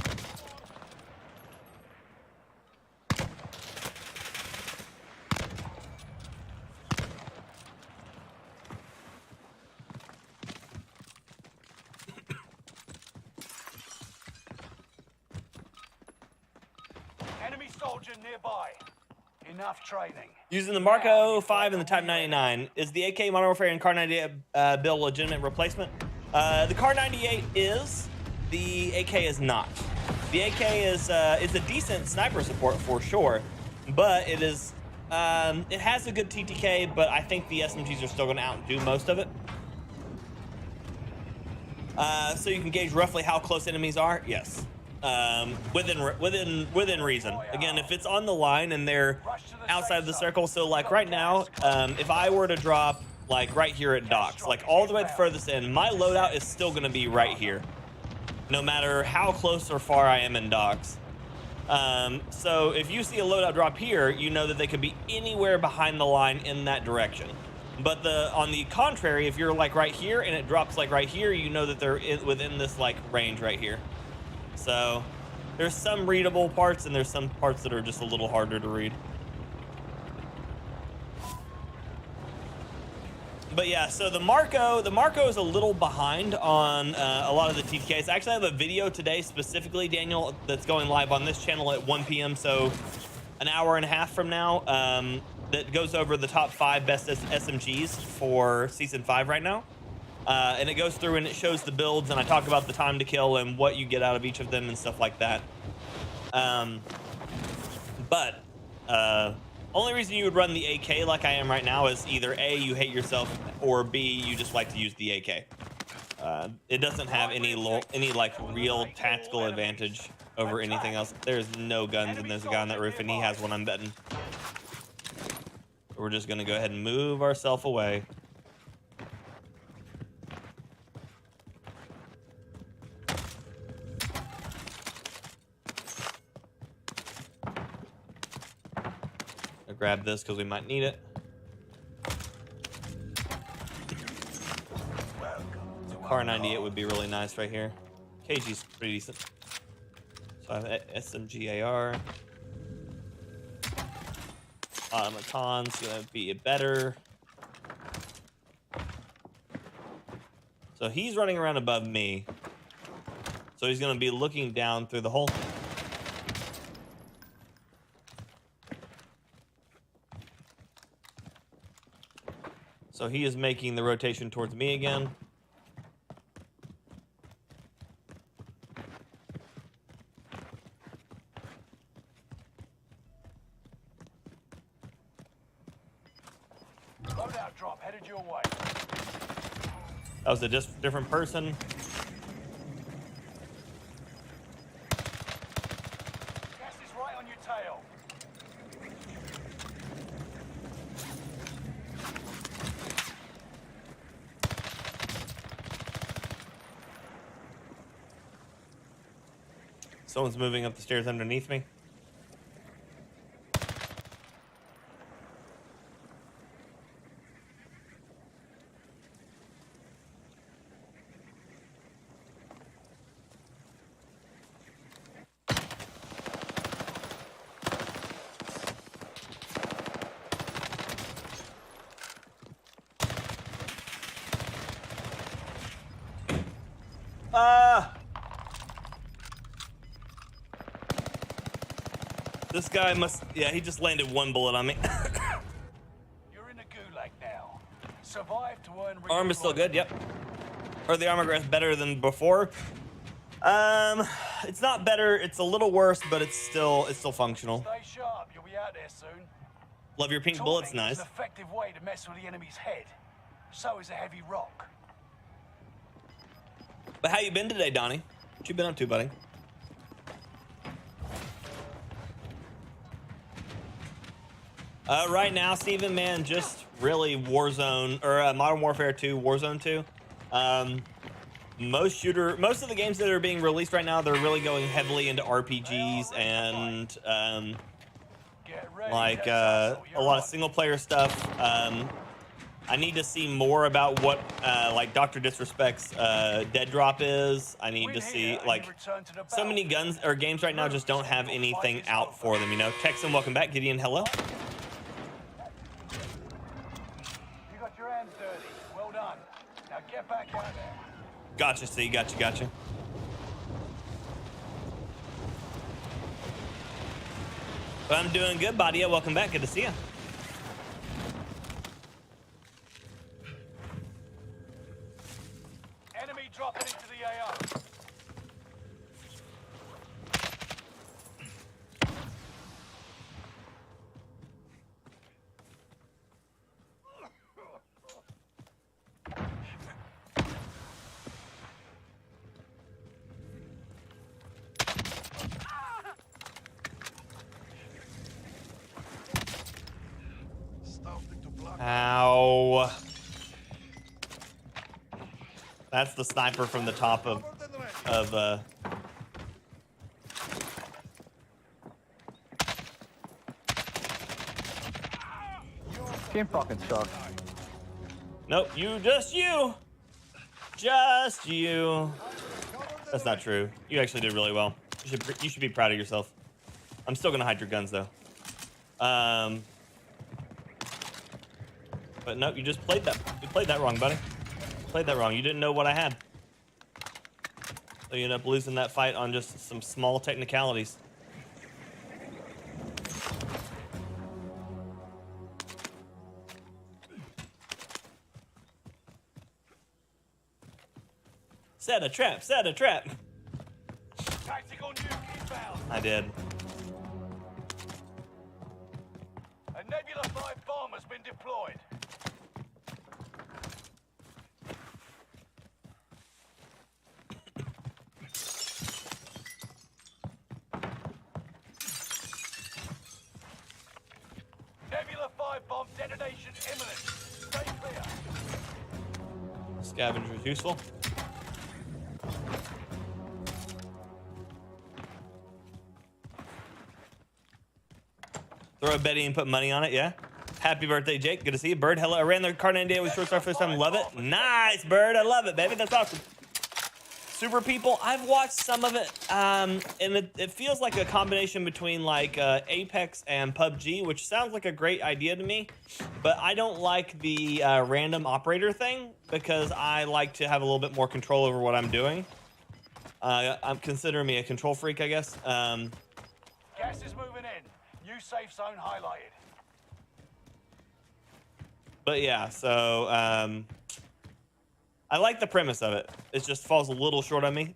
Enemy soldier nearby. Enough training. Using the Mark 05 and the Type 99. Is the AK Modern Warfare and Car 98 build a legitimate replacement? The Car 98 is. The AK is not. The AK is a decent sniper support for sure, but it is it has a good TTK, but I think the SMGs are still going to outdo most of it. So you can gauge roughly how close enemies are. Yes. Within reason. Again, if it's on the line and they're outside of the circle, so like right now, if I were to drop like right here at docks, like all the way to the furthest end, my loadout is still going to be right here, no matter how close or far I am in docks. So if you see a loadout drop here, you know that they could be anywhere behind the line in that direction. But on the contrary, if you're like right here and it drops like right here, you know that they're within this like range right here. So there's some readable parts and there's some parts that are just a little harder to read. But yeah, so the Marco is a little behind on a lot of the TTKs. Actually, I have a video today specifically, Daniel, that's going live on this channel at 1 p.m. So an hour and a half from now, that goes over the top 5 best SMGs for Season 5 right now. And it goes through and it shows the builds, and I talk about the time to kill and what you get out of each of them and stuff like that. Only reason you would run the AK like I am right now is either A, you hate yourself, or B, you just like to use the AK. It doesn't have any like real tactical advantage over anything else. There's no guns, and there's a guy on that roof, and he has one, I'm betting. We're just gonna go ahead and move ourselves away. I'll grab this because we might need it. Car 98 would be really nice right here. KG's pretty decent. So I have SMG AR. Automaton's gonna be better. So he's running around above me. So he's gonna be looking down through the hole. So he is making the rotation towards me again. drop headed your way. That was a different person. Gas is right on your tail. Someone's moving up the stairs underneath me. This guy must, yeah, he just landed one bullet on me. You're in the gulag now. Survive to earn. Arm is still good, yep. Or the armor is better than before. It's not better, it's a little worse, but it's still functional. Stay sharp, you'll be out there soon. Love your pink bullets, Taunting nice. is an effective way to mess with the enemy's head. So is a heavy rock. But how you been today, Donnie? What you been up to, buddy? Right now, Steven, man, just really Warzone, or Modern Warfare 2, Warzone 2. Most of the games that are being released right now, they're really going heavily into RPGs and like a lot of single player stuff. I need to see more about what like Dr. Disrespect's Dead Drop is. I need to see, like, so many guns or games right now just don't have anything out for them, you know. Texan, welcome back. Gideon, hello. You got your hands dirty. Well done. Now get back out there. Gotcha, see, gotcha. But I'm doing good, Badia. Welcome back. Good to see you. Enemy dropping into the AR. Ow. That's the sniper from the top of Game fucking sucks. Nope, just you. That's not true. You actually did really well. You should be proud of yourself. I'm still gonna hide your guns though. But no, you just played that. You played that wrong, buddy. Played that wrong. You didn't know what I had. So you end up losing that fight on just some small technicalities. Set a trap, set a trap. Tactical nuke inbound. I did. A Nebula 5 bomb has been deployed. Nebula 5 bomb detonation imminent. Stay clear. Scavenger is useful. Throw a betting and put money on it, yeah? Happy birthday, Jake. Good to see you. Bird, hello. I ran the card day with short star first time. Love it. Nice, Bird. I love it, baby. That's awesome. Super People, I've watched some of it, and it feels like a combination between like Apex and PUBG, which sounds like a great idea to me, but I don't like the random operator thing because I like to have a little bit more control over what I'm doing. I'm considering me a control freak, I guess. Gas is moving in. New safe zone highlighted. But yeah, so I like the premise of it. It just falls a little short on me.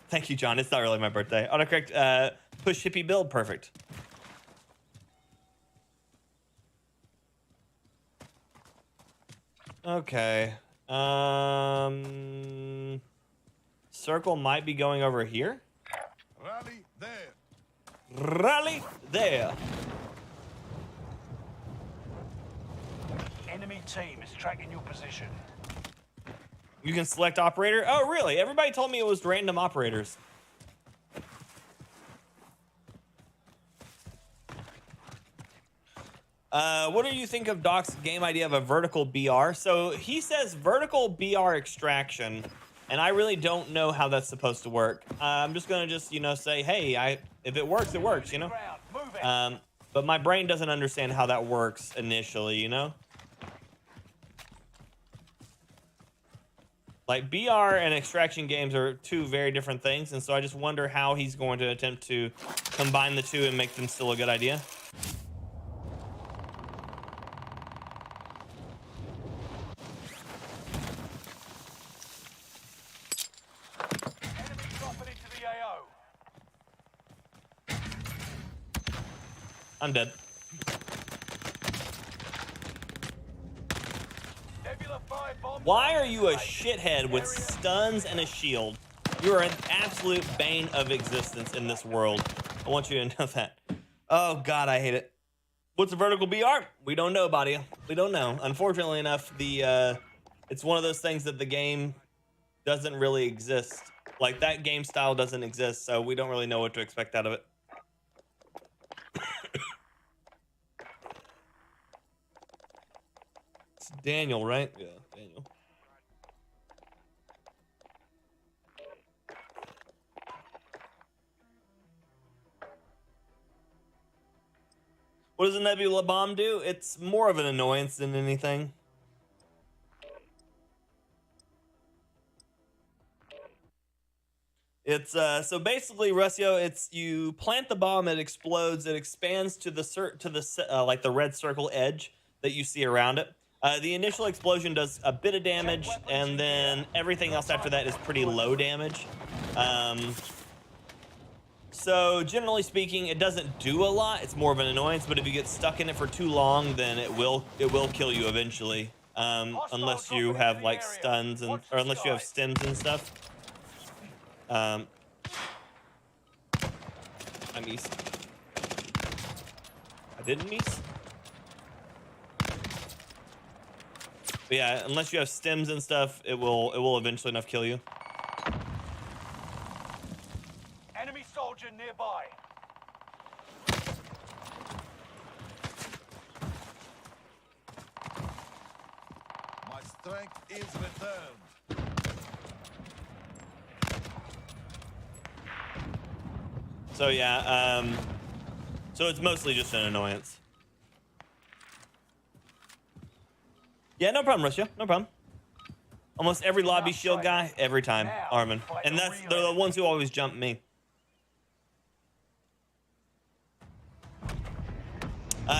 Thank you, John. It's not really my birthday. Autocorrect, push hippie build, perfect. Okay. Circle might be going over here. Rally there. Rally there. Enemy team is tracking your position. You can select operator. Oh, really? Everybody told me it was random operators. What do you think of Doc's game idea of a vertical BR? So he says vertical BR extraction, and I really don't know how that's supposed to work. I'm just gonna you know, say, hey, if it works, it works, you know. But my brain doesn't understand how that works initially, you know. Like BR and extraction games are two very different things, and so I just wonder how he's going to attempt to combine the two and make them still a good idea. Enemy dropping into the AO. I'm dead. Nebula 5 bomb. Why are you a shithead with stuns and a shield? You are an absolute bane of existence in this world. I want you to know that. Oh God, I hate it. What's a vertical BR? We don't know, buddy. We don't know. Unfortunately enough, it's one of those things that the game doesn't really exist. Like that game style doesn't exist, so we don't really know what to expect out of it. It's Daniel, right? Yeah, Daniel. What does a nebula bomb do? It's more of an annoyance than anything. It's so basically, Rusio, it's you plant the bomb, it explodes, it expands to the like the red circle edge that you see around it. The initial explosion does a bit of damage, and then everything else after that is pretty low damage. So generally speaking, it doesn't do a lot. It's more of an annoyance, but if you get stuck in it for too long, then it will kill you eventually. Unless you have like stuns or unless you have stims and stuff. I missed. I didn't miss. But yeah, unless you have stims and stuff, it will eventually enough kill you. Enemy soldier nearby. My strength is returned. So yeah, so it's mostly just an annoyance. Yeah, no problem, Russia. No problem. Almost every lobby shield guy, every time, Armin. And they're the ones who always jump me.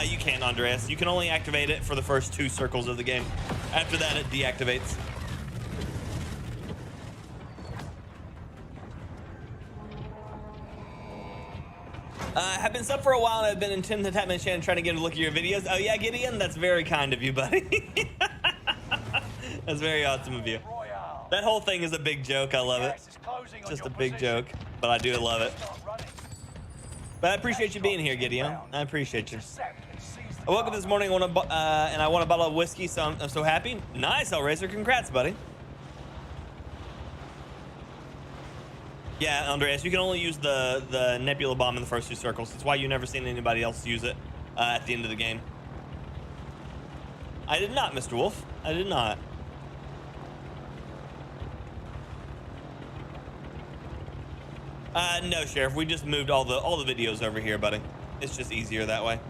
You can't, Andreas. You can only activate it for the first 2 circles of the game. After that, it deactivates. Have been sub for a while and I've been intending to tap my channel trying to get a look at your videos. Oh yeah, Gideon? That's very kind of you, buddy. That's very awesome of you. Royale. That whole thing is a big joke. I love it. Gas is closing on Just your a big position. joke, but I do love it. Start running. But I appreciate you being here, Gideon. I appreciate you. Intercept and seize the I woke up cargo. this morning and I want a bottle of whiskey, so I'm so happy. Nice, Hellraiser. Congrats, buddy. Yeah, Andreas, you can only use the nebula bomb in the first 2 circles. That's why you've never seen anybody else use it at the end of the game. I did not, Mr. Wolf. I did not. No, Sheriff. We just moved all the videos over here, buddy. It's just easier that way.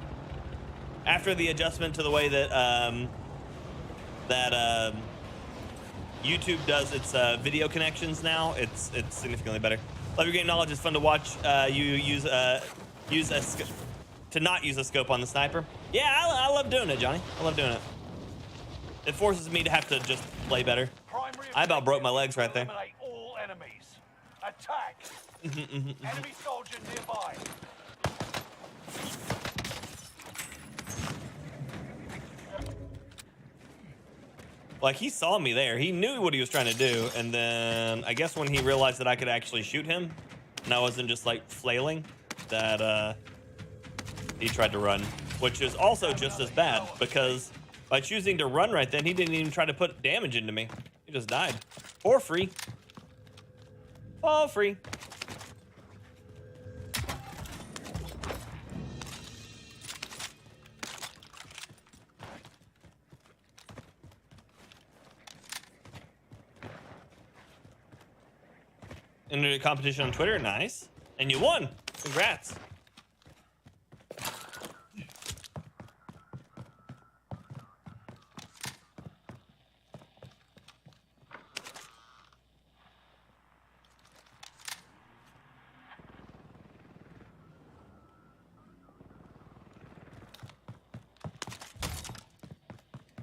After the adjustment to the way that YouTube does its video connections now, it's significantly better. Love your game knowledge. It's fun to watch. You to not use a scope on the sniper. Yeah, I love doing it, Johnny. I love doing it. It forces me to have to just play better. Primary I about broke my legs right there. Eliminate all enemies. Attack. Enemy soldier nearby. Like, he saw me there. He knew what he was trying to do. And then I guess when he realized that I could actually shoot him and I wasn't just like flailing, that he tried to run, which is also just as bad because by choosing to run right then, he didn't even try to put damage into me. He just died for free. All free. Entered a competition on Twitter, nice. And you won. Congrats.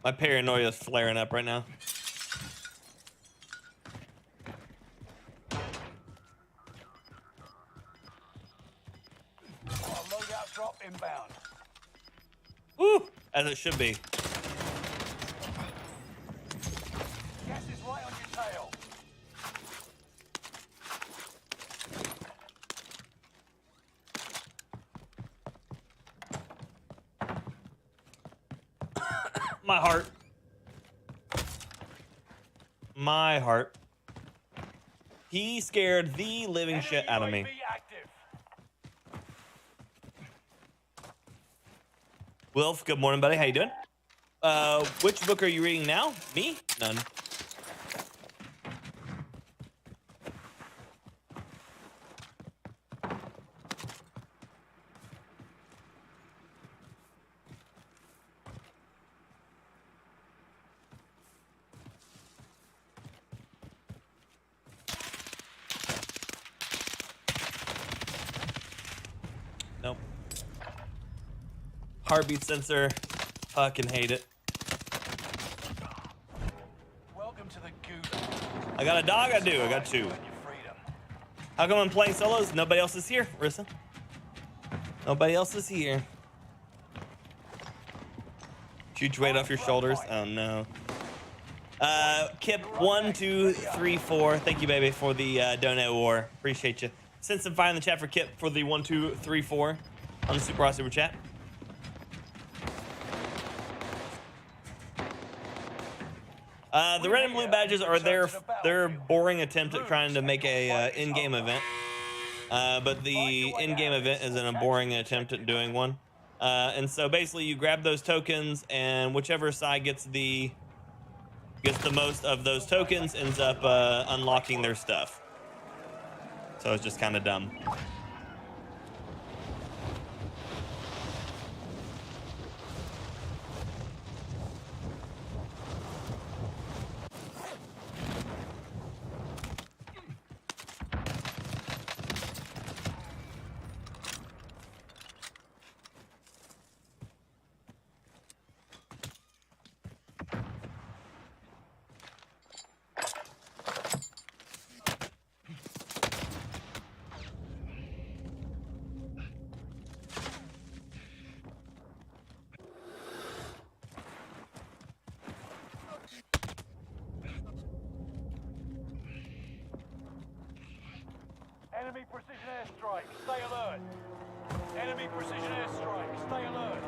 My paranoia is flaring up right now. Loadout drop inbound. Woo! As it should be. Gas is right on your tail. My heart. My heart. He scared the living shit out of me. UAV active. Wilf, good morning, buddy. How you doing? Which book are you reading now? Me? None. Nope. Heartbeat sensor. Fucking hate it. Welcome to the Gulag. I got a dog, I do. I got two. You earn your freedom. How come I'm playing solos? Nobody else is here, Rissa. Nobody else is here. Huge weight off your shoulders. Oh no. Kip1234. Thank you, baby, for the donate war. Appreciate you. Send some fire in the chat for Kip for the 1234 on the Super Raw Super Chat. The red and blue badges are their boring attempt at trying to make a in-game event. But the in-game event is a boring attempt at doing one. And so basically you grab those tokens and whichever side gets the most of those tokens ends up unlocking their stuff. So it's just kind of dumb. Enemy precision airstrike. Stay alert. Enemy precision airstrike. Stay alert.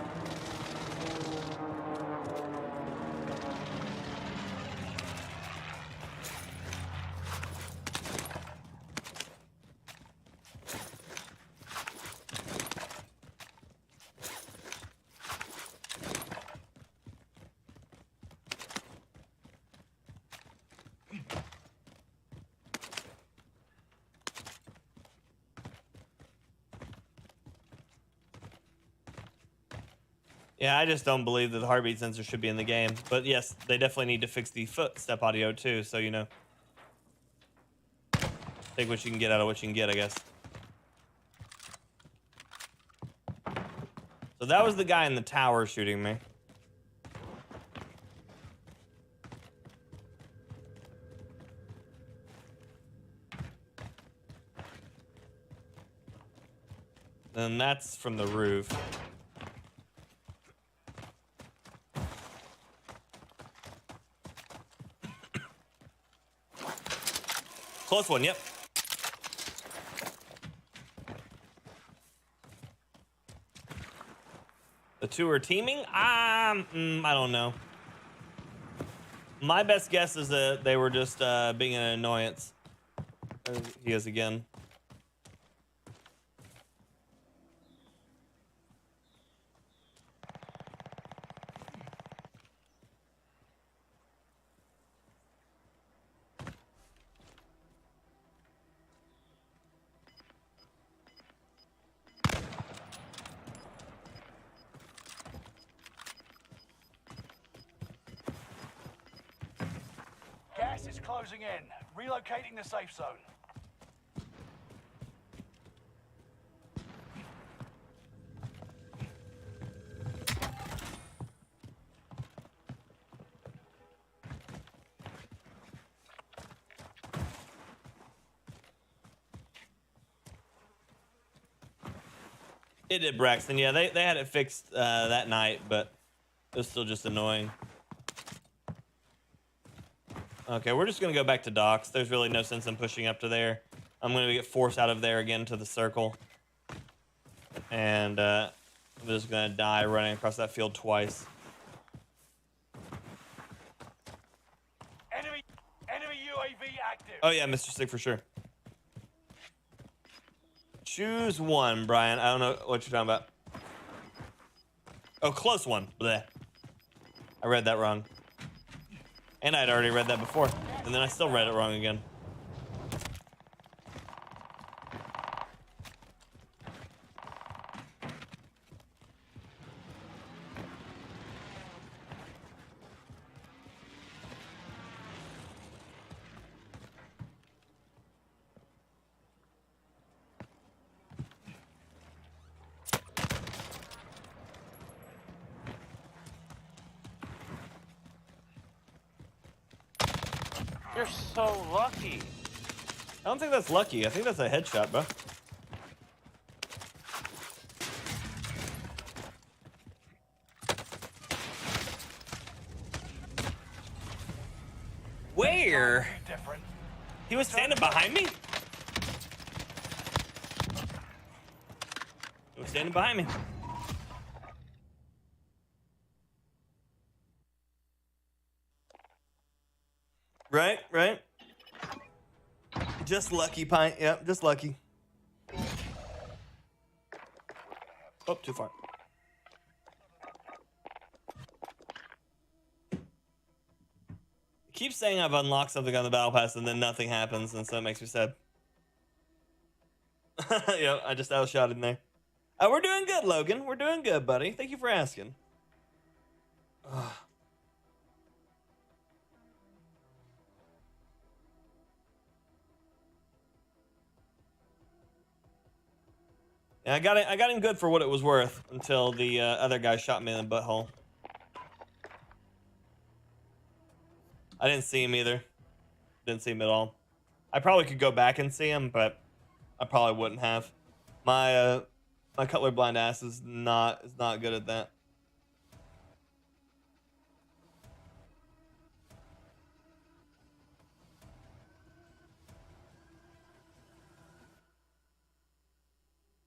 Yeah, I just don't believe that the heartbeat sensor should be in the game. But yes, they definitely need to fix the footstep audio too, so you know. Take what you can get out of what you can get, I guess. So that was the guy in the tower shooting me. And that's from the roof. Close one, yep. The two are teaming? I don't know. My best guess is that they were just being an annoyance. There he is again. Gas is closing in. Relocating the safe zone. It did, Braxton. Yeah, they had it fixed that night, but it was still just annoying. Okay, we're just going to go back to docks. There's really no sense in pushing up to there. I'm going to get forced out of there again to the circle. And I'm just going to die running across that field twice. Enemy UAV active. Oh, yeah, Mr. Stick for sure. Choose one, Brian. I don't know what you're talking about. Oh, close one. Bleh. I read that wrong. And I'd already read that before. And then I still read it wrong again. You're so lucky. I don't think that's lucky. I think that's a headshot, bro. Where? Different. He was standing behind me? He was standing behind me. Right, right. Just lucky, Pint. Yep, just lucky. Oh, too far. Keep saying I've unlocked something on the battle pass and then nothing happens, and so it makes me sad. Yeah, I just outshot in there. We're doing good, Logan. We're doing good, buddy. Thank you for asking. Ugh. Yeah, I got him good for what it was worth until the other guy shot me in the butthole. I didn't see him either. Didn't see him at all. I probably could go back and see him, but I probably wouldn't have. My my colorblind ass is not good at that.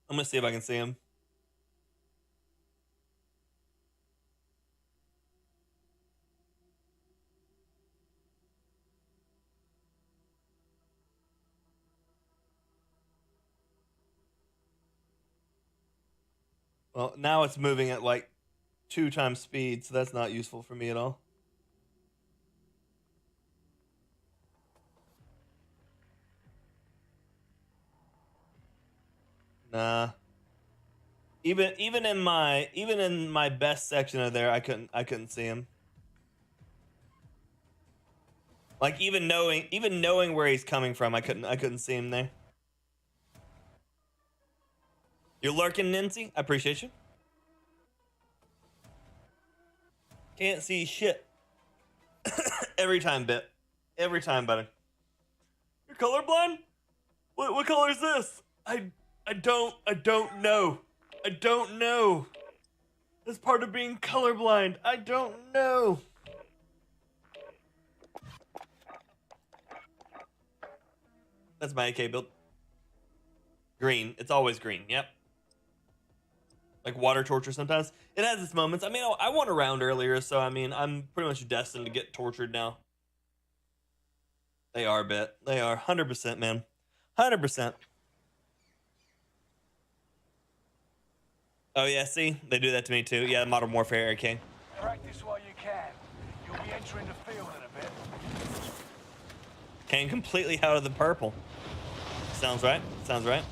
I'm gonna see if I can see him. Well, now it's moving at like 2 times speed, so that's not useful for me at all. Nah. Even in my best section of there, I couldn't see him. Like even knowing where he's coming from, I couldn't see him there. You're lurking, Nancy. I appreciate you. Can't see shit. Every time, Bit. Every time, buddy. You're colorblind? What color is this? I don't know. I don't know. That's part of being colorblind. I don't know. That's my AK build. Green. It's always green. Yep. Like water torture sometimes. It has its moments. I mean, I won a round earlier, so I mean, I'm pretty much destined to get tortured now. They are a bit. They are 100%, man. 100%. Oh yeah, see? They do that to me too. Yeah, Modern Warfare AK. Practice while you can. You'll be entering the field in a bit. Came completely out of the purple. Sounds right. Sounds right.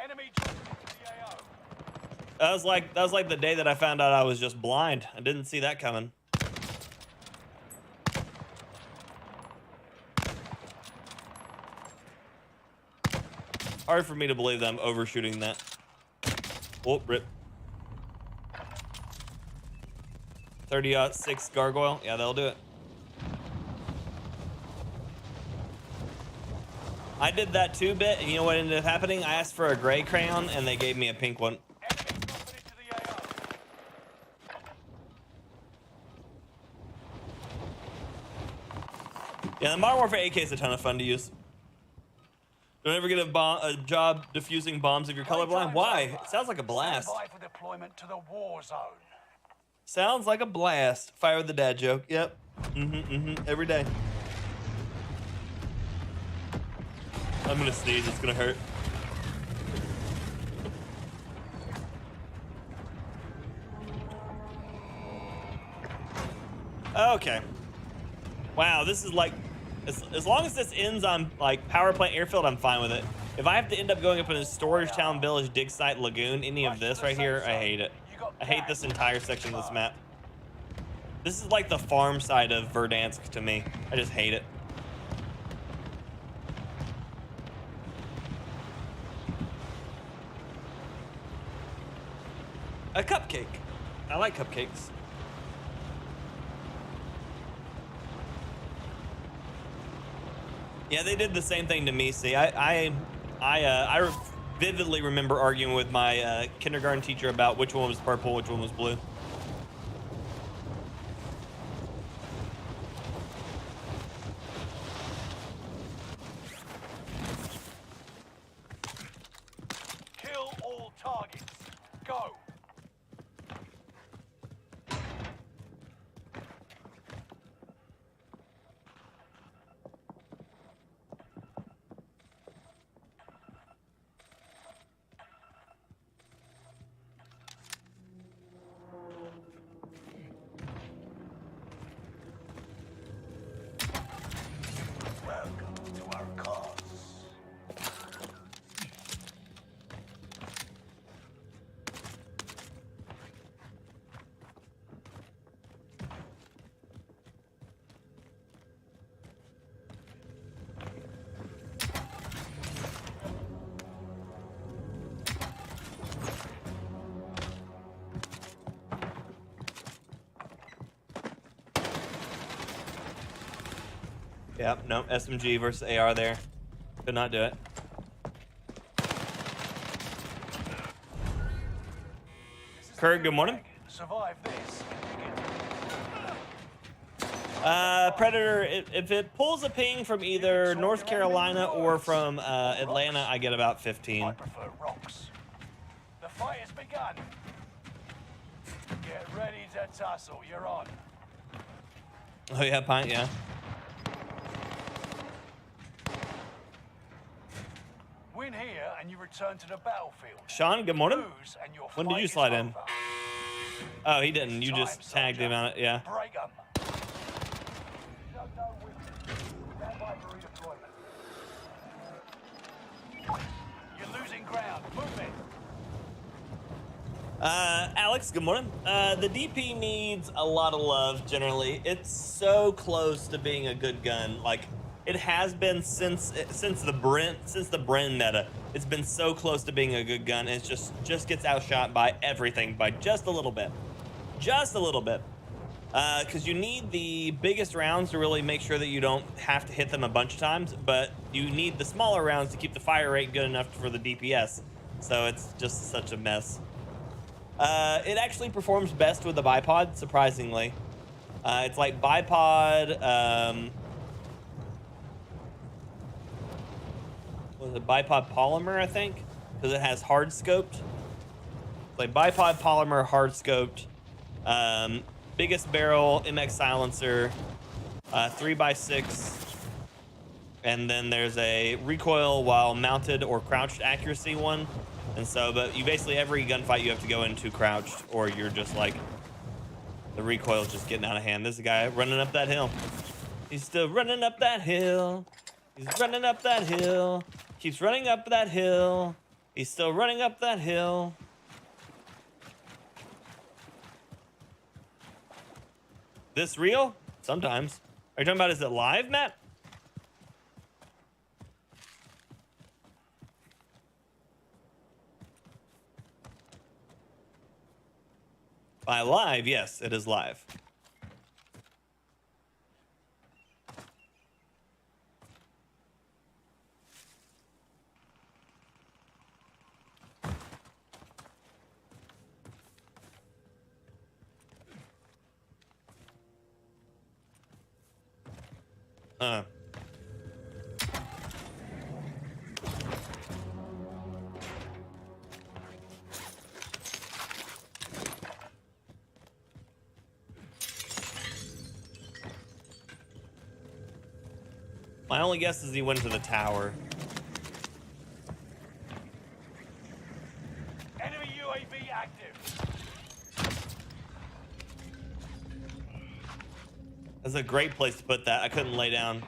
Enemy dropping into the AO. That was like the day that I found out I was just blind. I didn't see that coming. Hard for me to believe that I'm overshooting that. Oh, rip. 30-6 gargoyle. Yeah, that'll do it. I did that too bit, and you know what ended up happening? I asked for a gray crayon, and they gave me a pink one. Enemy dropping into the AO. Yeah, the Modern Warfare AK is a ton of fun to use. Don't ever get a job defusing bombs if you're colorblind. Why? It sounds like a blast. Stand by for deployment to the war zone. Sounds like a blast. Fire with the dad joke. Yep. Every day. I'm gonna sneeze. It's gonna hurt. Okay. Wow, this is like, as long as this ends on like power plant airfield, I'm fine with it. If I have to end up going up in a storage town village, dig site, lagoon, any of this right here, I hate it. I hate this entire section of this map. This is like the farm side of Verdansk to me. I just hate it. A cupcake. I like cupcakes. Yeah, they did the same thing to me. See, I vividly remember arguing with my kindergarten teacher about which one was purple, which one was blue. Kill all targets. Go. Welcome to our cause. Yep, no, SMG versus AR there. Could not do it. Kirk, good morning. Survive this. Predator, if it pulls a ping from either North Carolina or from Atlanta, I get about 15. I prefer rocks. The fight has begun. Get ready to tussle. You're on. Oh yeah, pint, yeah. Win here and you return to the battlefield. Sean, good morning. Lose and your When did fight you is slide in? over. Oh, he didn't. You Time, just tagged him soldier. on it, yeah. Break 'em. No win. Stand by for redeployment. You're losing ground. Move it. Alex, good morning. The DP needs a lot of love generally. It's so close to being a good gun. Like, it has been since the Bren meta. It's been so close to being a good gun, and it just gets outshot by everything by just a little bit. Just a little bit. Because you need the biggest rounds to really make sure that you don't have to hit them a bunch of times, but you need the smaller rounds to keep the fire rate good enough for the DPS. So it's just such a mess. It actually performs best with the bipod, surprisingly. It's like bipod. Was it bipod polymer? I think because it has hard scoped. Like bipod polymer, hard scoped. Biggest barrel, MX silencer, 3x6. And then there's a recoil while mounted or crouched accuracy one. And so, but you basically, every gunfight you have to go into crouched or you're just like, the recoil's just getting out of hand. This is a guy running up that hill. He's still running up that hill. He's running up that hill. Keeps running up that hill. He's still running up that hill. This real? Sometimes. Are you talking about, is it live, Matt? By live, yes, it is live. My only guess is he went to the tower. Enemy UAV active. That's a great place to put that. I couldn't lay down.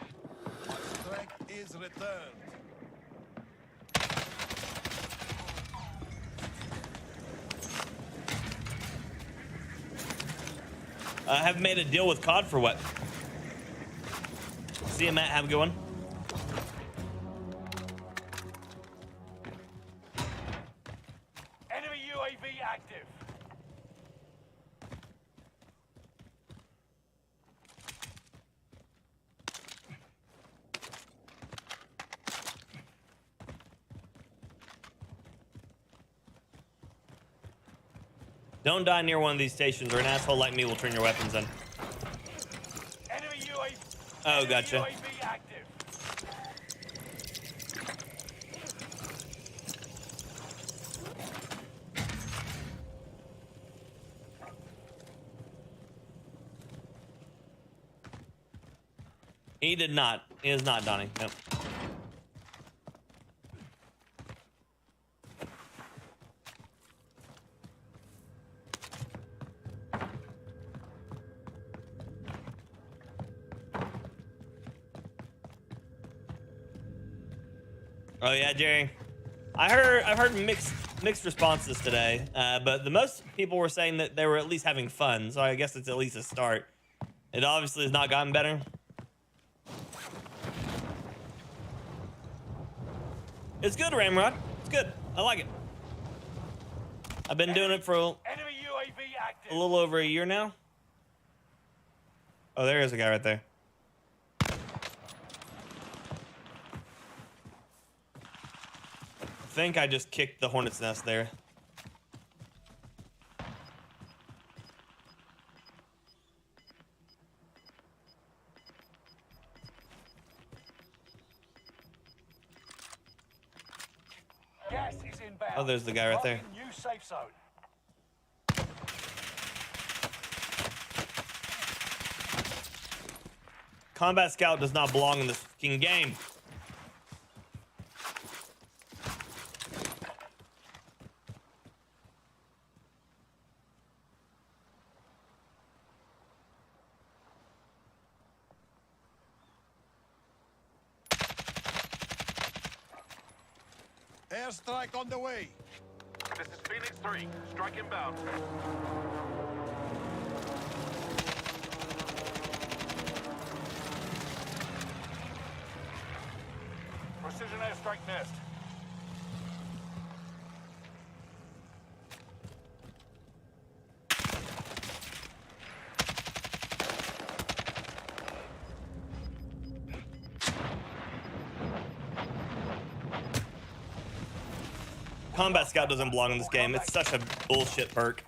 Strength is returned. I have made a deal with COD for what? See you, Matt. Have a good one. Enemy UAV active. Don't die near one of these stations or an asshole like me will turn your weapons in. Enemy UAV. Oh, gotcha. UAV active. He did not. He is not, Donnie. Nope. Oh yeah, Jerry. I've heard mixed responses today, but the most people were saying that they were at least having fun. So I guess it's at least a start. It obviously has not gotten better. It's good, Ramrod. It's good. I like it. I've been doing it for Enemy UAV active. a little over a year now. Oh, there is a guy right there. I think I just kicked the hornet's nest there. Gas is inbound. Oh, there's the guy right there. Marking new safe zone. Combat Scout does not belong in this fucking game. Airstrike on the way. This is Phoenix 3. Strike inbound. Precision airstrike missed. Combat Scout doesn't belong in this game. It's such a bullshit perk.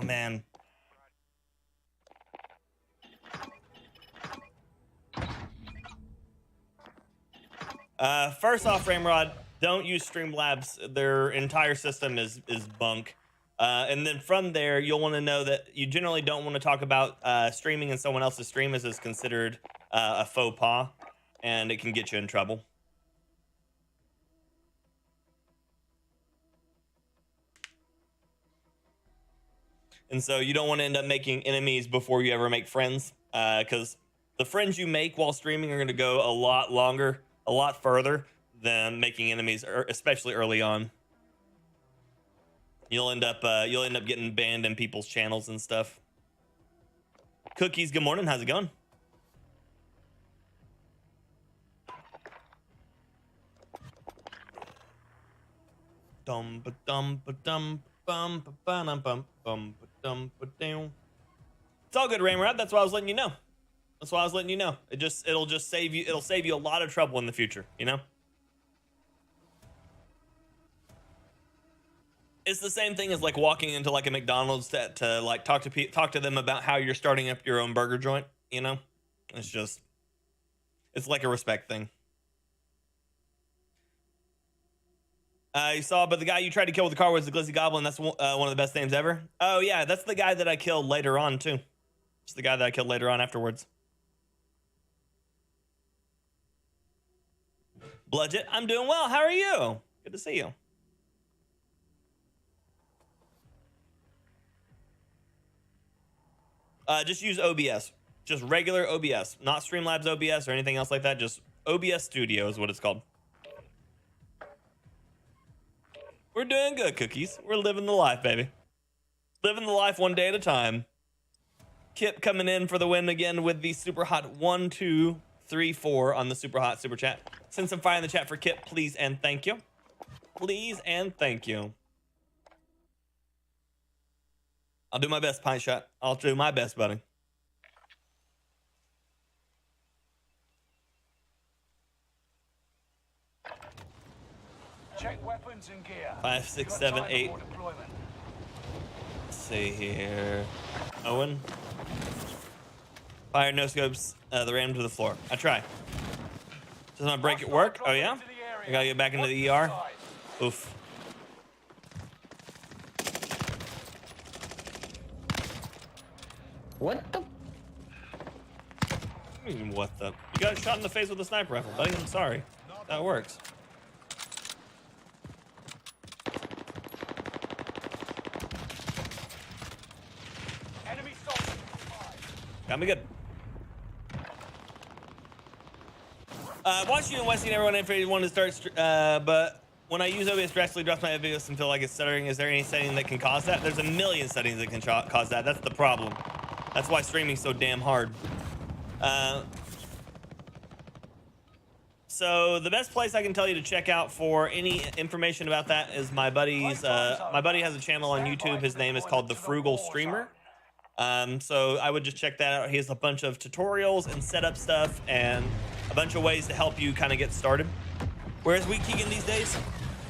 Oh man. First off, Ramrod, don't use Streamlabs. Their entire system is bunk. And then from there, you'll want to know that you generally don't want to talk about streaming in someone else's stream, as is considered a faux pas, and it can get you in trouble. And so you don't want to end up making enemies before you ever make friends, because the friends you make while streaming are going to go a lot longer, a lot further than making enemies, especially early on. You'll end up getting banned in people's channels and stuff. Cookies, good morning. How's it going? Dum ba dum ba dum bum ba ba dum bum bum ba dum ba down. It's all good, Ramrod. That's why I was letting you know. That's why I was letting you know. It'll just save you. It'll save you a lot of trouble in the future. You know. It's the same thing as like walking into like a McDonald's to like talk to them about how you're starting up your own burger joint. You know, it's like a respect thing. You saw, but the guy you tried to kill with the car was the Glizzy Goblin. That's one of the best names ever. Oh yeah, that's the guy that I killed later on too. It's the guy that I killed later on afterwards. Bludget, I'm doing well. How are you? Good to see you. Just use OBS. Just regular OBS. Not Streamlabs OBS or anything else like that. Just OBS Studio is what it's called. We're doing good, Cookies. We're living the life, baby. Living the life one day at a time. Kip coming in for the win again with the super hot 1, 2, 3, 4 on the super hot super chat. Send some fire in the chat for Kip, please and thank you. Please and thank you. I'll do my best, Pint Shot. I'll do my best, buddy. Check weapons and gear. 5, 6, 7, 8. Let's see here. Owen. Fire no scopes the ram to the floor. I try. Does my break at work? Oh yeah? I gotta get back into the ER. Oof. What the? What the? You got shot in the face with a sniper rifle, buddy. I'm sorry. That works. Enemy soldier. Got me good. Watch you and Westy and everyone if you want to start, but when I use OBS drastically drops my FPS and feel like it's stuttering, is there any setting that can cause that? There's a million settings that can cause that. That's the problem. That's why streaming's so damn hard. So the best place I can tell you to check out for any information about that is my buddy's. My buddy has a channel on YouTube. His name is called The Frugal Streamer. So I would just check that out. He has a bunch of tutorials and setup stuff and a bunch of ways to help you kind of get started. Where's Wheat Keegan these days?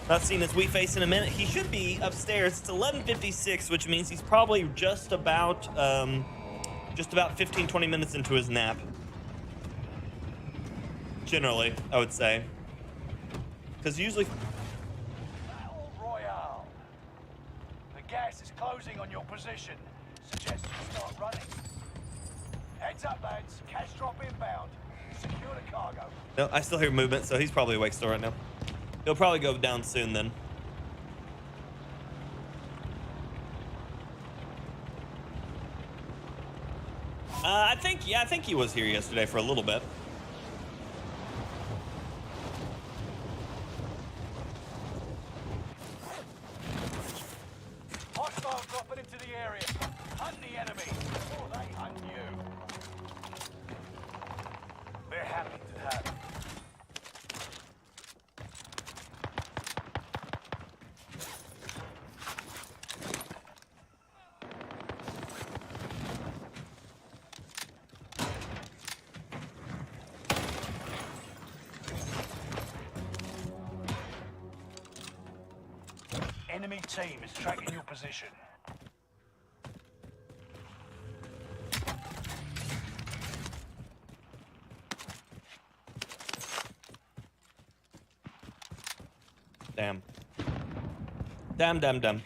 Not seen his wheat face in a minute. He should be upstairs. It's 11:56, which means he's probably just about 15-20 minutes into his nap. Generally, I would say. Because usually... Battle Royale. The gas is closing on your position. Suggest you start running. Heads up, lads. Cash drop inbound. Secure the cargo. No, I still hear movement, so he's probably awake still right now. He'll probably go down soon then. I think he was here yesterday for a little bit. Hostiles dropping into the area. Hunt the enemy before they hunt you. They're happy to have you. Enemy team is tracking your position. Damn. Damn.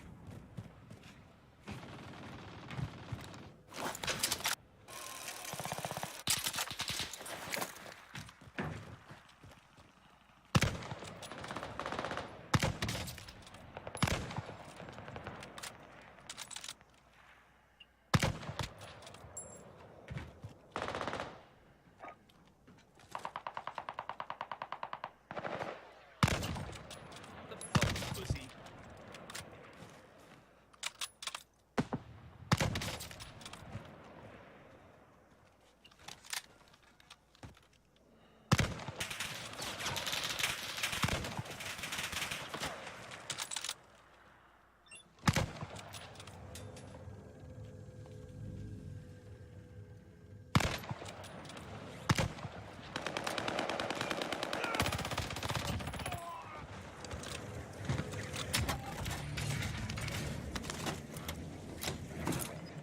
Pussy.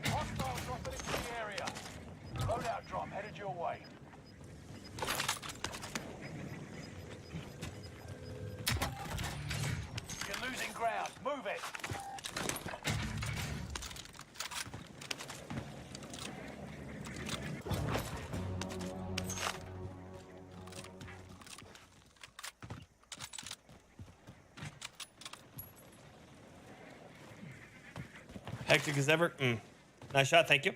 Hostile dropping into the area. Loadout drop headed your way. You're losing ground. Move it. Hectic as ever. Nice shot, thank you.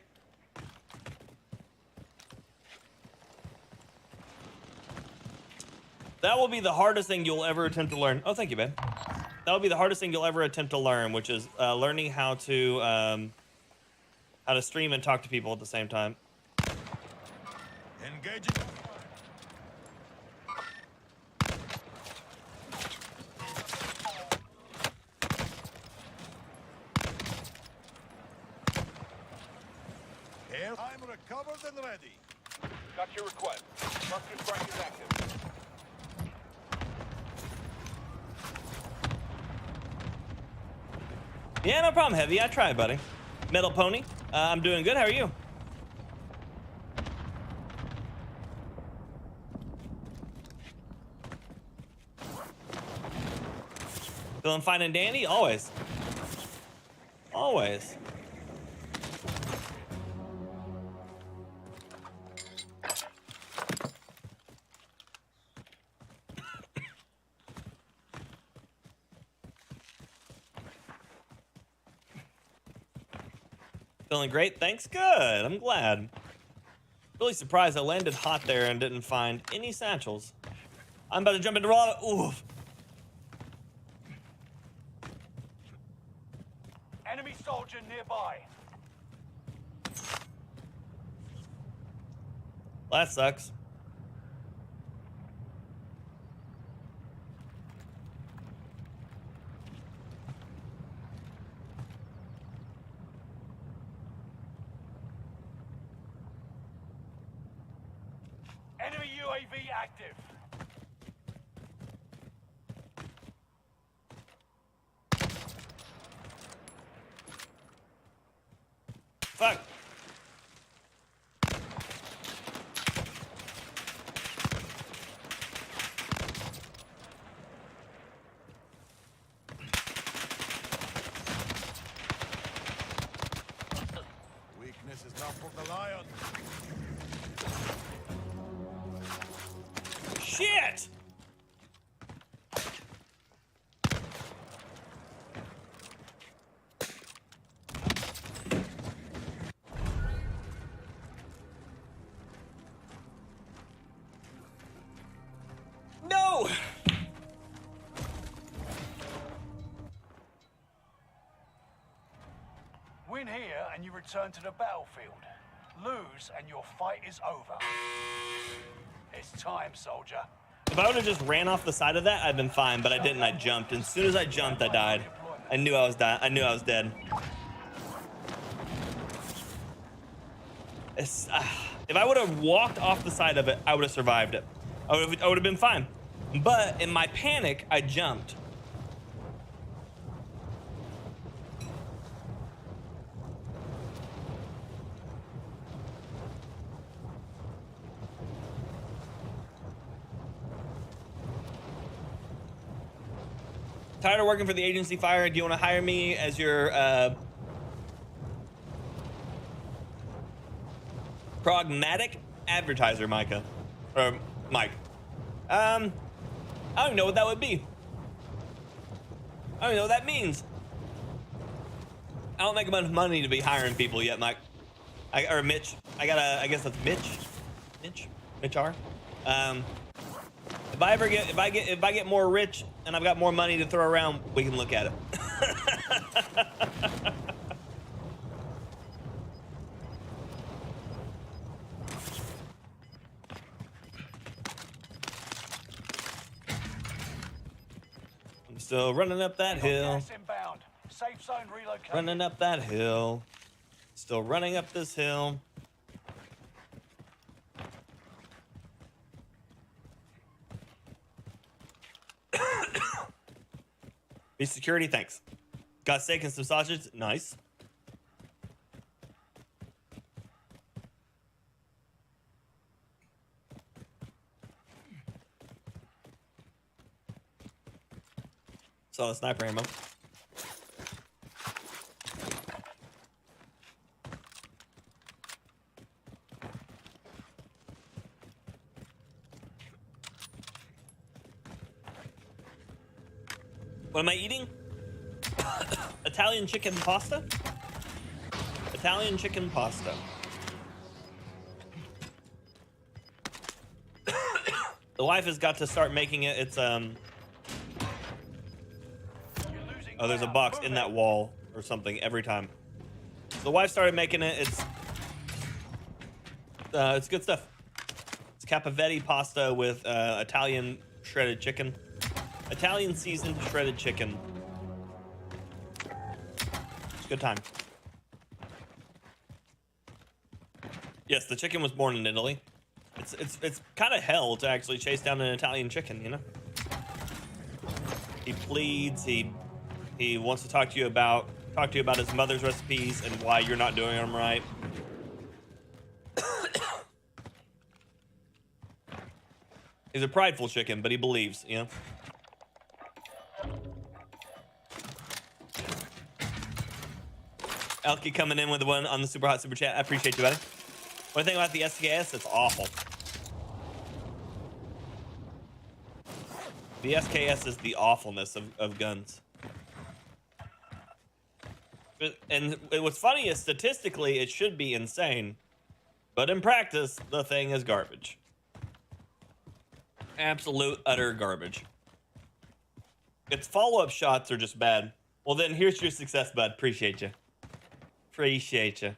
That will be the hardest thing you'll ever attempt to learn. Oh, thank you, man. That will be the hardest thing you'll ever attempt to learn, which is learning how to stream and talk to people at the same time. Engaging. Here, I'm recovered and ready. Got your request. Cluster strike is active. Yeah, no problem, Heavy. I tried, buddy. Metal Pony. I'm doing good. How are you? Feeling fine and dandy? Always. Always. Feeling great? Thanks. Good. I'm glad. Really surprised I landed hot there and didn't find any satchels. I'm about to jump into raw. Oof. Enemy soldier nearby. That sucks. Enemy UAV active. Fuck. Weakness is not for the lion. Shit! No! Win here and you return to the battlefield. Lose and your fight is over. It's time, soldier. If I would have just ran off the side of that, I'd been fine, but I didn't. I jumped. And as soon as I jumped, I died. I knew I was I knew I was dead. If I would have walked off the side of it, I would have survived it. I would have been fine. But in my panic, I jumped. tired of working for the agency Fire. Do you want to hire me as your pragmatic advertiser, Micah? Or Mike? I don't even know what that would be. I don't even know what that means. I don't make enough money to be hiring people yet, Mike. Or Mitch. I guess that's Mitch. Mitch R. If I get more rich and I've got more money to throw around, we can look at it. I'm still running up that hill. Gas inbound. Safe zone relocated. Running up that hill. Still running up this hill. Be security, thanks. Got steak and some sausage, nice. Saw the sniper ammo. What am I eating? Italian chicken pasta? Italian chicken pasta. The wife has got to start making it. It's oh, there's a box in that wall or something every time. So the wife started making it. It's good stuff. It's capavetti pasta with Italian shredded chicken. Italian seasoned shredded chicken. It's a good time. Yes, the chicken was born in Italy. It's kind of hell to actually chase down an Italian chicken, you know? He pleads, he wants to talk to you about his mother's recipes and why you're not doing them right. He's a prideful chicken, but he believes, you know? Elkie coming in with the one on the super hot super chat. I appreciate you, buddy. One thing about the SKS, it's awful. The SKS is the awfulness of guns. And what's funny is statistically it should be insane, but in practice the thing is garbage. Absolute utter garbage. Its follow-up shots are just bad. Well then, here's your success, bud. Appreciate you. Appreciate you.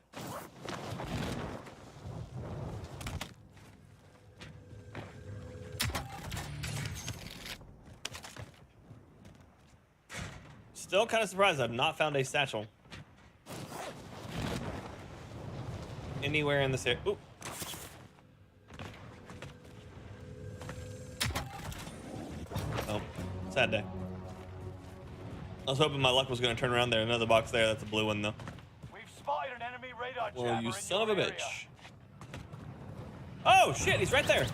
Still kind of surprised I've not found a satchel anywhere in this area. Ooh. Oh, sad day. I was hoping my luck was going to turn around there. Another box there. That's a blue one, though. We've spotted an enemy radar Well, jammer you in son of your a area. bitch. Oh, shit. He's right there.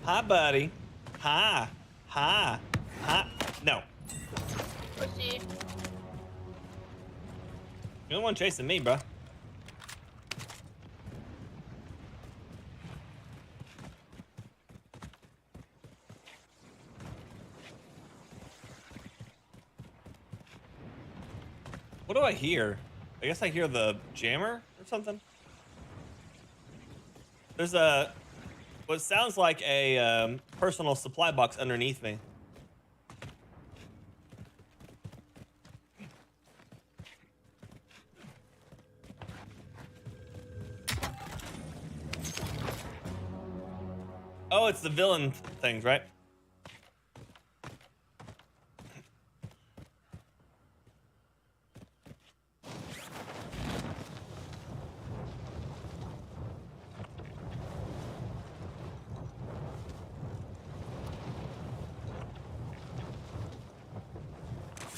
Hi, buddy. Hi. Hi. Hi. No. Pussy. You're the one chasing me, bro. What do I hear? I guess I hear the jammer or something. There's what sounds like a personal supply box underneath me. Oh, it's the villain things, right?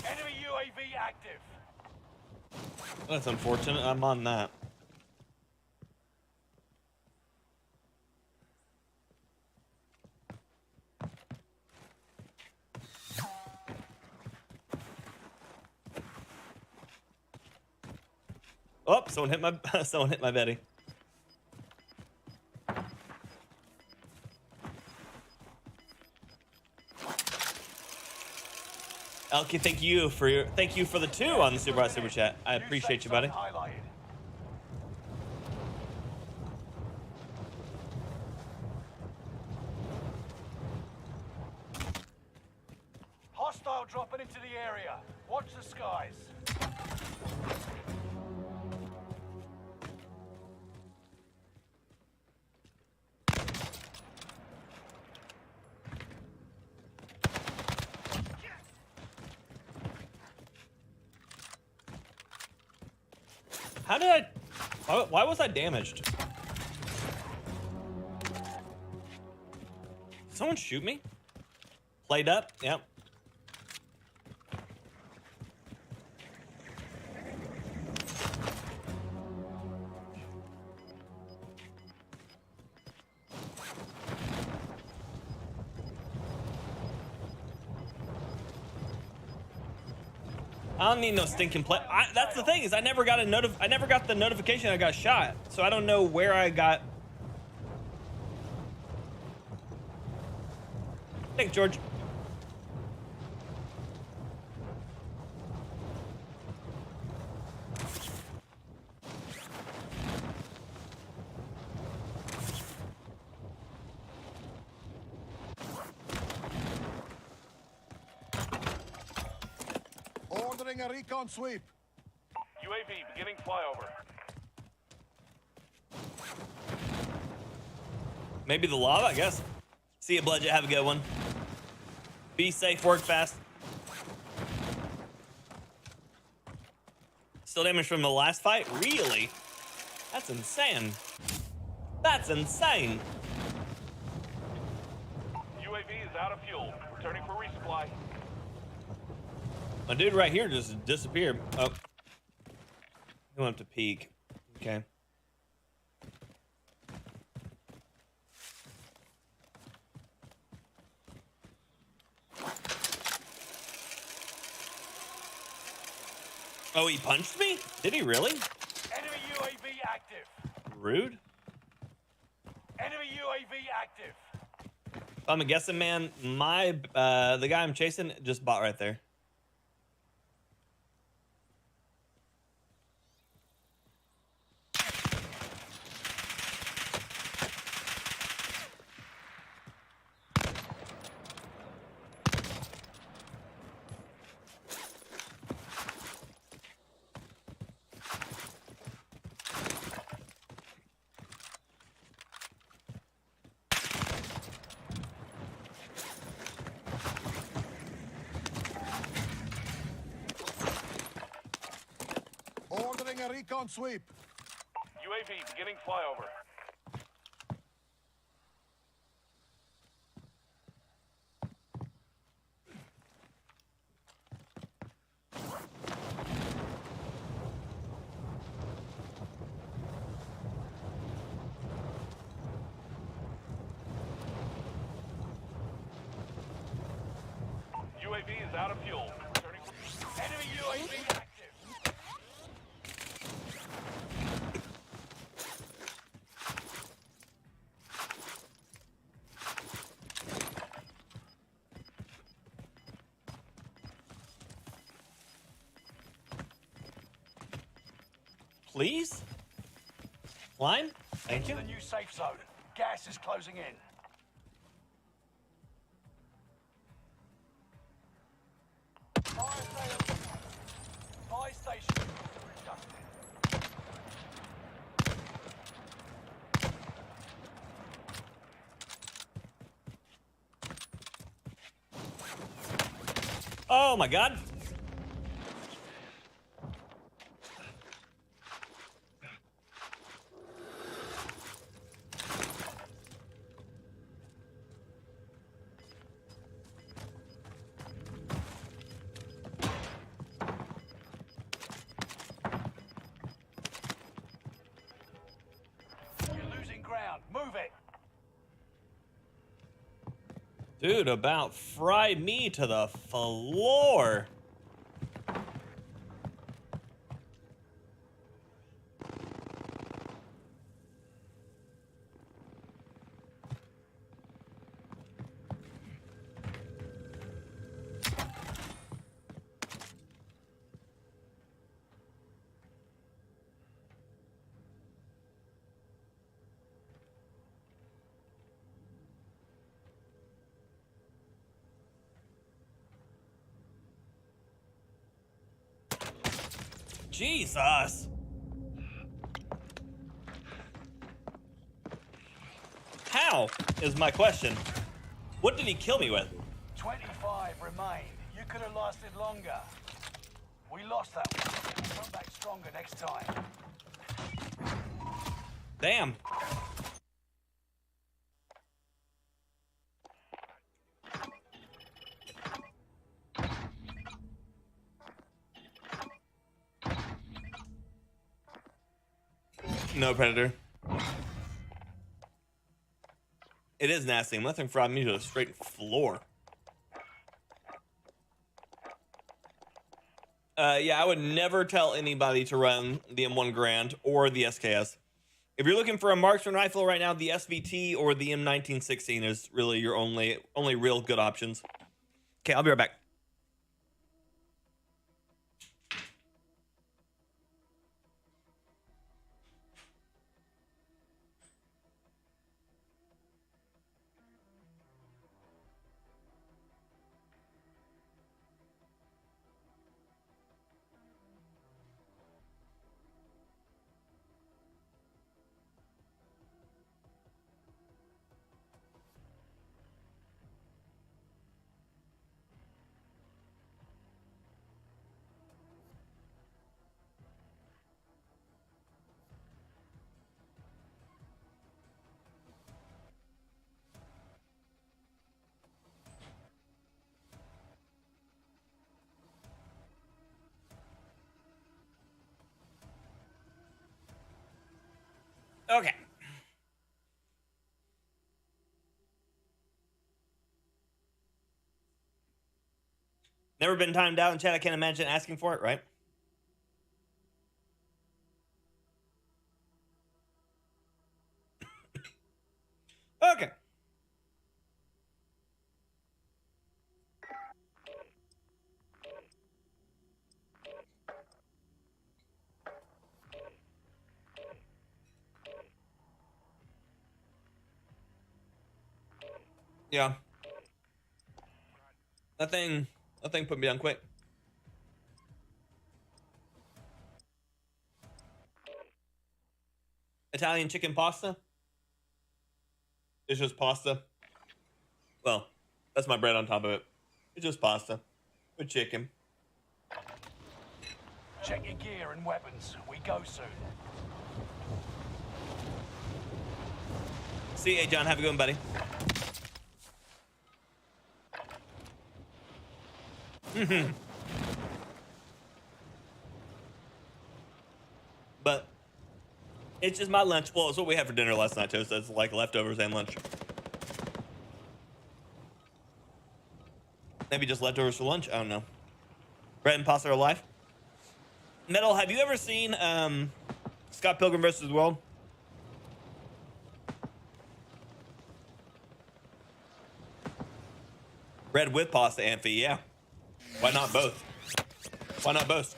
Enemy UAV active. That's unfortunate. I'm on that. Oh, someone hit my someone hit my Betty. Elkie, thank you for the 2 on the super chat. I appreciate you, buddy. Highlighted. Hostile dropping into the area. Watch the skies. How did I? Why was I damaged? Did someone shoot me? Played up? Yep. I don't need no stinking play. That's the thing, is I never got the notification I got shot, so I don't know where I got. Thanks, George. Ordering a recon sweep. UAV beginning flyover. Maybe the lava, I guess. See you, Bludget. Have a good one. Be safe, work fast. Still damage from the last fight? Really? That's insane. That's insane. UAV is out of fuel. Returning for resupply. My dude right here just disappeared. Oh. He went up to peek. Okay. Oh, he punched me? Did he really? Enemy UAV active. Rude. Enemy UAV active. If I'm guessing, man, the guy I'm chasing just bought right there. Ordering a recon sweep. UAV beginning flyover. UAV is out of fuel. Returning for Enemy UAV active. Please? Line? Thank you. The new safe zone. Gas is closing in. Fire station. Oh my God. Move it. Dude, about fried me to the floor. Jesus. How is my question? What did he kill me with? 25 remain. You could have lasted longer. We lost that one. Come back stronger next time. Damn. No, Predator. It is nasty. Nothing from me to the straight floor. Yeah, I would never tell anybody to run the M1 Grand or the SKS. If you're looking for a marksman rifle right now, the SVT or the M1916 is really your only real good options. Okay, I'll be right back. Okay. Never been timed out in chat. I can't imagine asking for it, right? Okay. Yeah. That thing put me down quick. Italian chicken pasta? It's just pasta. Well, that's my bread on top of it. It's just pasta with chicken. Check your gear and weapons. We go soon. See you, John. Have a good one, buddy. But it's just my lunch. Well, it's what we had for dinner last night, too. So it's like leftovers and lunch. Maybe just leftovers for lunch. I don't know. Bread and pasta are life. Metal, have you ever seen Scott Pilgrim vs. the World? Bread with pasta, Amphi, yeah. Why not both? Why not both?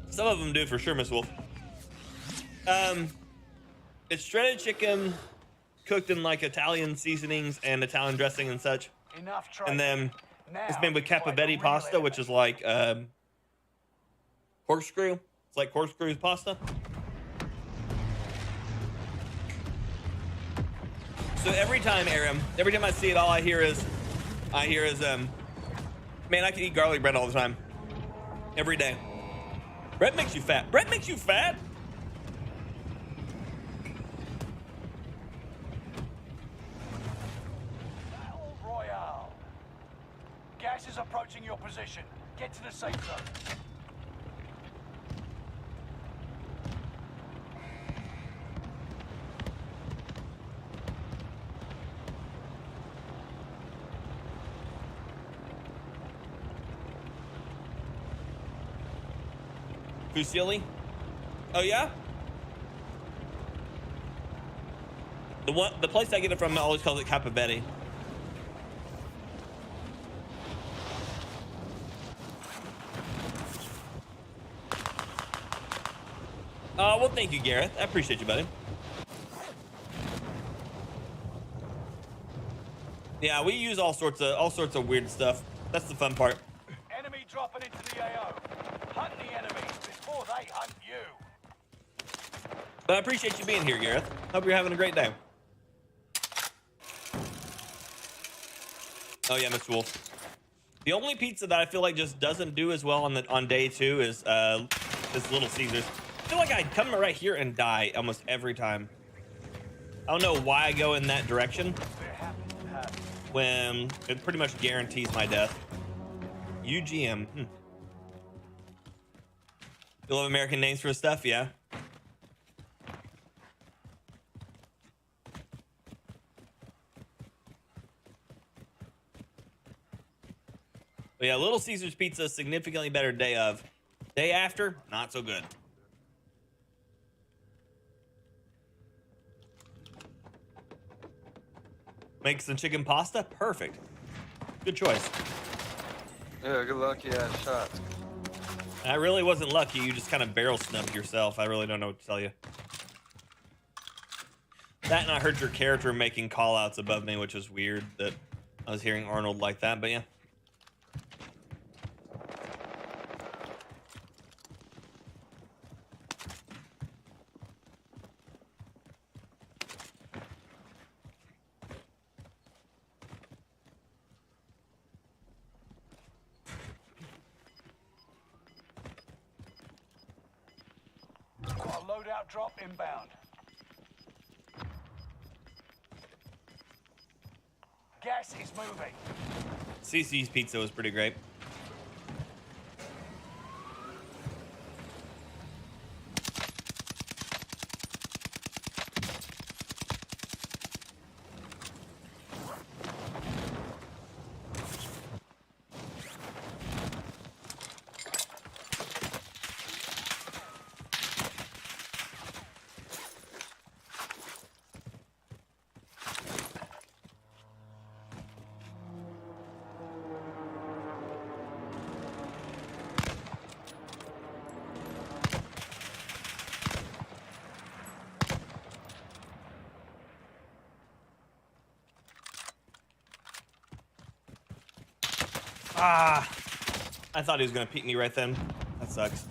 Some of them do for sure, Miss Wolf. It's shredded chicken cooked in like Italian seasonings and Italian dressing and such. Enough And then now it's made with you fight the cappelletti real pasta, which enemy. is like corkscrew. It's like corkscrew pasta. So every time, Aram, every time I see it, all I hear is, man, I can eat garlic bread all the time. Every day. Bread makes you fat. Bread makes you fat? Battle Royale. Gas is approaching your position. Get to the safe zone. Fusilli? Oh yeah? The place I get it from always calls it cappelletti. Well, thank you, Gareth. I appreciate you, buddy. Yeah, we use all sorts of weird stuff. That's the fun part. Enemy dropping into the AO. Hunt the enemies before they hunt you. But I appreciate you being here, Gareth. Hope you're having a great day. Oh yeah, Mr. Wolf. The only pizza that I feel like just doesn't do as well on day 2 is Little Caesars. I feel like I'd come right here and die almost every time. I don't know why I go in that direction when it pretty much guarantees my death. UGM. You love American names for stuff, yeah. But yeah, Little Caesars pizza is significantly better day of. Day after, not so good. Make some chicken pasta? Perfect. Good choice. Yeah, good luck. Yeah, shots. I really wasn't lucky. You just kind of barrel snubbed yourself. I really don't know what to tell you. That and I heard your character making call outs above me, which is weird that I was hearing Arnold like that, but yeah. Got a loadout drop inbound. Gas is moving. CC's pizza was pretty great. Ah, I thought he was gonna peek me right then. That sucks.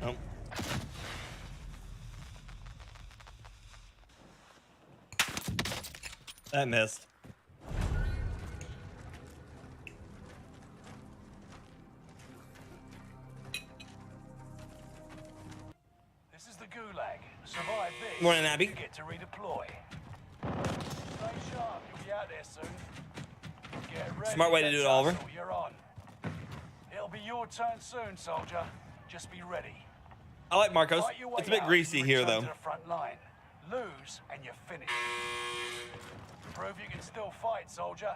Nope. That missed. This is the Gulag. Survive this. Morning, Abby. You get to redeploy. Stay sharp. You'll be out there soon. Get ready. Smart way to do it, Oliver. Tussle, you're on. It'll be your turn soon, soldier. Just be ready. I like Marcos. Fight your way It's a bit out, greasy you here, return though. to the front line. Lose and you're finished. Prove you can still fight, soldier.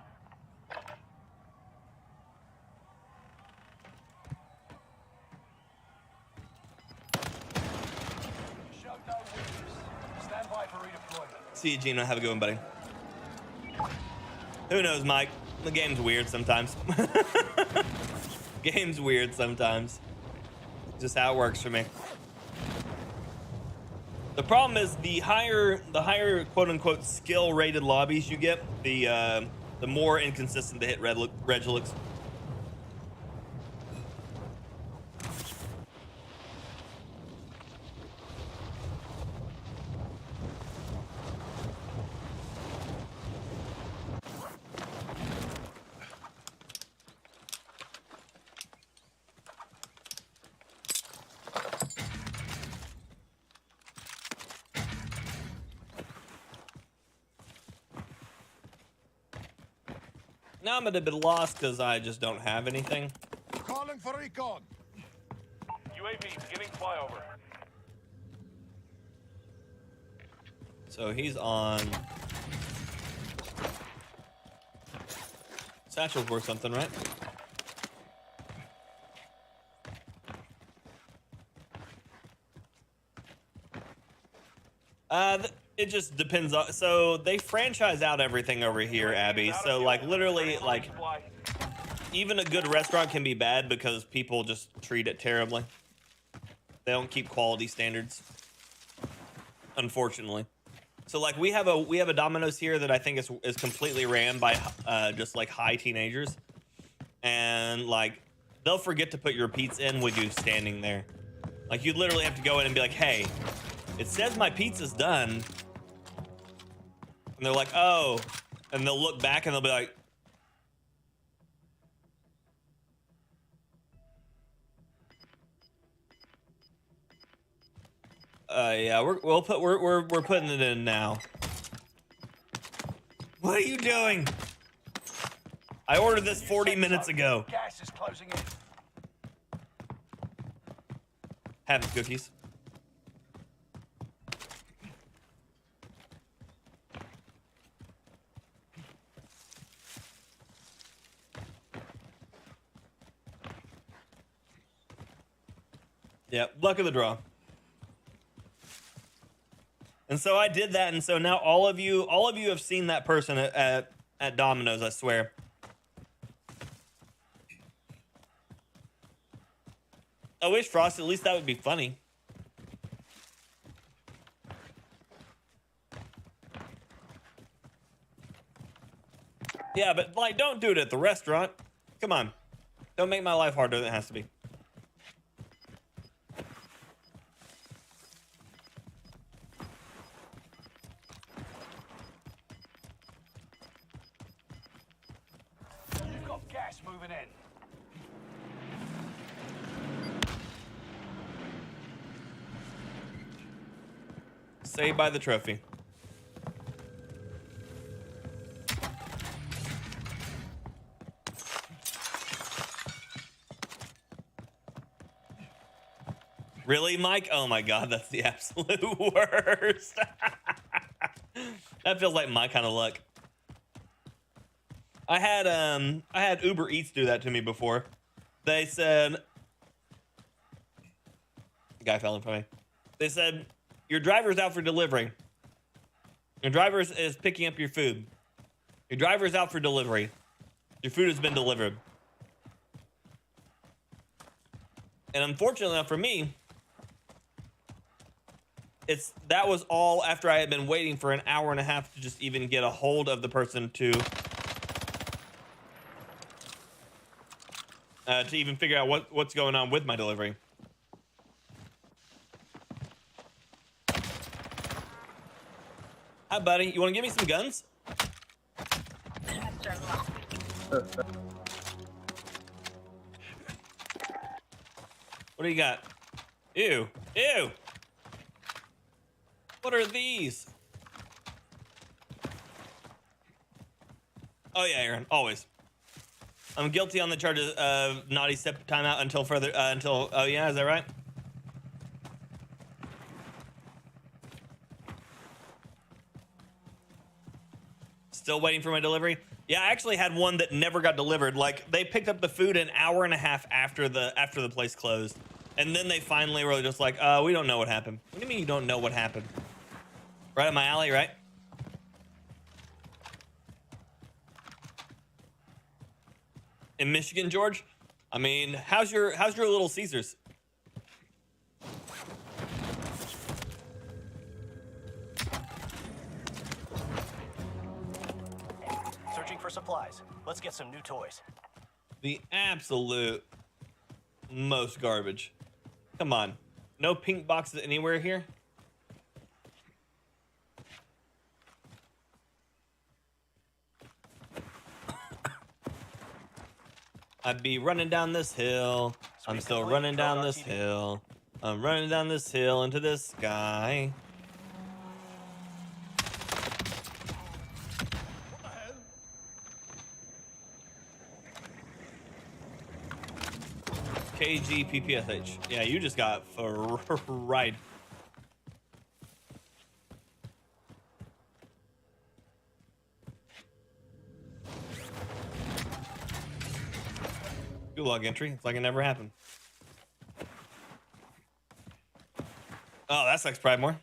Show no weakness. Stand by for redeployment. See you, Gino. Have a good one, buddy. Who knows, Mike? The game's weird sometimes. Game's weird sometimes. Just how it works for me. The problem is the higher quote unquote skill rated lobbies you get, the more inconsistent the hit reg looks. Now I'm a bit lost because I just don't have anything. Calling for recon. UAV beginning flyover. So he's on. Satchel's worth something, right? It just depends on. So they franchise out everything over here, Abby. So like literally, like even a good restaurant can be bad because people just treat it terribly. They don't keep quality standards, unfortunately. So like we have a Domino's here that I think is completely ran by just like high teenagers, and like they'll forget to put your pizza in with you standing there. Like you literally have to go in and be like, hey, it says my pizza's done. And they're like, oh, and they'll look back and they'll be like, yeah, we're putting it in now. What are you doing? I ordered this 40 minutes ago. Gas is closing in. Have the cookies. Yeah, luck of the draw. And so I did that, and so now all of you have seen that person at Domino's, I swear. I wish Frost, at least that would be funny. Yeah, but like, don't do it at the restaurant. Come on. Don't make my life harder than it has to be. You've got gas moving in. Saved by the trophy. Really, Mike? Oh my God, that's the absolute worst. That feels like my kind of luck. I had Uber Eats do that to me before. They said, the guy fell in front of me. They said, your driver's out for delivery. Your driver is picking up your food. Your driver's out for delivery. Your food has been delivered. And unfortunately enough for me, that was all after I had been waiting for an hour and a half to just even get a hold of the person to even figure out what's going on with my delivery. Hi, buddy. You want to give me some guns? What do you got? Ew. Ew. What are these? Oh yeah, Aaron. Always. I'm guilty on the charges of naughty step timeout until further oh yeah, is that right? Still waiting for my delivery. Yeah, I actually had one that never got delivered. Like they picked up the food an hour and a half after the place closed. And then they finally were just like, we don't know what happened. What do you mean you don't know what happened? Right up my alley, right? In Michigan, George? I mean, how's your Little Caesars? Searching for supplies. Let's get some new toys. The absolute most garbage. Come on. No pink boxes anywhere here? I'd be running down this hill. I'm still running down this hill. I'm running down this hill into the sky. KGPPSH. Yeah, you just got fried. Gulag entry. It's like it never happened. Oh, that's like Pridemore.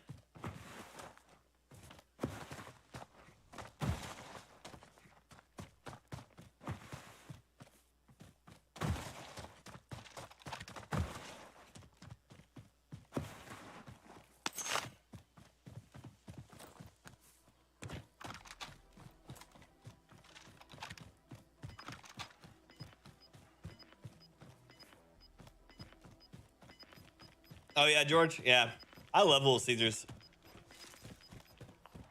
Oh yeah, George. Yeah, I love Little Caesars.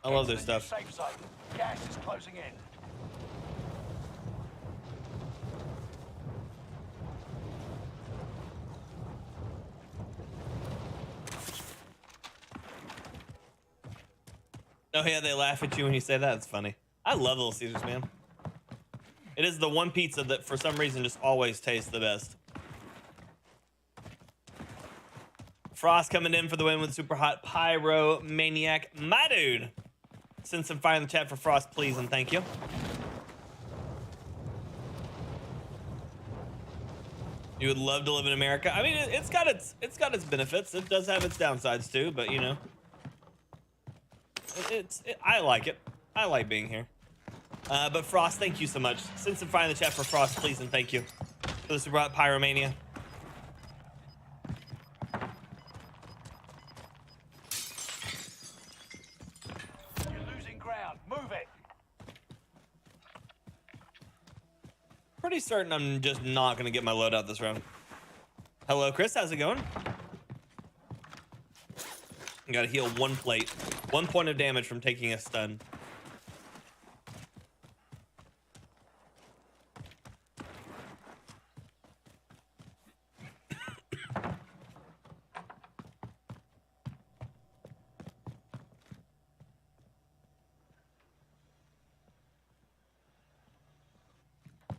I love their stuff. Safe zone. Gas is closing in. Oh yeah, they laugh at you when you say that. It's funny. I love Little Caesars, man. It is the one pizza that for some reason just always tastes the best. Frost coming in for the win with super hot pyro maniac, my dude. Send some fire in the chat for Frost, please, and thank you. You would love to live in America. I mean, it's got its benefits. It does have its downsides too, but you know, I like it. I like being here. But Frost, thank you so much. Send some fire in the chat for Frost, please, and thank you for the super hot pyromania. Move it. Pretty certain I'm just not gonna get my loadout this round. Hello, Chris. How's it going? I gotta heal 1 plate, 1 point of damage from taking a stun.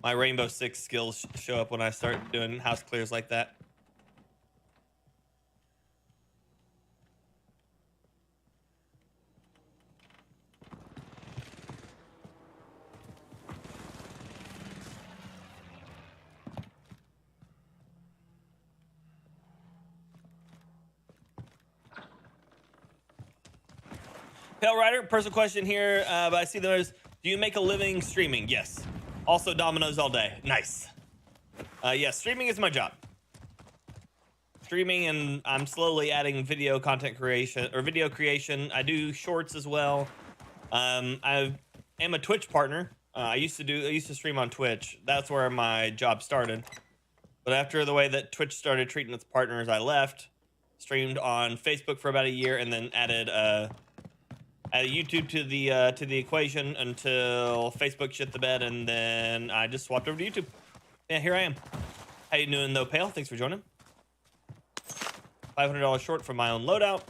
My Rainbow Six skills show up when I start doing house clears like that. Pale Rider, personal question here, but I see there's, do you make a living streaming? Yes. Also Dominoes all day. Nice. Yes, streaming is my job. Streaming, and I'm slowly adding video content creation or video creation. I do shorts as well. I am a Twitch partner. I used to stream on Twitch. That's where my job started. But after the way that Twitch started treating its partners, I left. Streamed on Facebook for about a year, and then added YouTube to the equation until Facebook shit the bed, and then I just swapped over to YouTube. Yeah, here I am. How you doing though, Pale? Thanks for joining. $500 short for my own loadout.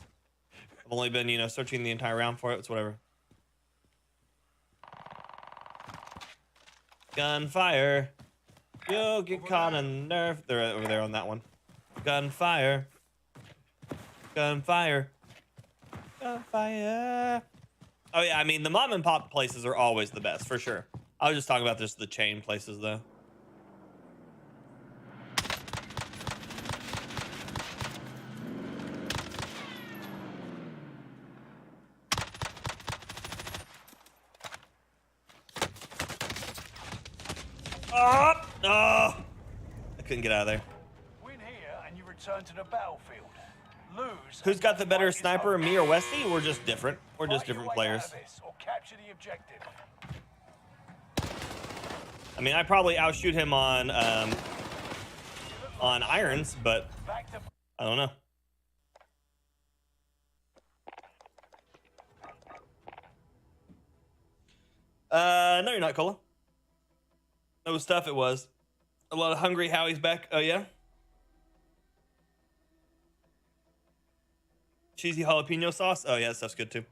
I've only been, you know, searching the entire round for it. It's whatever. Gunfire. You'll get caught in the nerf. They're over there on that one. Gunfire. Gunfire. Gunfire. Oh yeah, I mean the mom and pop places are always the best for sure. I was just talking about just the chain places though. Oh, I couldn't get out of there. Win here and you return to the battlefield. Lose. Who's got the better sniper, me or Westy? We're just different. We're just different players. Or capture the objective. I mean, I probably outshoot him on irons, but I don't know. No, you're not, Cola. No stuff. It was a lot of hungry Howie's back. Oh yeah. Cheesy jalapeno sauce. Oh yeah, that stuff's good too.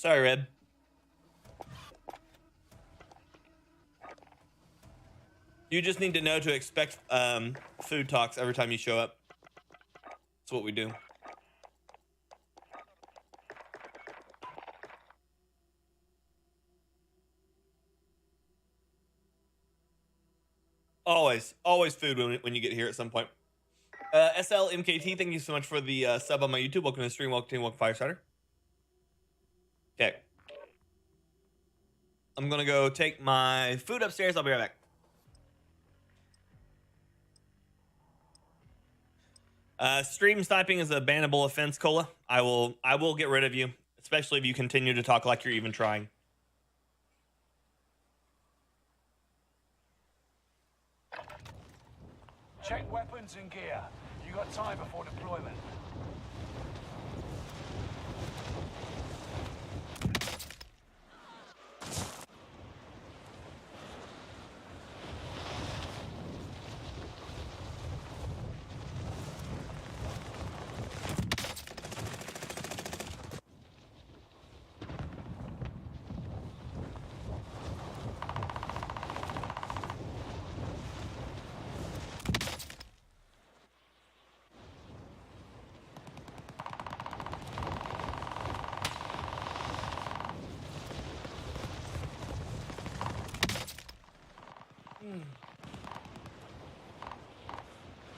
Sorry, Red. You just need to know to expect food talks every time you show up. That's what we do. Always food when you get here at some point. SLMKT, thank you so much for the sub on my YouTube. Welcome to the stream. Welcome to Welcome Firestarter. Okay. I'm gonna go take my food upstairs. I'll be right back. Stream sniping is a bannable offense, Cola. I will get rid of you, especially if you continue to talk like you're even trying. Check weapons and gear. You got time before deployment.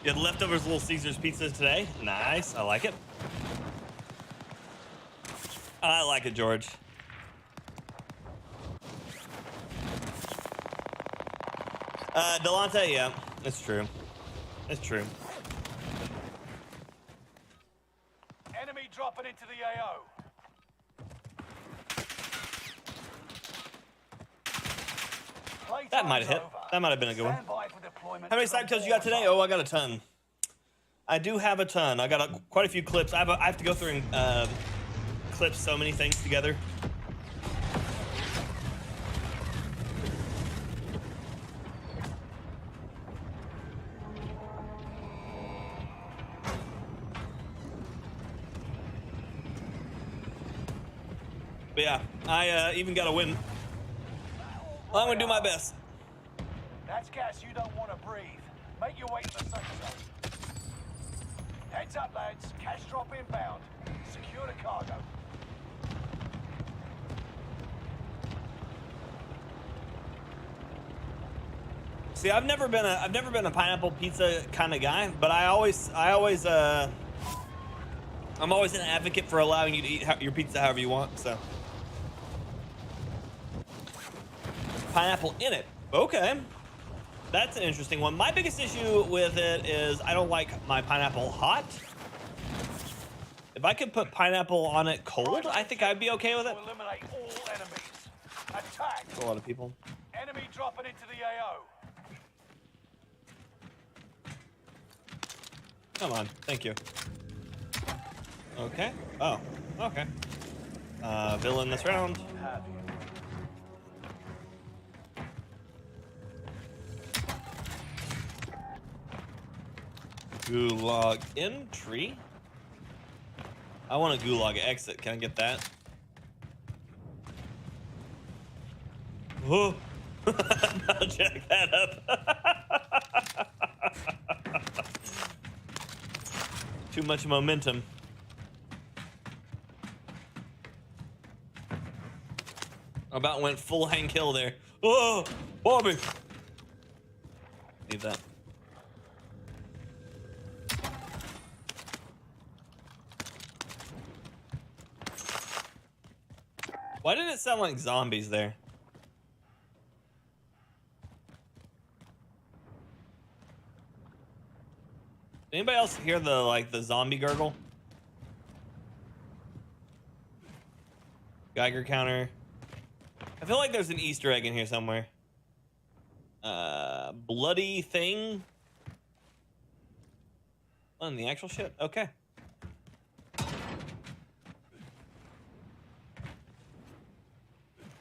You had leftovers Little Caesars pizzas today. Nice. I like it. I like it, George. Delonte, yeah, it's true. It's true. Enemy dropping into the AO. That might have hit. That might have been a good one. How many snipe kills you got today? Oh, I got a ton. I do have a ton. I got quite a few clips. I have to go through and clip so many things together. But yeah, I even got a win. Well, I'm gonna do my best. That's gas you don't want to breathe. Make your way to the safe zone. Heads up, lads. Cash drop inbound. Secure the cargo. See, I've never been a pineapple pizza kind of guy, but I'm always an advocate for allowing you to eat your pizza however you want. So, pineapple in it. Okay. That's an interesting one. My biggest issue with it is I don't like my pineapple hot. If I could put pineapple on it cold, I think I'd be okay with it. Eliminate all enemies. Attack. A lot of people. Enemy dropping into the AO. Come on. Thank you. Okay. Oh. Okay. Villain this round. Gulag entry. I want a gulag exit. Can I get that? Oh, I'll check that up. Too much momentum. About went full hang kill there. Oh, Bobby. Need that. Why did it sound like zombies there? Anybody else hear the zombie gurgle? Geiger counter. I feel like there's an Easter egg in here somewhere. Bloody thing. On the actual shit? Okay.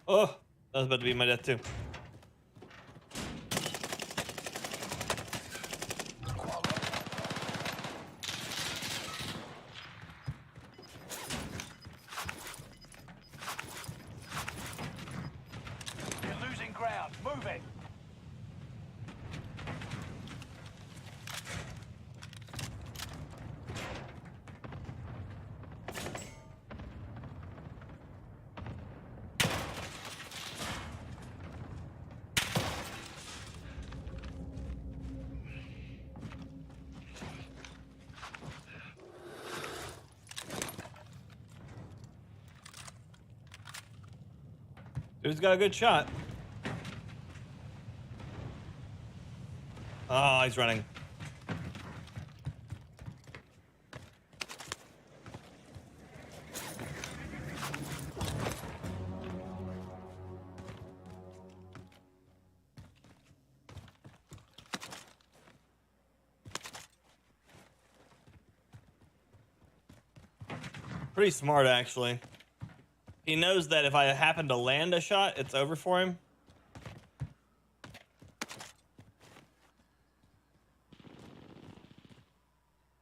Oh, that was about to be my death too. Who's got a good shot? Oh, he's running. Pretty smart, actually. He knows that if I happen to land a shot, it's over for him.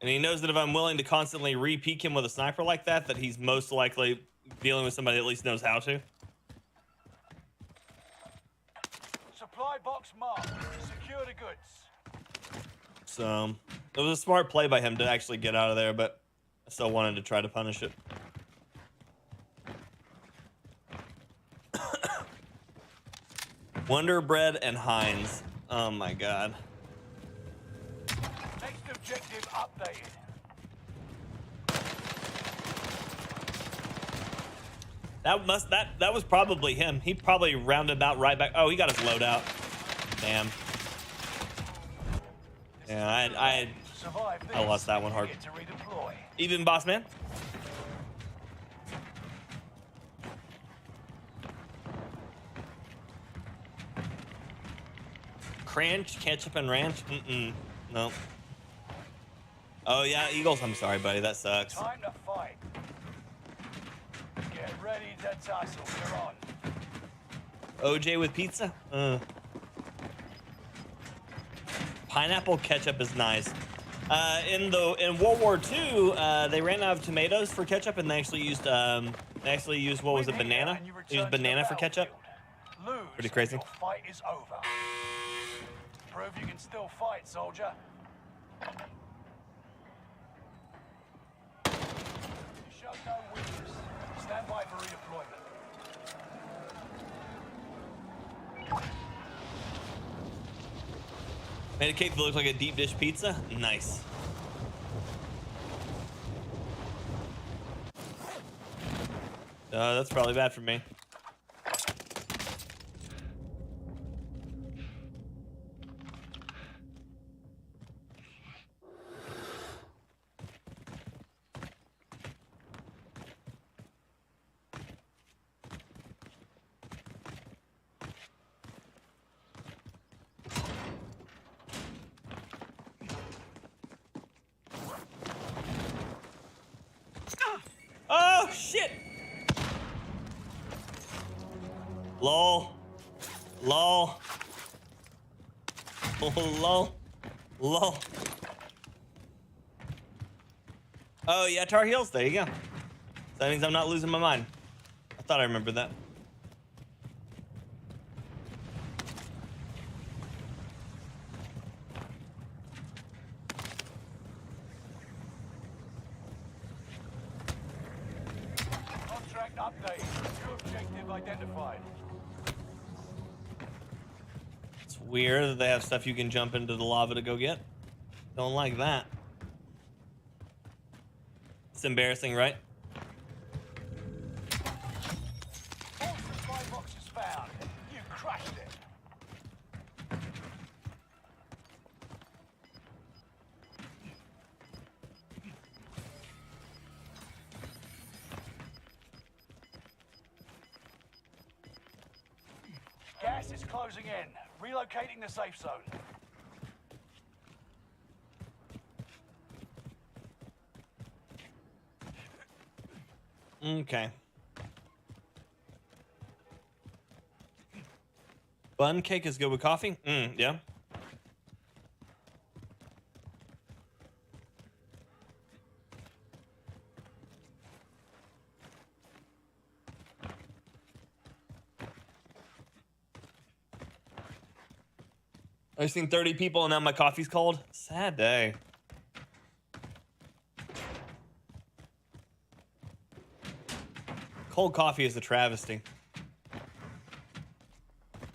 And he knows that if I'm willing to constantly re-peek him with a sniper like that, that he's most likely dealing with somebody that at least knows how to. Supply box marked. Secure the goods. So it was a smart play by him to actually get out of there, but I still wanted to try to punish it. Wonder Bread and Heinz. Oh my god. Next objective updated. That was probably him. He probably rounded about right back. Oh, he got his loadout. Damn. Yeah, I lost that one hard. Get to redeploy. Even, boss man. Cranch, ketchup, and ranch? No. Oh, yeah, Eagles. I'm sorry, buddy. That sucks. Time to fight. Get ready to tussle. You're on. OJ with pizza? Pineapple ketchup is nice. In World War II, they ran out of tomatoes for ketchup, and they actually used what was it, banana? They used banana for ketchup. Lose. Pretty crazy. Your fight is over. Prove you can still fight, soldier. You show no weakness. Stand by for redeployment. Made a cake that looks like a deep dish pizza. Nice. That's probably bad for me. Oh, shit! Lol. Lol. Lol. Lol. Oh, yeah, Tar Heels. There you go. That means I'm not losing my mind. I thought I remembered that. Contract update. New objective identified. It's weird that they have stuff you can jump into the lava to go get. Don't like that. It's embarrassing, right? All supply boxes found. You crushed it. Gas is closing in. Relocating the safe zone. Okay. Bun cake is good with coffee? Yeah. I've seen 30 people and now my coffee's cold. Sad day. Cold coffee is a travesty.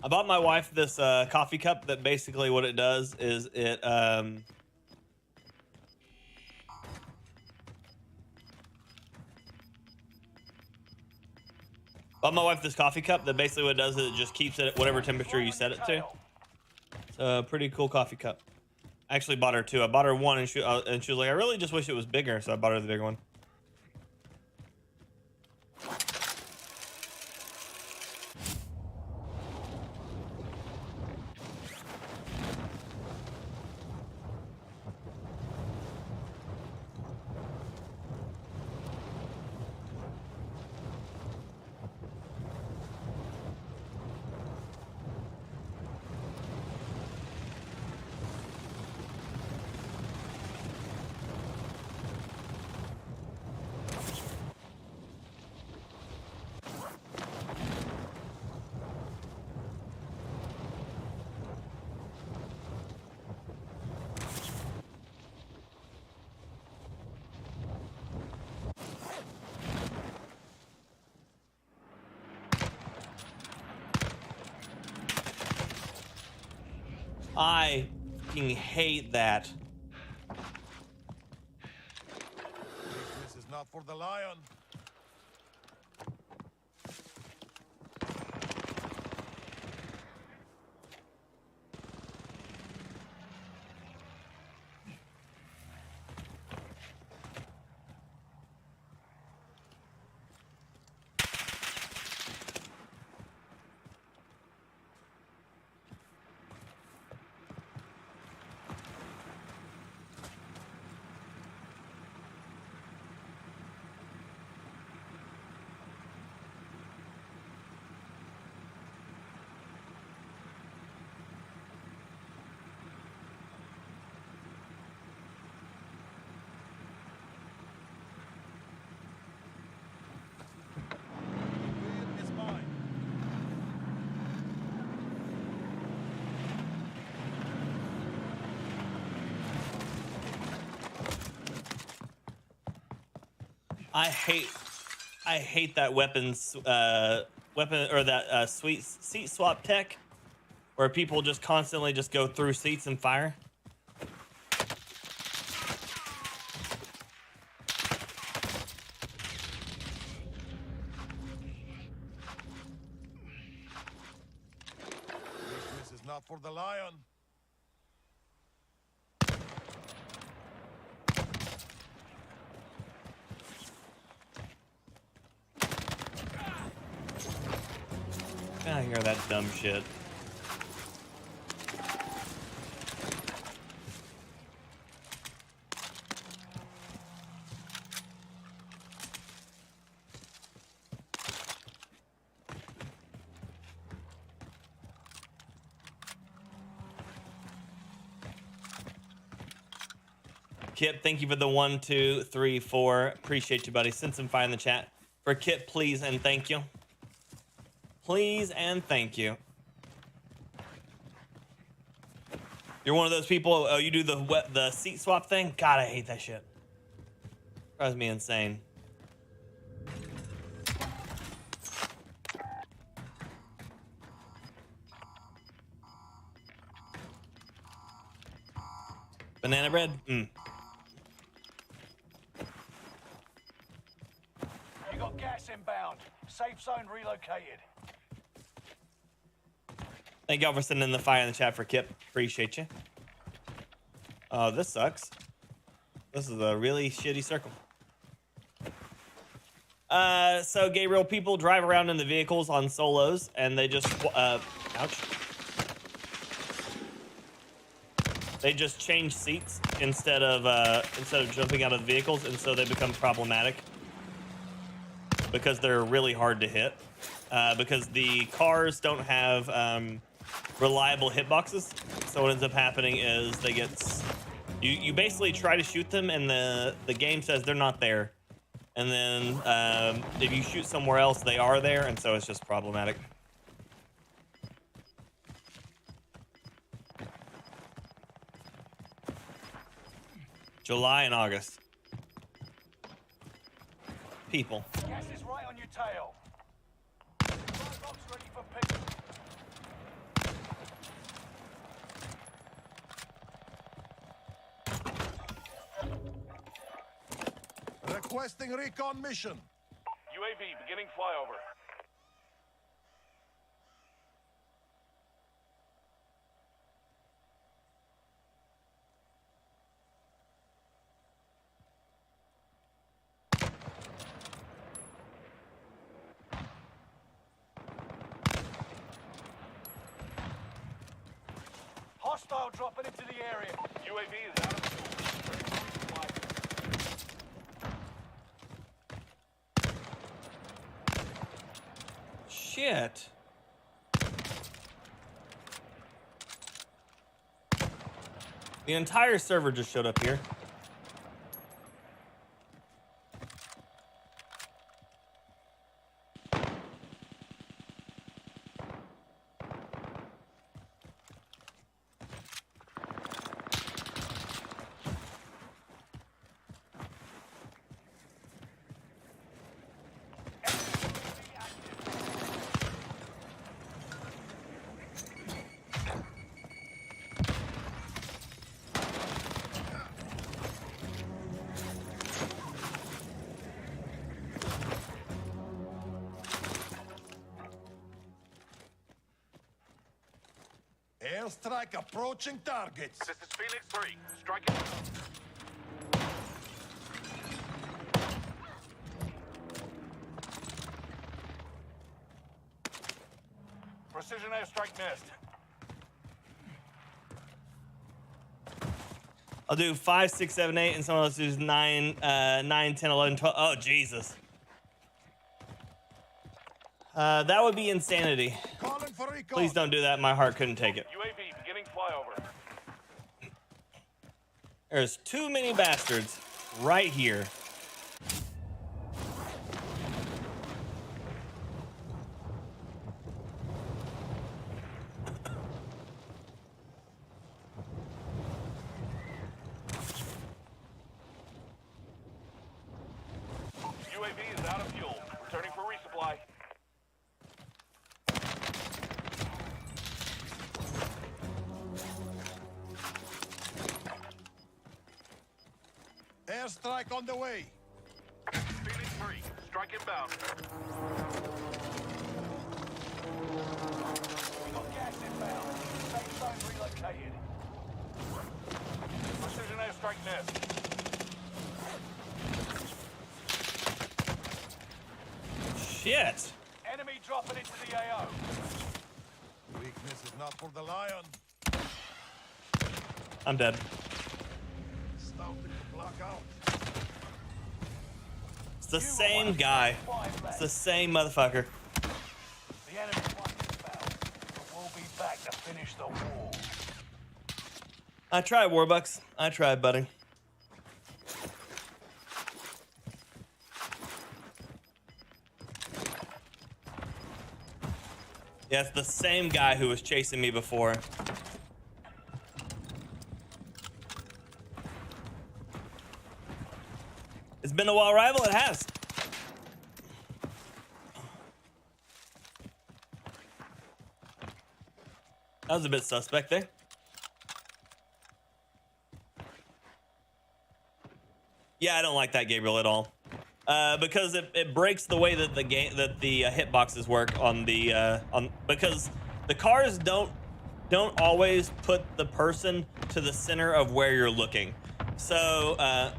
I bought my wife this coffee cup that basically what it does is it Bought my wife this coffee cup that basically what it does is it just keeps it at whatever temperature you set it to. It's a pretty cool coffee cup. I actually bought her two. I bought her one and she was like, I really just wish it was bigger, so I bought her the bigger one. I fucking hate that. This is not for the lion. It is mine. I hate that weapon or that sweet seat swap tech where people just constantly just go through seats and fire. This is not for the lion. I hear that dumb shit. Kip, thank you for the 1, 2, 3, 4. Appreciate you, buddy. Send some fire in the chat for Kip, please and thank you. Please and thank you. You're one of those people. Oh, you do the seat swap thing. God, I hate that shit. Drives me insane. Banana bread. You got gas inbound. Safe zone relocated. Thank y'all for sending the fire in the chat for Kip. Appreciate you. Oh, this sucks. This is a really shitty circle. So Gabriel, people drive around in the vehicles on solos and they just ouch. They just change seats instead of jumping out of the vehicles, and so they become problematic because they're really hard to hit. Because the cars don't have reliable hitboxes, so what ends up happening is they get you basically try to shoot them, and the game says they're not there, and then if you shoot somewhere else, they are there, and so it's just problematic. July and August. People. Gas is right on your tail. Box ready for pick. Requesting recon mission. UAV beginning flyover. Hostile dropping into the area. UAV is out of fuel. Returning for resupply. Shit. The entire server just showed up here. Airstrike approaching targets. This is Phoenix 3. Striking. Precision airstrike missed. I'll do 5, 6, 7, 8, and someone else does 9, 9, 10, 11, 12. Oh, Jesus. That would be insanity. Calling for recon. Please don't do that. My heart couldn't take it. UAV beginning flyover. There's too many bastards right here. UAV is out of fuel. Returning for resupply. Airstrike on the way. Phoenix 3. Strike inbound. We got gas inbound. Safe zone relocated. Precision airstrike missed. Shit. Enemy dropping into the AO. Weakness is not for the lion. I'm dead. Starting to block out. It's the same guy. It's the same motherfucker. The enemy won this battle, but we'll be back to finish the war. I tried, Warbucks. I tried, buddy. Yeah, it's the same guy who was chasing me before. It's been a while, rival. It has. That was a bit suspect there. Yeah, I don't like that, Gabriel, at all. Because it breaks the way that the hitboxes work on the because the cars don't always put the person to the center of where you're looking. So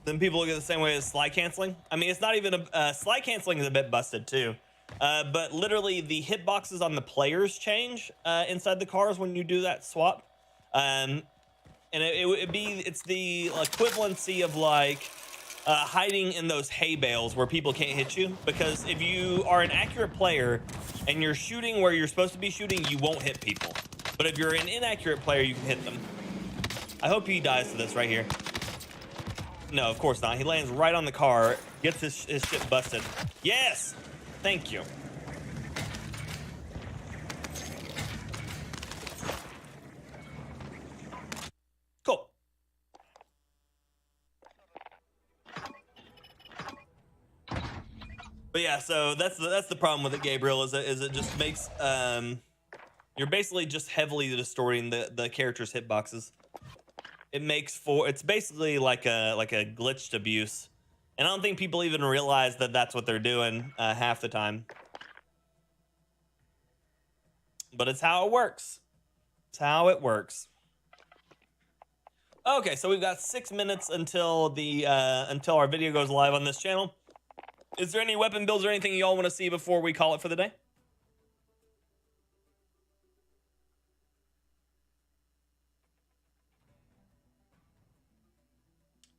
then people look at it the same way as slide canceling. I mean, it's not even slide canceling is a bit busted too. But literally the hitboxes on the players change inside the cars when you do that swap. And it's the equivalency of like hiding in those hay bales where people can't hit you, because if you are an accurate player and you're shooting where you're supposed to be shooting, you won't hit people. But if you're an inaccurate player, you can hit them. I hope he dies to this right here. No, of course not. He lands right on the car, gets his shit busted. Yes! Thank you. Cool. But yeah, so that's the problem with it, Gabriel, is it just makes you're basically just heavily distorting the character's hitboxes. It's basically like a glitched abuse. And I don't think people even realize that that's what they're doing half the time. But it's how it works. It's how it works. Okay, so we've got 6 minutes until until our video goes live on this channel. Is there any weapon builds or anything y'all want to see before we call it for the day?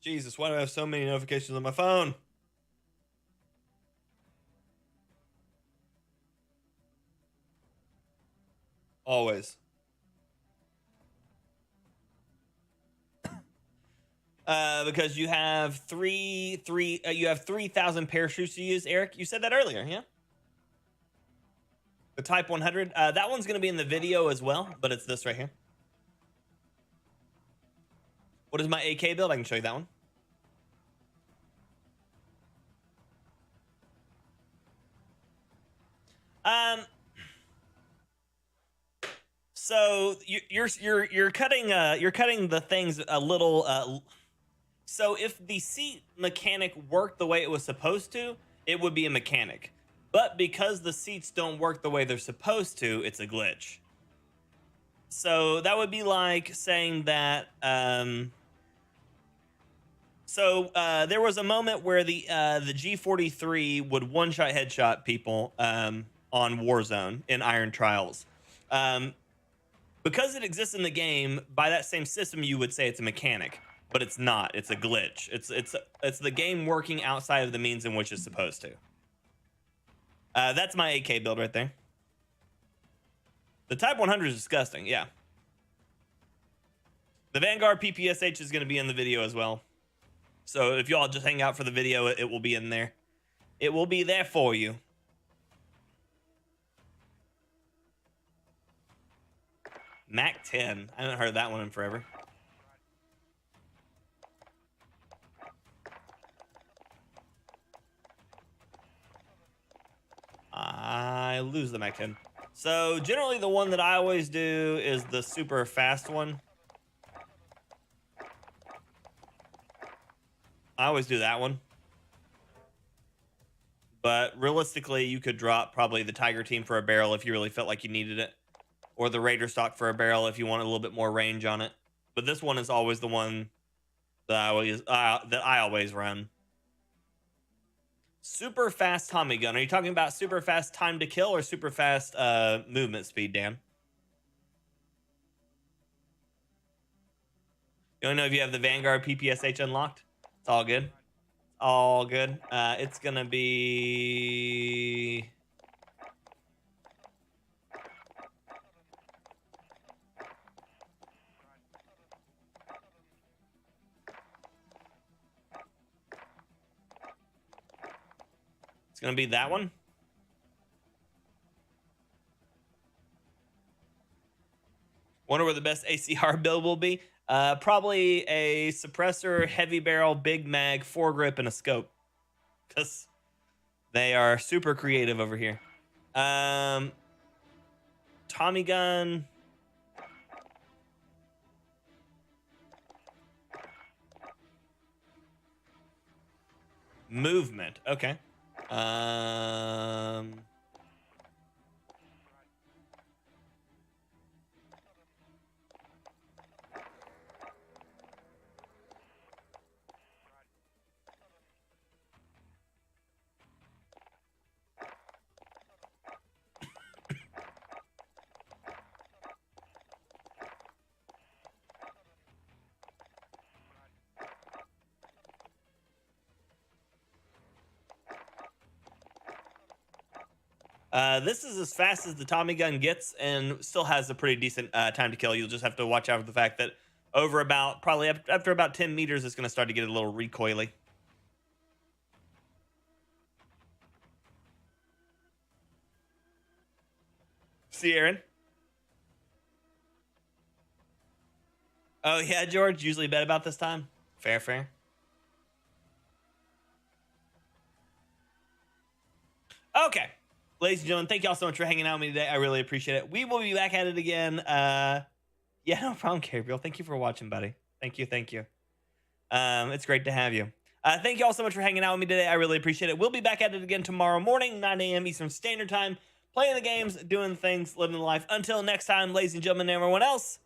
Jesus, why do I have so many notifications on my phone? Always. Because you have you have 3,000 parachutes to use, Eric. You said that earlier, yeah? The Type 100. That one's going to be in the video as well, but it's this right here. What is my AK build? I can show you that one. So you're cutting the things a little. So if the seat mechanic worked the way it was supposed to, it would be a mechanic. But because the seats don't work the way they're supposed to, it's a glitch. So that would be like saying that. There was a moment where the G43 would one-shot headshot people on Warzone in Iron Trials. Because it exists in the game, by that same system, you would say it's a mechanic, but it's not. It's a glitch. It's the game working outside of the means in which it's supposed to. That's my AK build right there. The Type 100 is disgusting, yeah. The Vanguard PPSH is going to be in the video as well. So if y'all just hang out for the video, it will be in there. It will be there for you. Mac 10. I haven't heard that one in forever. I lose the Mac 10. So generally the one that I always do is the super fast one. I always do that one. But realistically, you could drop probably the Tiger Team for a barrel if you really felt like you needed it. Or the Raider stock for a barrel if you want a little bit more range on it. But this one is always the one that I always run. Super fast Tommy gun. Are you talking about super fast time to kill or super fast movement speed, Dan? You don't know if you have the Vanguard PPSH unlocked? It's all good. All good. It's gonna be... It's gonna be that one. Wonder where the best ACR build will be. Probably a suppressor, heavy barrel, big mag, foregrip, and a scope. Because they are super creative over here. Tommy gun. Movement. Okay. This is as fast as the Tommy gun gets and still has a pretty decent time to kill. You'll just have to watch out for the fact that probably after about 10 meters, it's going to start to get a little recoily. See, Aaron? Oh, yeah, George, usually bet about this time. Fair, fair. Okay. Ladies and gentlemen, thank y'all so much for hanging out with me today. I really appreciate it. We will be back at it again. Yeah, no problem, Gabriel. Thank you for watching, buddy. Thank you, thank you. It's great to have you. Thank y'all so much for hanging out with me today. I really appreciate it. We'll be back at it again tomorrow morning, 9 a.m. Eastern Standard Time, playing the games, doing things, living the life. Until next time, ladies and gentlemen, and everyone else,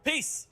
peace.